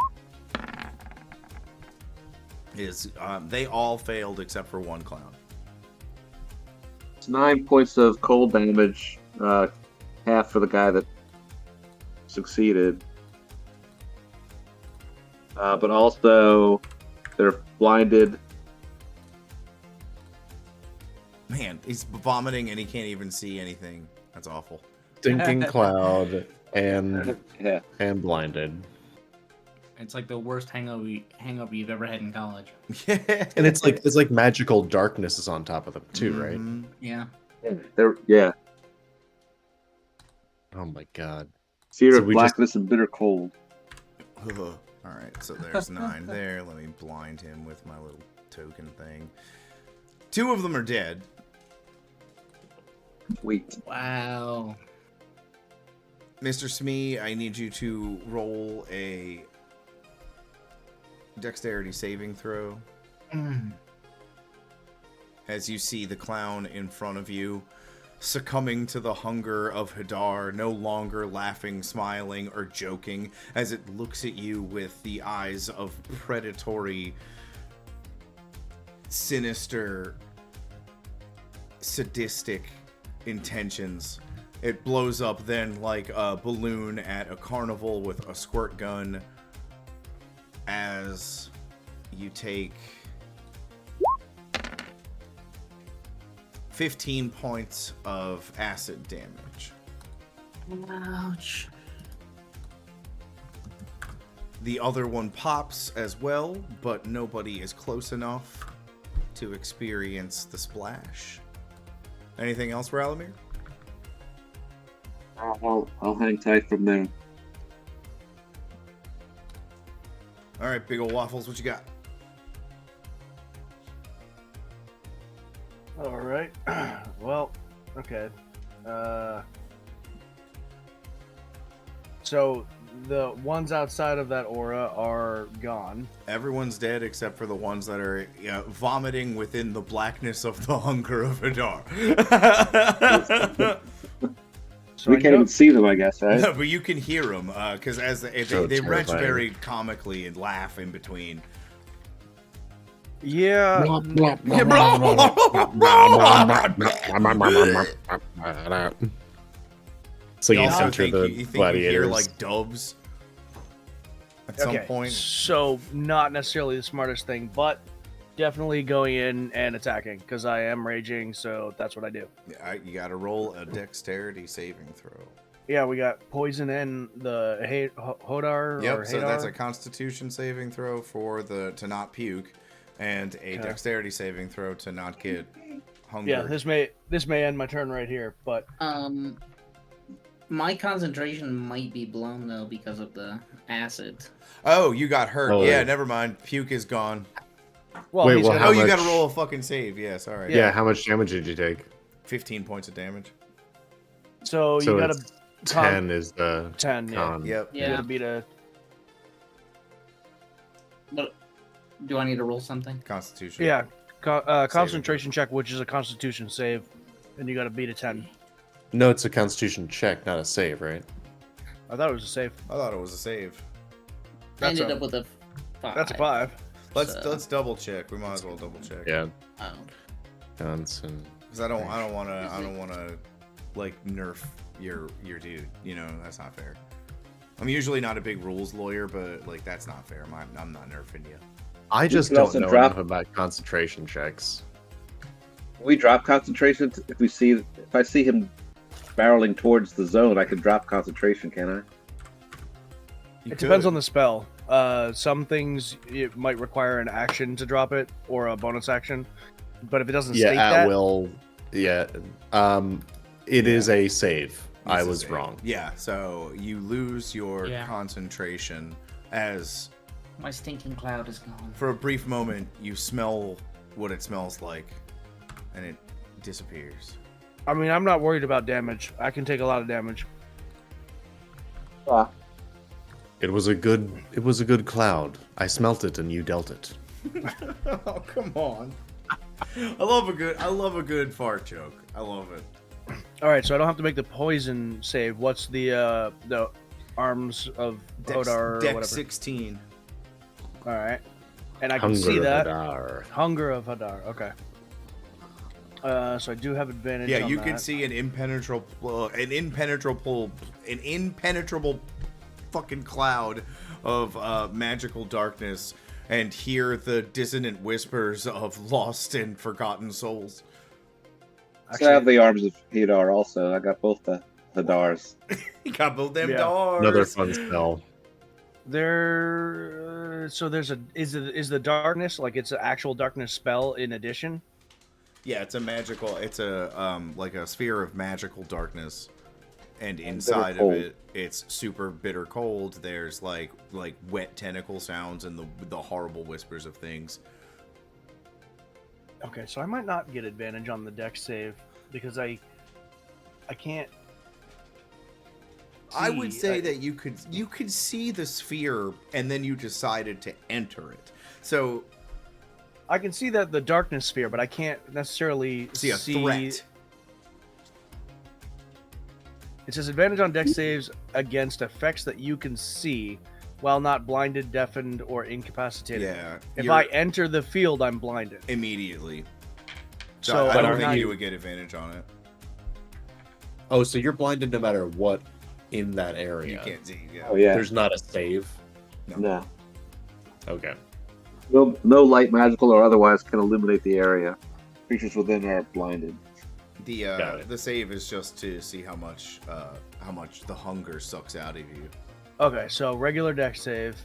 is they all failed except for one clown. It's 9 points of cold damage, half for the guy that succeeded. But also, they're blinded. Man, he's vomiting and he can't even see anything. That's awful. Stinking cloud and Yeah. and blinded. It's like the worst hangover you've ever had in college. And it's like magical darkness is on top of them too, right? Mhm. Yeah. Yeah. Oh my god. Fear So of we just- blackness and bitter cold. All right, so there's 9 there. Let me blind him with my little token thing. 2 of them are dead. Sweet. Wow. Mr. Smee, I need you to roll a dexterity saving throw as you see the clown in front of you succumbing to the hunger of Hadar, no longer laughing, smiling, or joking, as it looks at you with the eyes of predatory, sinister, sadistic intentions. It blows up then like a balloon at a carnival with a squirt gun as you take 15 points of acid damage. Ouch. The other one pops as well, but nobody is close enough to experience the splash. Anything else, Ralamir? I'll hang tight from there. All right, big ol' waffles, what you got? All right. Well, okay. So the ones outside of that aura are gone. Everyone's dead except for the ones that are vomiting within the blackness of the hunger of Hadar. So We I can't know- even see them, I guess, right? No, but you can hear them because as they So wrench terrifying. very comically and laugh in between. Yeah. So You you also enter think the you think you gladiators. hear like doves at some Okay. point. So not necessarily the smartest thing, but definitely going in and attacking because I am raging. So that's what I do. You got to roll a dexterity saving throw. Yeah, we got poison and the Hodar. Yep. Or So that's a Hadar. Constitution saving throw for to not puke, and a Okay. dexterity saving throw to not get hungry. Yeah, this may end my turn right here, but My concentration might be blown though because of the acid. Oh, you got hurt. Oh, yeah, yeah. never mind. Puke is gone. well, Wait, he's well, gonna- Oh, How you got to much- roll a fucking save. Yeah, sorry. Yeah, how much damage did you take? 15 points of damage. so So you got it's to 10 is the 10. Yeah, con. Yep. you Yeah. gotta beat a But do I need to roll something? Constitution. yeah concentration check, which is a Constitution save, and you got to beat a 10. No, it's a constitution check, not a save, right? I thought it was a save. I thought it was a save. I That's ended a- up with a 5. That's a 5. So- Let's double check. We might as well double check. Yeah. Oh. Johnson. Because I don't want to like nerf your dude. You know, that's not fair. I'm usually not a big rules lawyer, but like that's not fair. I'm not nerfing you. I just can don't also know drop- enough about concentration checks. We drop concentration if I see him barreling towards the zone, I can drop concentration, can I? You It depends could. on the spell. Some things it might require an action to drop it or a bonus action, but if it doesn't Yeah, state at that, will. Yeah. It is a save. I It's the was same. wrong. Yeah, so you lose your Yeah. concentration as, My stinking cloud is gone. for a brief moment, you smell what it smells like, and it disappears. I mean, I'm not worried about damage. I can take a lot of damage. It was a good cloud. I smelt it and you dealt it. Oh, come on. I love a good fart joke. I love it. All right, so I don't have to make the poison save. What's the arms of Hodar or Dex whatever? 16. All right, and I can Hunger see that. Hadar. Hunger of Hadar. Okay. So I do have advantage. Yeah, on you that. can see an impenetrable fucking cloud of magical darkness, and hear the dissonant whispers of lost and forgotten souls. So I have the arms of Hadar also. I got both the Hadars. You got both them Yeah. doors. Another fun spell. There. So there's a is the darkness like it's an actual darkness spell in addition? Yeah, it's a like a sphere of magical darkness, and inside of cold. it, it's super bitter cold. There's like wet tentacle sounds and the horrible whispers of things. Okay, so I might not get advantage on the dex save because I can't. I would see. say that you could see the sphere, and then you decided to enter it. So I can see that the darkness sphere, but I can't necessarily see a threat. It says advantage on dex saves against effects that you can see while not blinded, deafened, or incapacitated. Yeah. If you're I enter the field, I'm blinded. immediately. So So I but don't I'm think not- you would get advantage on it. Oh, so you're blinded no matter what in that area. You can't see. Yeah. Oh yeah. There's not a save. No. Okay. No light, magical or otherwise, can illuminate the area. Creatures within are blinded. Got it. The save is just to see how much the hunger sucks out of you. Okay, so regular dex save.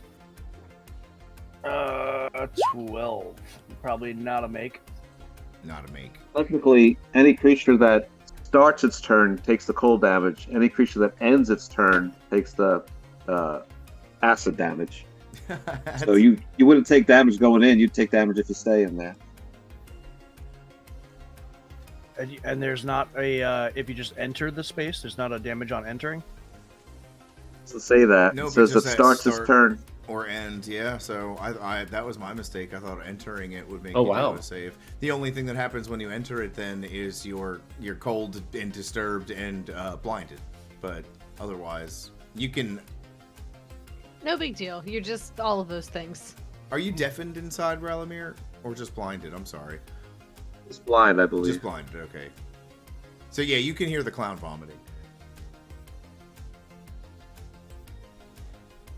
12. Probably not a make. Not a make. Technically, any creature that starts its turn takes the cold damage. Any creature that ends its turn takes the acid damage. So you wouldn't take damage going in. You'd take damage if you stay in there. And there's not a if you just enter the space, there's not a damage on entering. So say that. No, It says because it that starts its start- turn. Or end, yeah. So I that was my mistake. I thought entering it would make Oh, you wow. do a save. The only thing that happens when you enter it then is you're cold and disturbed and blinded. But otherwise, you can. No big deal. You're just all of those things. Are you deafened inside Ralamir, or just blinded? I'm sorry, It's blind, I believe. just blinded. Okay. So yeah, you can hear the clown vomiting.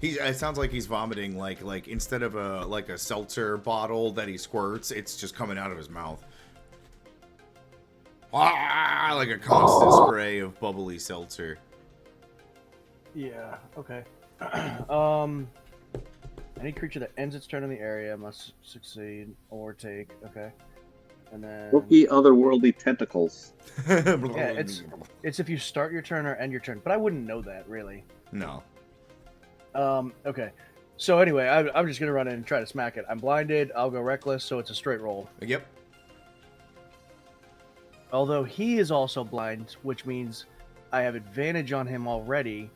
It sounds like he's vomiting like instead of a seltzer bottle that he squirts, it's just coming out of his mouth. Ah, like a constant spray of bubbly seltzer. Yeah. Okay. Any creature that ends its turn in the area must succeed or take. Okay. And then Spooky otherworldly tentacles. yeah, it's if you start your turn or end your turn, but I wouldn't know that really. No. Okay. So anyway, I'm just gonna run in and try to smack it. I'm blinded. I'll go reckless, so it's a straight roll. Yep. Although he is also blind, which means I have advantage on him already.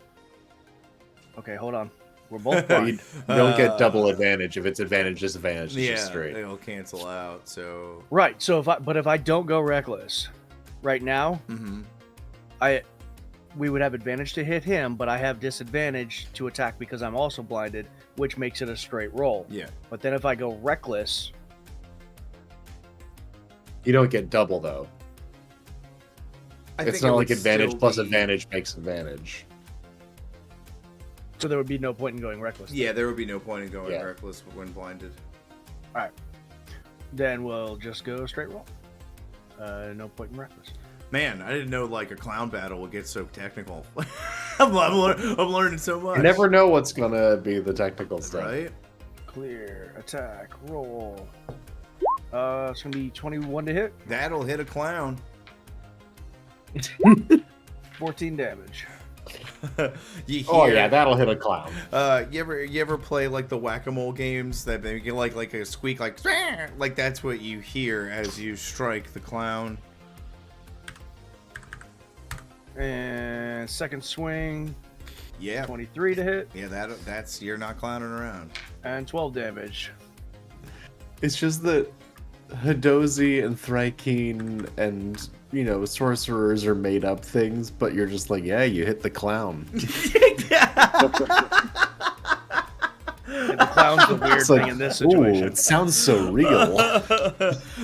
Okay, hold on. We're both blind. You don't get double advantage. If it's advantage, disadvantage, it's just Yeah, straight. it'll cancel out. So. Right. So if I don't go reckless, right now, Mm-hmm. we would have advantage to hit him, but I have disadvantage to attack because I'm also blinded, which makes it a straight roll. Yeah. But then if I go reckless, You don't get double though. I It's think not it like would advantage still plus be- advantage makes advantage. so there would be no point in going reckless. Yeah, there would be no point in going Yeah. reckless when blinded. Then we'll just go straight roll. No point in reckless. Man, I didn't know like a clown battle would get so technical. I'm learning so much. You never know what's gonna be the technical stuff. Right? Clear, attack, roll. It's gonna be 21 to hit. That'll hit a clown. 14 damage. You Oh hear- yeah, that'll hit a clown. you Oh hear- yeah, that'll hit a clown. You ever play like the whack-a-mole games that they get like a squeak like that's what you hear as you strike the clown. And second swing, Yeah. 23 to hit, Yeah, that's you're not clowning around. and 12 damage. It's just that Hadozi and Thrykeen and sorcerers are made up things, but you're just like, yeah, you hit the clown. And the clown's the weird It's thing like, in this ooh, situation. it sounds so real.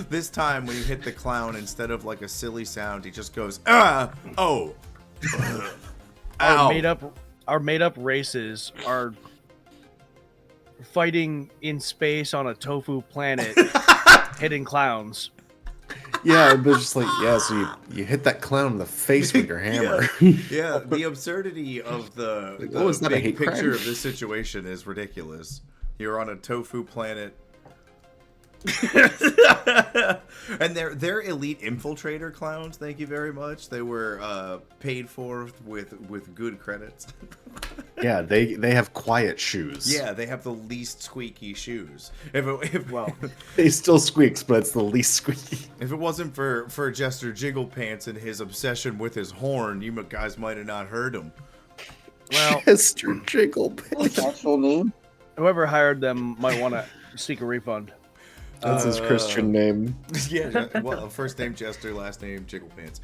This time when you hit the clown, instead of like a silly sound, he just goes oh. Our Ow. made up races are fighting in space on a tofu planet, hitting clowns. Yeah, but just like, yeah, so you hit that clown in the face with your hammer. Yeah, the absurdity of the Like, oh, is that a big hate picture crime? of this situation is ridiculous. You're on a tofu planet. And they're elite infiltrator clowns, thank you very much. They were paid for with good credits. Yeah, they have quiet shoes. Yeah, they have the least squeaky shoes. Well, They still squeaks, but it's the least squeaky. If it wasn't for Jester Jigglepants and his obsession with his horn, you guys might have not heard him. well, Mr. Jigglepants. What's actual name? whoever hired them might want to seek a refund. That's his Christian name. Yeah, well, first name Jester, last name Jigglepants.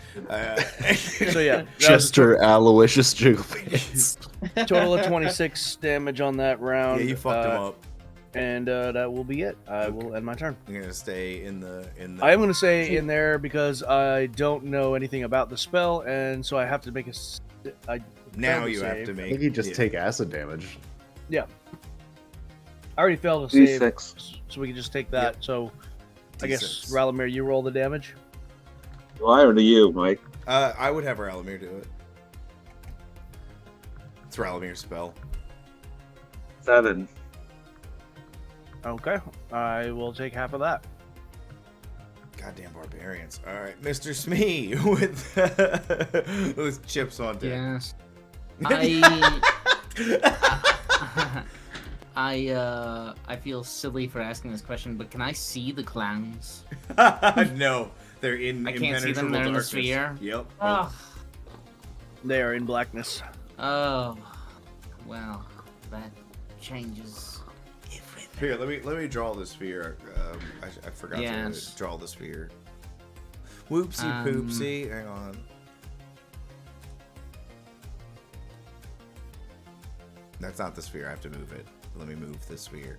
So yeah, that was Chester Aloysius Jigglepants. a total of 26 damage on that round. Yeah, you fucked him up. And that will be it. I will end my turn. I'm gonna stay in the. I am going to say in there because I don't know anything about the spell, and so I have to make a. Now failed you to have save. to I make. think you just yeah. take acid damage. Yeah. I already failed to save, D6. so we can just take that. So I guess, D6. Ralamir, you roll the damage. Do I or do you, Mike? I would have Ralamir do it. It's Ralamir's spell. 7. Okay. I will take half of that. Goddamn barbarians! All right, Mr. Smee with chips on deck. Yes. I feel silly for asking this question, but can I see the clowns? No, they're in. I can't see them, impenetrable they're in the darkness. sphere? Yep. Oh, They are in blackness. oh, well, that changes everything. Here, let me draw the sphere. I forgot Yes. to draw the sphere. Whoopsie poopsie. Hang on. That's not the sphere. I have to move it. Let me move the sphere.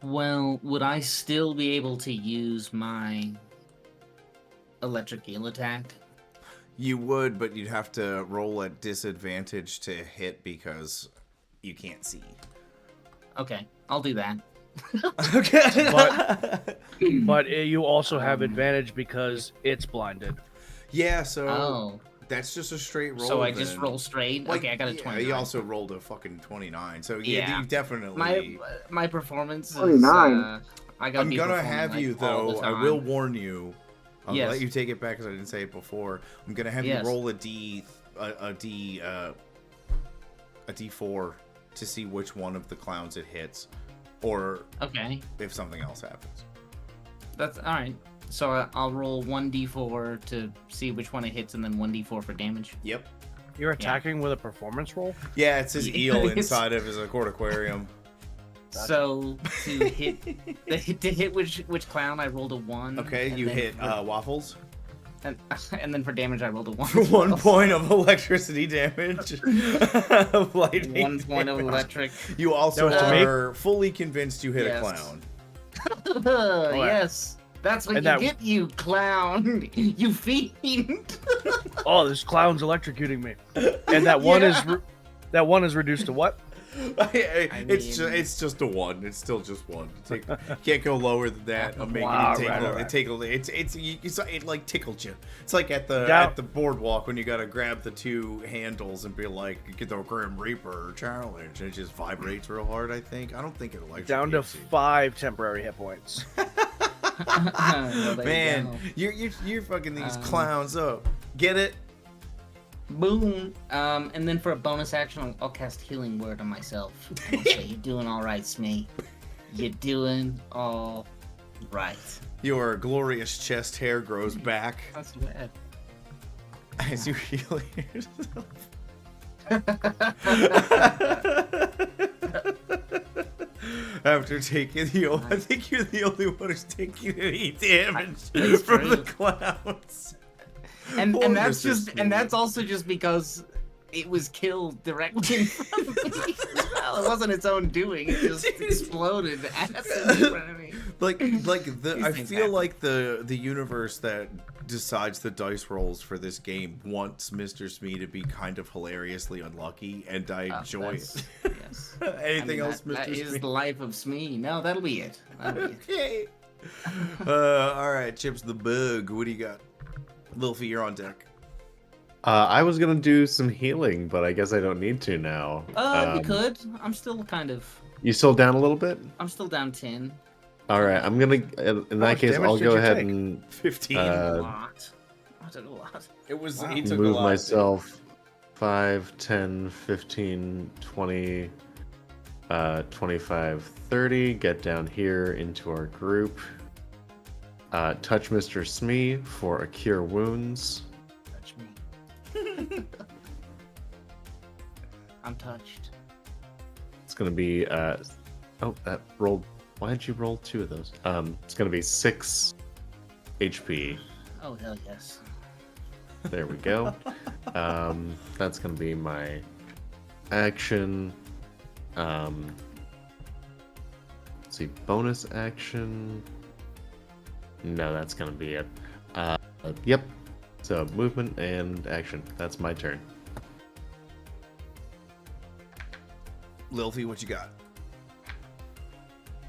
Well, would I still be able to use my electric eel attack? You would, but you'd have to roll at disadvantage to hit because you can't see. Okay, I'll do that. Okay. But you also have advantage because it's blinded. Yeah, so Oh, that's just a straight roll. so I just then. roll straight? Like, Okay, I got a yeah, 29. You also rolled a fucking 29. So yeah, Yeah. you definitely. My performance is 29. I gotta I'm be gonna performing, have like, you all though. the I time. will warn you. I'll Yes. let you take it back because I didn't say it before. I'm gonna have Yes. you roll a D4 to see which one of the clowns it hits, or Okay, if something else happens. that's all right. So I'll roll 1d4 to see which one it hits, and then 1d4 for damage. Yep. You're attacking with a performance roll? Yeah, it's his eel Yes. inside of his aquarium. aquarium. So to hit which clown, I rolled a 1. Okay, and you then hit for- waffles. and then for damage, I rolled a 1. For 1 point of electricity damage. Of lightning 1 point of damage. electric. You also That was to me? are fully convinced you hit Yes. a clown. Yes, that's what And you that- get, you clown, you fiend. Oh, this clown's electrocuting me. And that one Yeah. that one is reduced to what? It's just a 1. It's still just 1. Can't go lower than that. I'm making it tickle. It like tickled you. It's like at the boardwalk when you gotta grab the 2 handles and be like, get the Grim Reaper challenge. And it just vibrates real hard. I think. I don't think it electrocutes down to 5 temporary hit points. Man, you're fucking these clowns up. Get it? Boom. And then for a bonus action, I'll cast Healing Word on myself. I'll say, you're doing all right, Smee. You're doing all right. Your glorious chest hair grows back. That's bad. As you heal yourself. After taking I think you're the only one who's taking any damage from the clowns. And that's also just because it was killed directly in front of me as well. It wasn't its own doing. It just exploded acid in front of me. I feel like the universe that decides the dice rolls for this game wants Mr. Smee to be kind of hilariously unlucky, and I enjoy it. Yes. Anything else, Mr. That Smee? is the life of Smee. No, that'll be it. Okay. All right, Chips the Bug. What do you got? Lilfy, you're on deck. I was gonna do some healing, but I guess I don't need to now. You could. I'm still kind of. You still down a little bit? I'm still down 10. All right, I'm gonna. In that case, I'll go ahead and 15. A lot. I took a lot. It was. Wow. He took move a lot. myself 5, 10, 15, 20, 25, 30. Get down here into our group. Touch Mr. Smee for a cure wounds. Touch me. I'm touched. It's gonna be oh, that rolled. Why did you roll 2 of those? It's gonna be 6 HP. Oh hell yes. There we go. That's gonna be my action. Let's see, bonus action. No, that's gonna be it. Yep. So movement and action. That's my turn. Lilfy, what you got?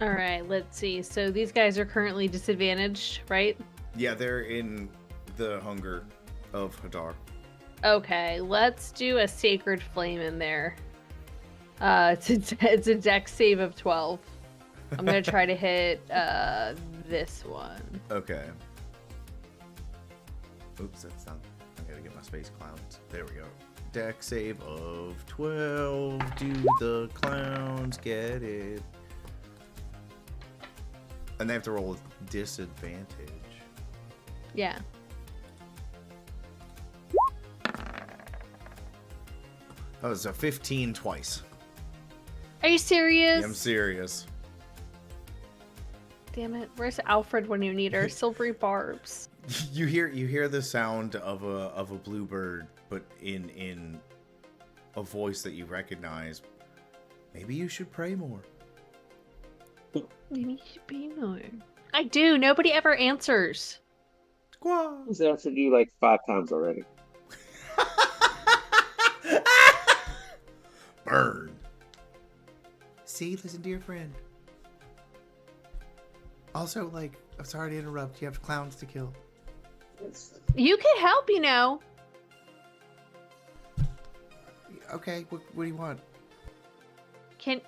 All right, let's see. So these guys are currently disadvantaged, right? Yeah, they're in the hunger of Hadar. Okay, let's do a Sacred Flame in there. It's a dex save of 12. I'm gonna try to hit this one. Okay. Oops, that's not. I gotta get my space clowns. There we go. Deck save of 12. Do the clowns get it? And they have to roll with disadvantage. Yeah. Oh, it's a 15 twice. Are you serious? Yeah, I'm serious. Damn it! Where's Alfred when you need her? Silvery barbs. You hear the sound of a bluebird, but in a voice that you recognize. Maybe you should pray more. Maybe you should be more. I do. Nobody ever answers. Squaw. He's answered you like 5 times already. Burn. See, listen to your friend. Also, I'm sorry to interrupt. You have clowns to kill. You can help, you know. Okay, what do you want? Can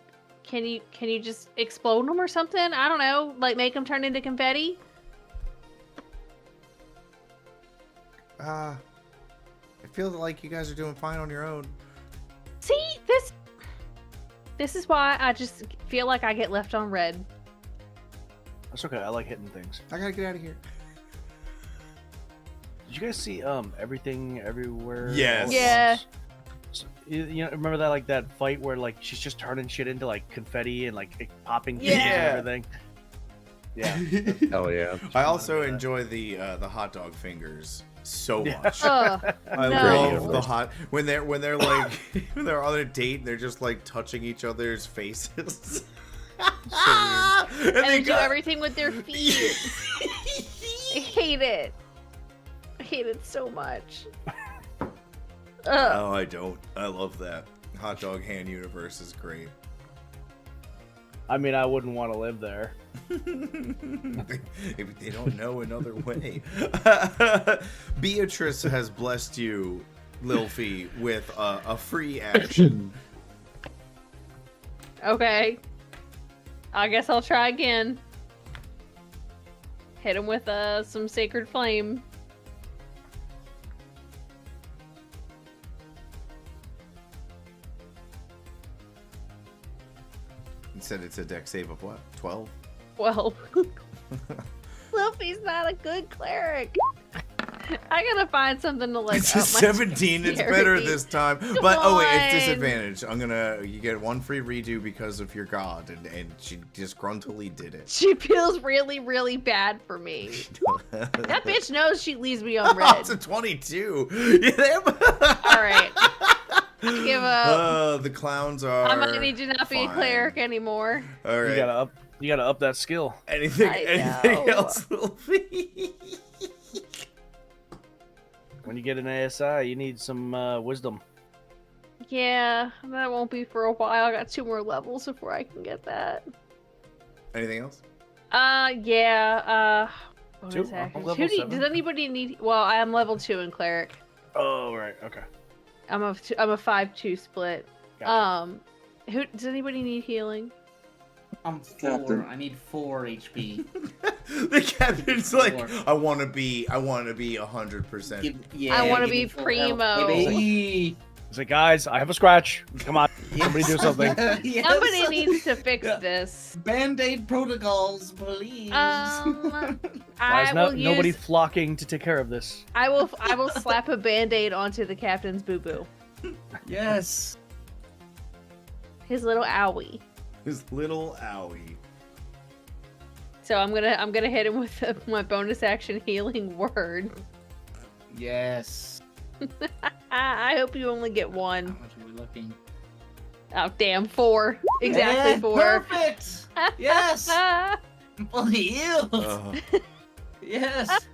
you just explode them or something? I don't know. Like make them turn into confetti? I feel like you guys are doing fine on your own. See, this is why I just feel like I get left on red. That's okay. I like hitting things. I gotta get out of here. Did you guys see Everything Everywhere? Yes. All at Yeah. Once? So, you know, remember that fight where she's just turning shit into confetti and popping things and Yeah. everything? Yeah. Hell yeah. I also enjoy the hot dog fingers so much. Oh, I no. love the hot when they're when they're on a date and they're just touching each other's faces. And they do everything with their feet. I hate it. I hate it so much. Ugh. Oh, I don't. I love that. Hot dog hand universe is great. I mean, I wouldn't want to live there. If they don't know another way. Beatrice has blessed you, Lilfy, with a free action. Okay. I guess I'll try again. Hit him with some sacred flame. You said it's a deck save of what? 12? Well, Luffy's not a good cleric. I gotta find something to like. It's a up my 17. It's better dexterity. this time. But oh wait, it's on. disadvantage. You get one free redo because of your god, and she just gruntily did it. She feels really, really bad for me. That bitch knows she leaves me on Oh, red. it's a 22. Yeah. All right. I give up. The clowns are. I might need to not be a fine. cleric anymore. All right. You gotta up that skill. Anything I know. else, Lilfy? When you get an ASI, you need some wisdom. Yeah, that won't be for a while. I got 2 more levels before I can get that. Anything else? Yeah. Bonus 2? I'm actions. level 7. Does anybody need? Well, I am level 2 in cleric. Oh, right. Okay. I'm a 5-2 split. Gotcha. Who does anybody need healing? I'm 4. Captain. I need 4 HP. The captain's like, Four. I want to be 100%. Yeah, I wanna give be me 4 primo. health, baby. It's like, guys, I have a scratch. Come on, somebody do something. Yes. Somebody needs to fix this. Band-aid protocols, please. Why I is will nobody use. flocking to take care of this? I will slap a band-aid onto the captain's boo-boo. Yes. His little owie. His little owie. So I'm gonna hit him with my bonus action healing word. Yes. I hope you only get How 1. much are we looking? Oh damn, 4. Exactly Yeah, 4. Perfect. Yes. Well, you. Yes.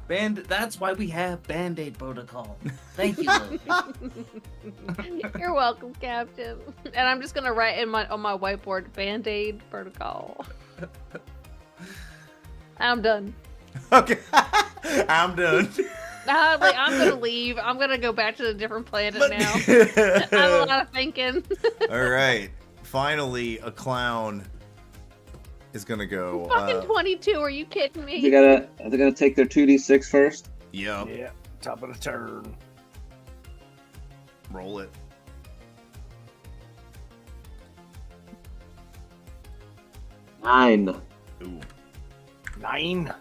That's why we have Band-Aid protocol. Thank you, Luffy. You're welcome, Captain. And I'm just gonna write on my whiteboard Band-Aid protocol. I'm done. Okay. I'm done. I'm gonna leave. I'm gonna go back to a different planet now. I have a lot of thinking. All right. Finally, a clown is going to go. Fucking 22. Are you kidding me? They're gonna take their 2d6 first. Yep. Yeah, top of the turn. Roll it. Nine. Ooh. 9.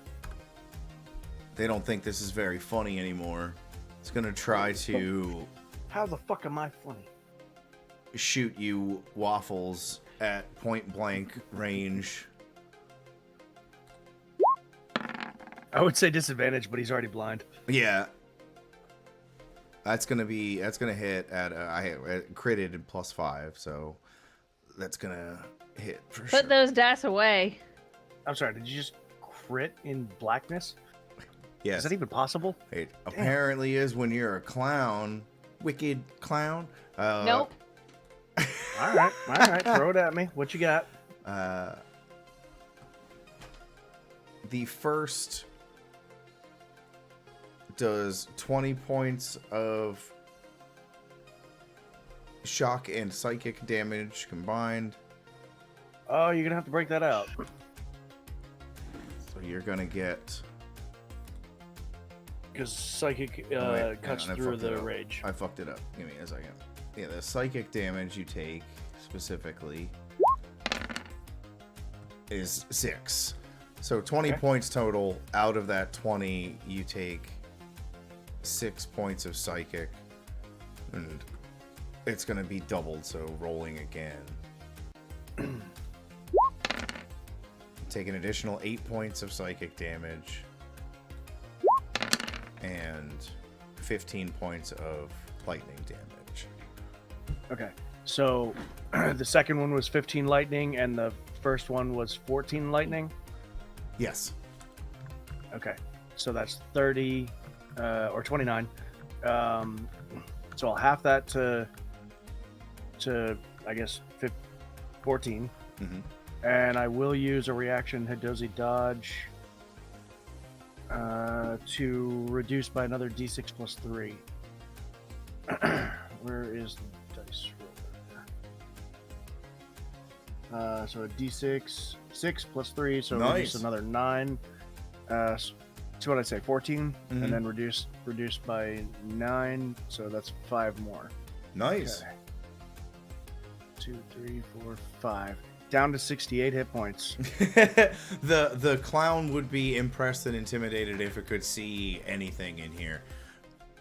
They don't think this is very funny anymore. It's going to try to How the fuck am I funny? shoot you, Waffles, at point blank range. I would say disadvantage, but he's already blind. Yeah. That's gonna hit at I critted in +5, so that's gonna hit for sure. Put those dice away. I'm sorry, did you just crit in blackness? Yes, Is that even possible? it apparently is when you're a clown, wicked clown. Nope. All right, throw it at me. What you got? The first does 20 points of shock and psychic damage combined. Oh, you're gonna have to break that out. So you're gonna get. Because psychic Oh, wait, hang cuts on, I through fucked it the up. rage. I fucked it up. Give me a second. Yeah, the psychic damage you take specifically is 6. So 20 Okay. points total. Out of that 20, you take 6 points of psychic. And it's going to be doubled, so rolling again. Take an additional 8 points of psychic damage. And 15 points of lightning damage. Okay, so the second one was 15 lightning, and the first one was 14 lightning. Yes. Okay, so that's 30 or 29. So I'll half that to I guess 14. Mm-hmm. And I will use a reaction Hidozi dodge to reduce by another d6 plus 3. Where is the dice roller? So a d6, 6 plus 3, so Nice. reduce another 9. So what did I say, 14? Mhm. And then reduce by 9, so that's 5 more. Nice. Okay. 2, 3, 4, 5. Down to 68 hit points. The clown would be impressed and intimidated if it could see anything in here.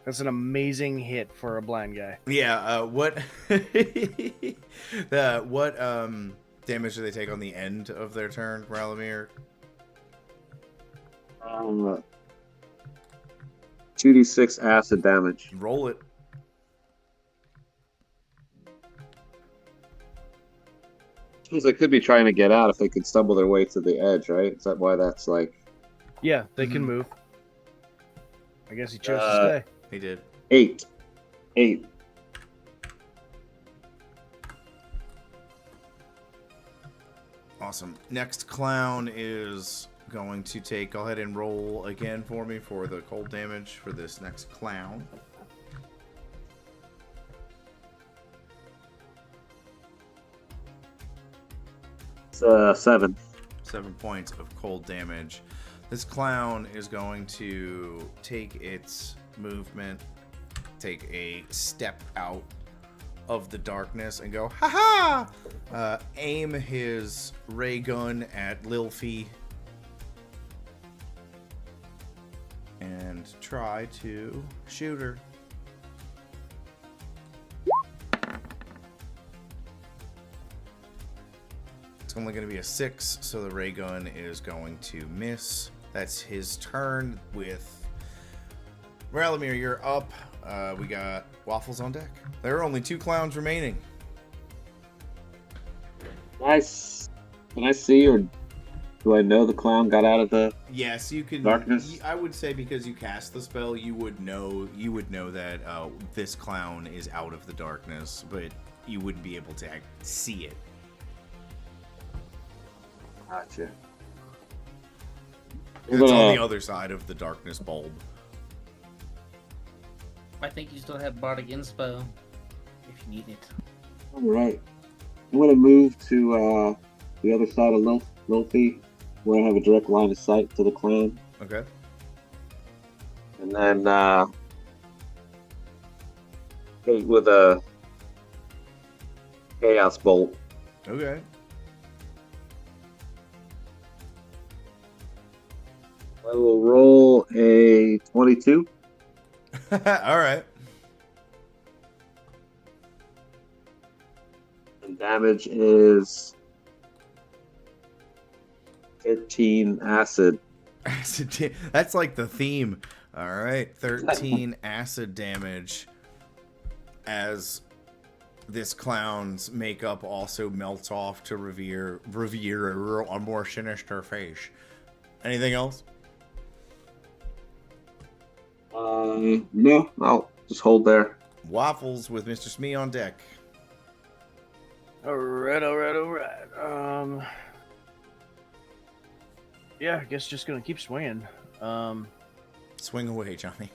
That's an amazing hit for a blind guy. Yeah. What? What damage do they take on the end of their turn, Ralamir? 2d6 acid damage. Roll it. Suppose they could be trying to get out if they could stumble their way to the edge, right? Is that why that's like Yeah, they can Mhm. move. I guess he chose to stay. He did. 8? 8. Awesome. Next clown is going to take. Go ahead and roll again for me for the cold damage for this next clown. It's 7. 7 points of cold damage. This clown is going to take its movement, take a step out of the darkness and go, ha ha! Aim his ray gun at Lilfy and try to shoot her. It's only going to be a 6, so the ray gun is going to miss. That's his turn. With Ralamir, you're up. We got Waffles on deck. There are only 2 clowns remaining. Nice. Can I see, or do I know the clown got out of the Yes, you can. darkness? I would say because you cast the spell, you would know that this clown is out of the darkness, but you wouldn't be able to see it. Gotcha. It's on the other side of the darkness bulb. I think you still have Bardic Inspo if you need it. All right. I'm gonna move to the other side of Lilfy, where I have a direct line of sight to the clown, Okay. and then hit with a chaos bolt. Okay. I will roll a 22. All right. And damage is 13 acid. That's like the theme. All right. 13 acid damage as this clown's makeup also melts off to reveal a more sinister face. Anything else? No, I'll just hold there. Waffles with Mr. Smee on deck. All right. Yeah, I guess just gonna keep swinging. Swing away, Johnny.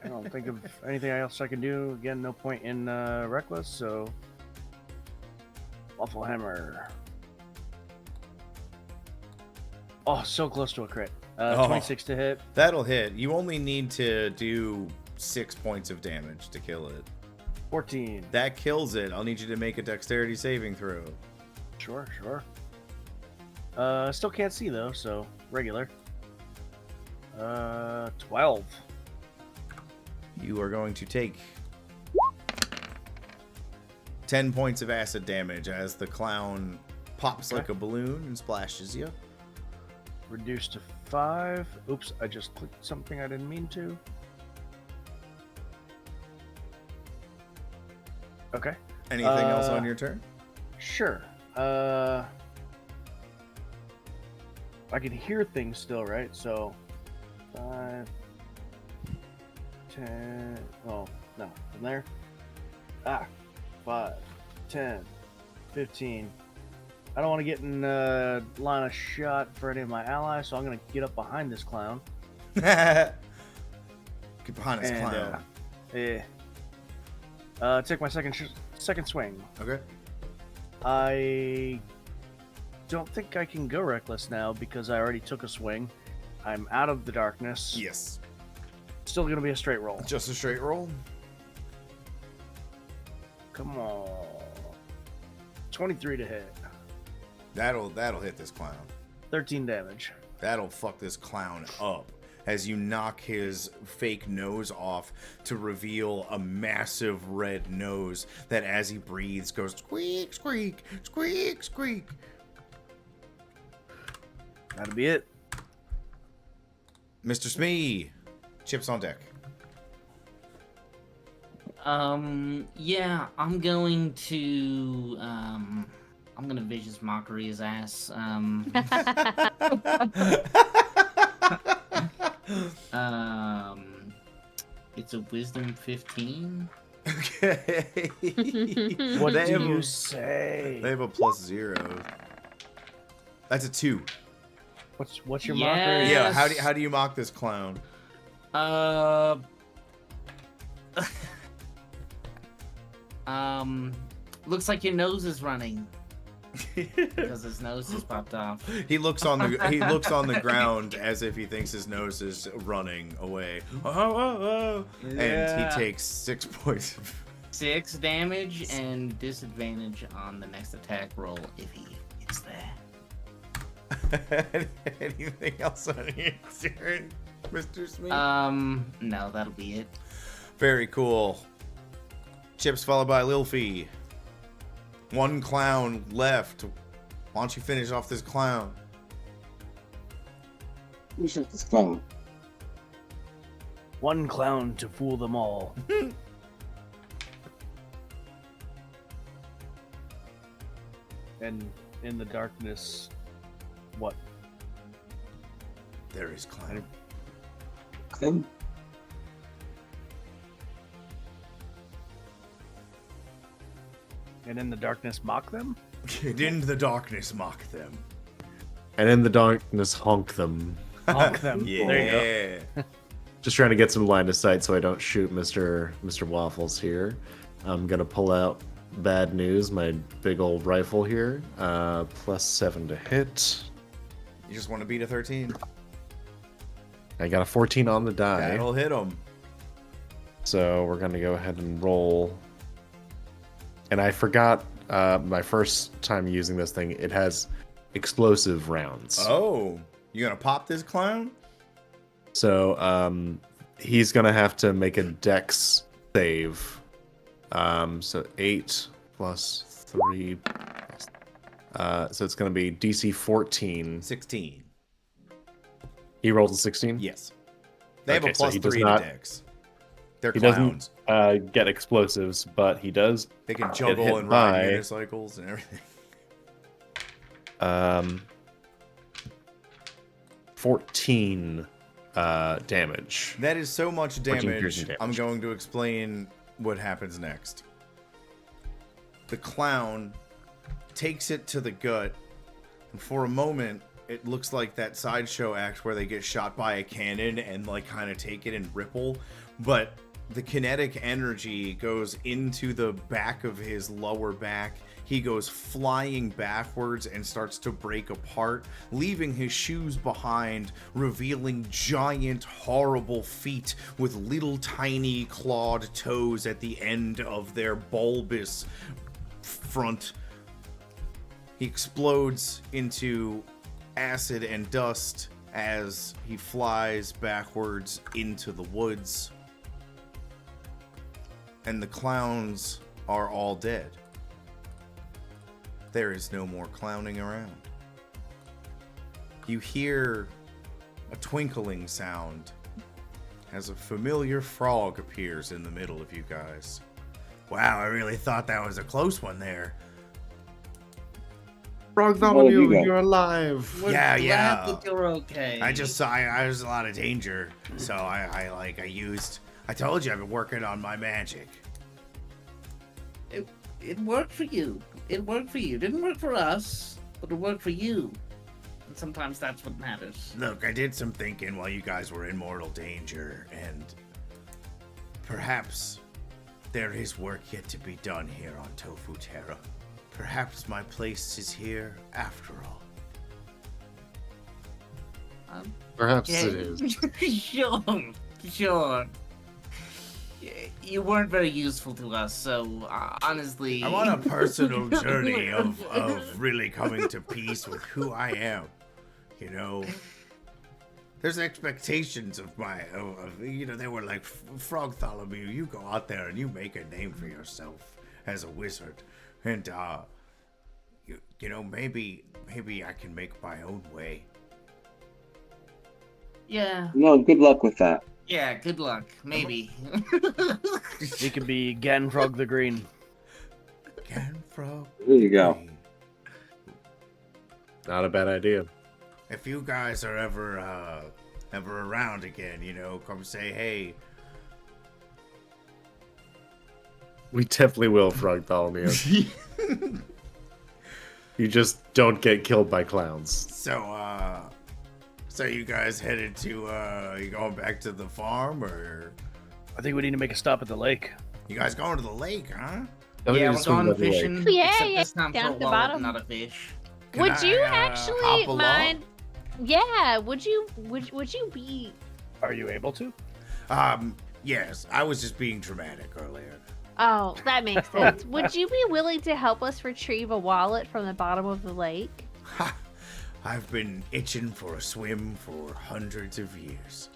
I don't think of anything else I can do. Again, no point in reckless, so Waffle Hammer. Oh, so close to a crit. 26 to hit. That'll hit. You only need to do 6 points of damage to kill it. 14. That kills it. I'll need you to make a dexterity saving throw. Sure. Still can't see though, so regular. 12. You are going to take 10 points of acid damage as the clown pops like a balloon and splashes you. Reduced to 5. Oops, I just clicked something I didn't mean to. Okay. Anything else on your turn? Sure. I can hear things still, right? So 5, 10. Oh, no. From there. 5, 10, 15. I don't want to get in line of shot for any of my allies, so I'm going to get up behind this clown. Get behind this And, clown. take my second swing. Okay. I don't think I can go reckless now because I already took a swing. I'm out of the darkness. Yes. Still going to be a straight roll. Just a straight roll. Come on. 23 to hit. That'll hit this clown. 13 damage. That'll fuck this clown up as you knock his fake nose off to reveal a massive red nose that as he breathes goes squeak, squeak, squeak, squeak. That'll be it. Mr. Smee, chips on deck. Yeah, I'm going to vicious mockery his ass. It's a wisdom 15. Okay. What They do have you a- say? They have a +0. That's a 2. What's your Yeah. mockery? Yeah. Yes. How do you mock this clown? Looks like your nose is running because his nose just popped off. He looks on the ground as if he thinks his nose is running away. And Yeah. he takes 6 points. 6 damage and disadvantage on the next attack roll if he is there. Anything else on your turn, Mr. Smee? No, that'll be it. Very cool. Chips followed by Lilfy. One clown left. Why don't you finish off this clown? We shot this clown. One clown to fool them all. And in the darkness, what? There is clown. Then And in the darkness, mock them? And in the darkness mock them. And in the darkness, honk them. Honk them. Yeah. There you go. Just trying to get some line of sight so I don't shoot Mr. Waffles here. I'm gonna pull out bad news, my big old rifle here. +7 to hit. You just want to beat a 13. I got a 14 on the die. That'll hit him. So we're gonna go ahead and roll. And I forgot my first time using this thing. It has explosive rounds. Oh, you gonna pop this clown? So he's gonna have to make a dex save. So 8 plus 3. So it's gonna be DC 14. 16. He rolls a 16. Yes. They have Okay, a so he does +3 not- to dex. They're He clowns. doesn't get explosives, but he does. They can hit juggle and ride by- unicycles and everything. 14 damage. That is so much 14 damage. piercing damage. I'm going to explain what happens next. The clown takes it to the gut, and for a moment, it looks like that sideshow act where they get shot by a cannon and like kind of take it and ripple, but the kinetic energy goes into the back of his lower back. He goes flying backwards and starts to break apart, leaving his shoes behind, revealing giant, horrible feet with little tiny clawed toes at the end of their bulbous front. He explodes into acid and dust as he flies backwards into the woods. And the clowns are all dead. There is no more clowning around. You hear a twinkling sound as a familiar frog appears in the middle of you guys. Wow, I really thought that was a close one there. Frog Well, you go. you're alive. We're Yeah, glad yeah. that you're okay. I was a lot of danger, so I told you I've been working on my magic. it worked for you. It worked for you. It didn't work for us, but it worked for you. And sometimes that's what matters. Look, I did some thinking while you guys were in mortal danger, and perhaps there is work yet to be done here on Tofu Terra. Perhaps my place is here after all. Perhaps Yeah, it is. sure. You weren't very useful to us, so honestly... I'm on a personal journey of really coming to peace with who I am. You know, there's expectations of they were like, Frogtholomew, you go out there and you make a name for yourself as a wizard. And, maybe I can make my own way. Yeah. No, good luck with that. Yeah, good luck. Maybe. He could be Ganfrog the Green. Ganfrog. There you go. Not a bad idea. If you guys are ever around again, come say hey. We definitely will, Frogtholomew. You just don't get killed by clowns. So you guys headed to you going back to the farm, or I think we need to make a stop at the lake. you guys going to the lake, huh? Yeah, we're going fishing. Yeah, except yeah, this time down for at a the wallet, bottom. not a fish. Can Would I, you hop actually along? mind? Yeah, would you be? Are you able to? Yes, I was just being dramatic earlier. Oh, that makes sense. Would you be willing to help us retrieve a wallet from the bottom of the lake? Ha! I've been itching for a swim for hundreds of years.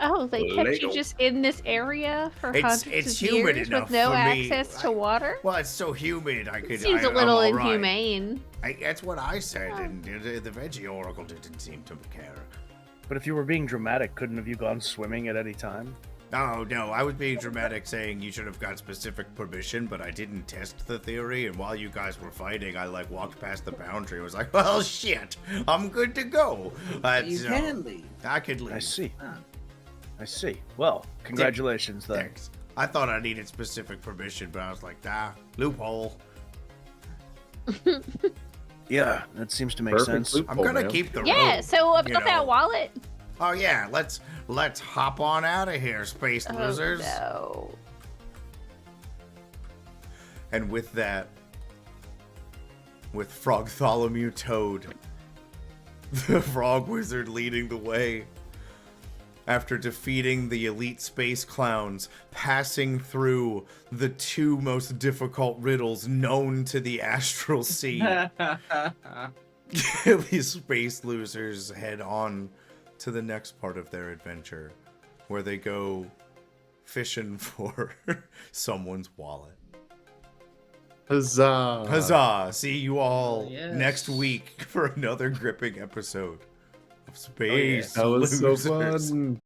Oh, they kept you Lego. just in this area for It's hundreds of humid years enough with no for me. access to water? Well, it's so humid. I could. Seems a I'm little all right. inhumane. That's what I said, and the veggie oracle didn't seem to care. But if you were being dramatic, couldn't have you gone swimming at any time? Oh, no, I was being dramatic saying you should have got specific permission, but I didn't test the theory, and while you guys were fighting, I, walked past the boundary and was like, well, shit, I'm good to go. You can leave. I could leave. I see. Ah. I see. Well, congratulations then. Thanks. I thought I needed specific permission, but I was like, loophole. Yeah, that seems to make Perfect sense. loop. I'm Oh, gonna man. keep the Yeah, rope, so about you know. that wallet. Oh, yeah, let's hop on out of here, space losers. Oh, no. And with that, with Frogtholomew Toad, the frog wizard leading the way, after defeating the elite space clowns, passing through the two most difficult riddles known to the astral sea, these space losers head on to the next part of their adventure, where they go fishing for someone's wallet. Huzzah! Huzzah! See you all Yes. next week for another gripping episode of Space That was so Losers. fun.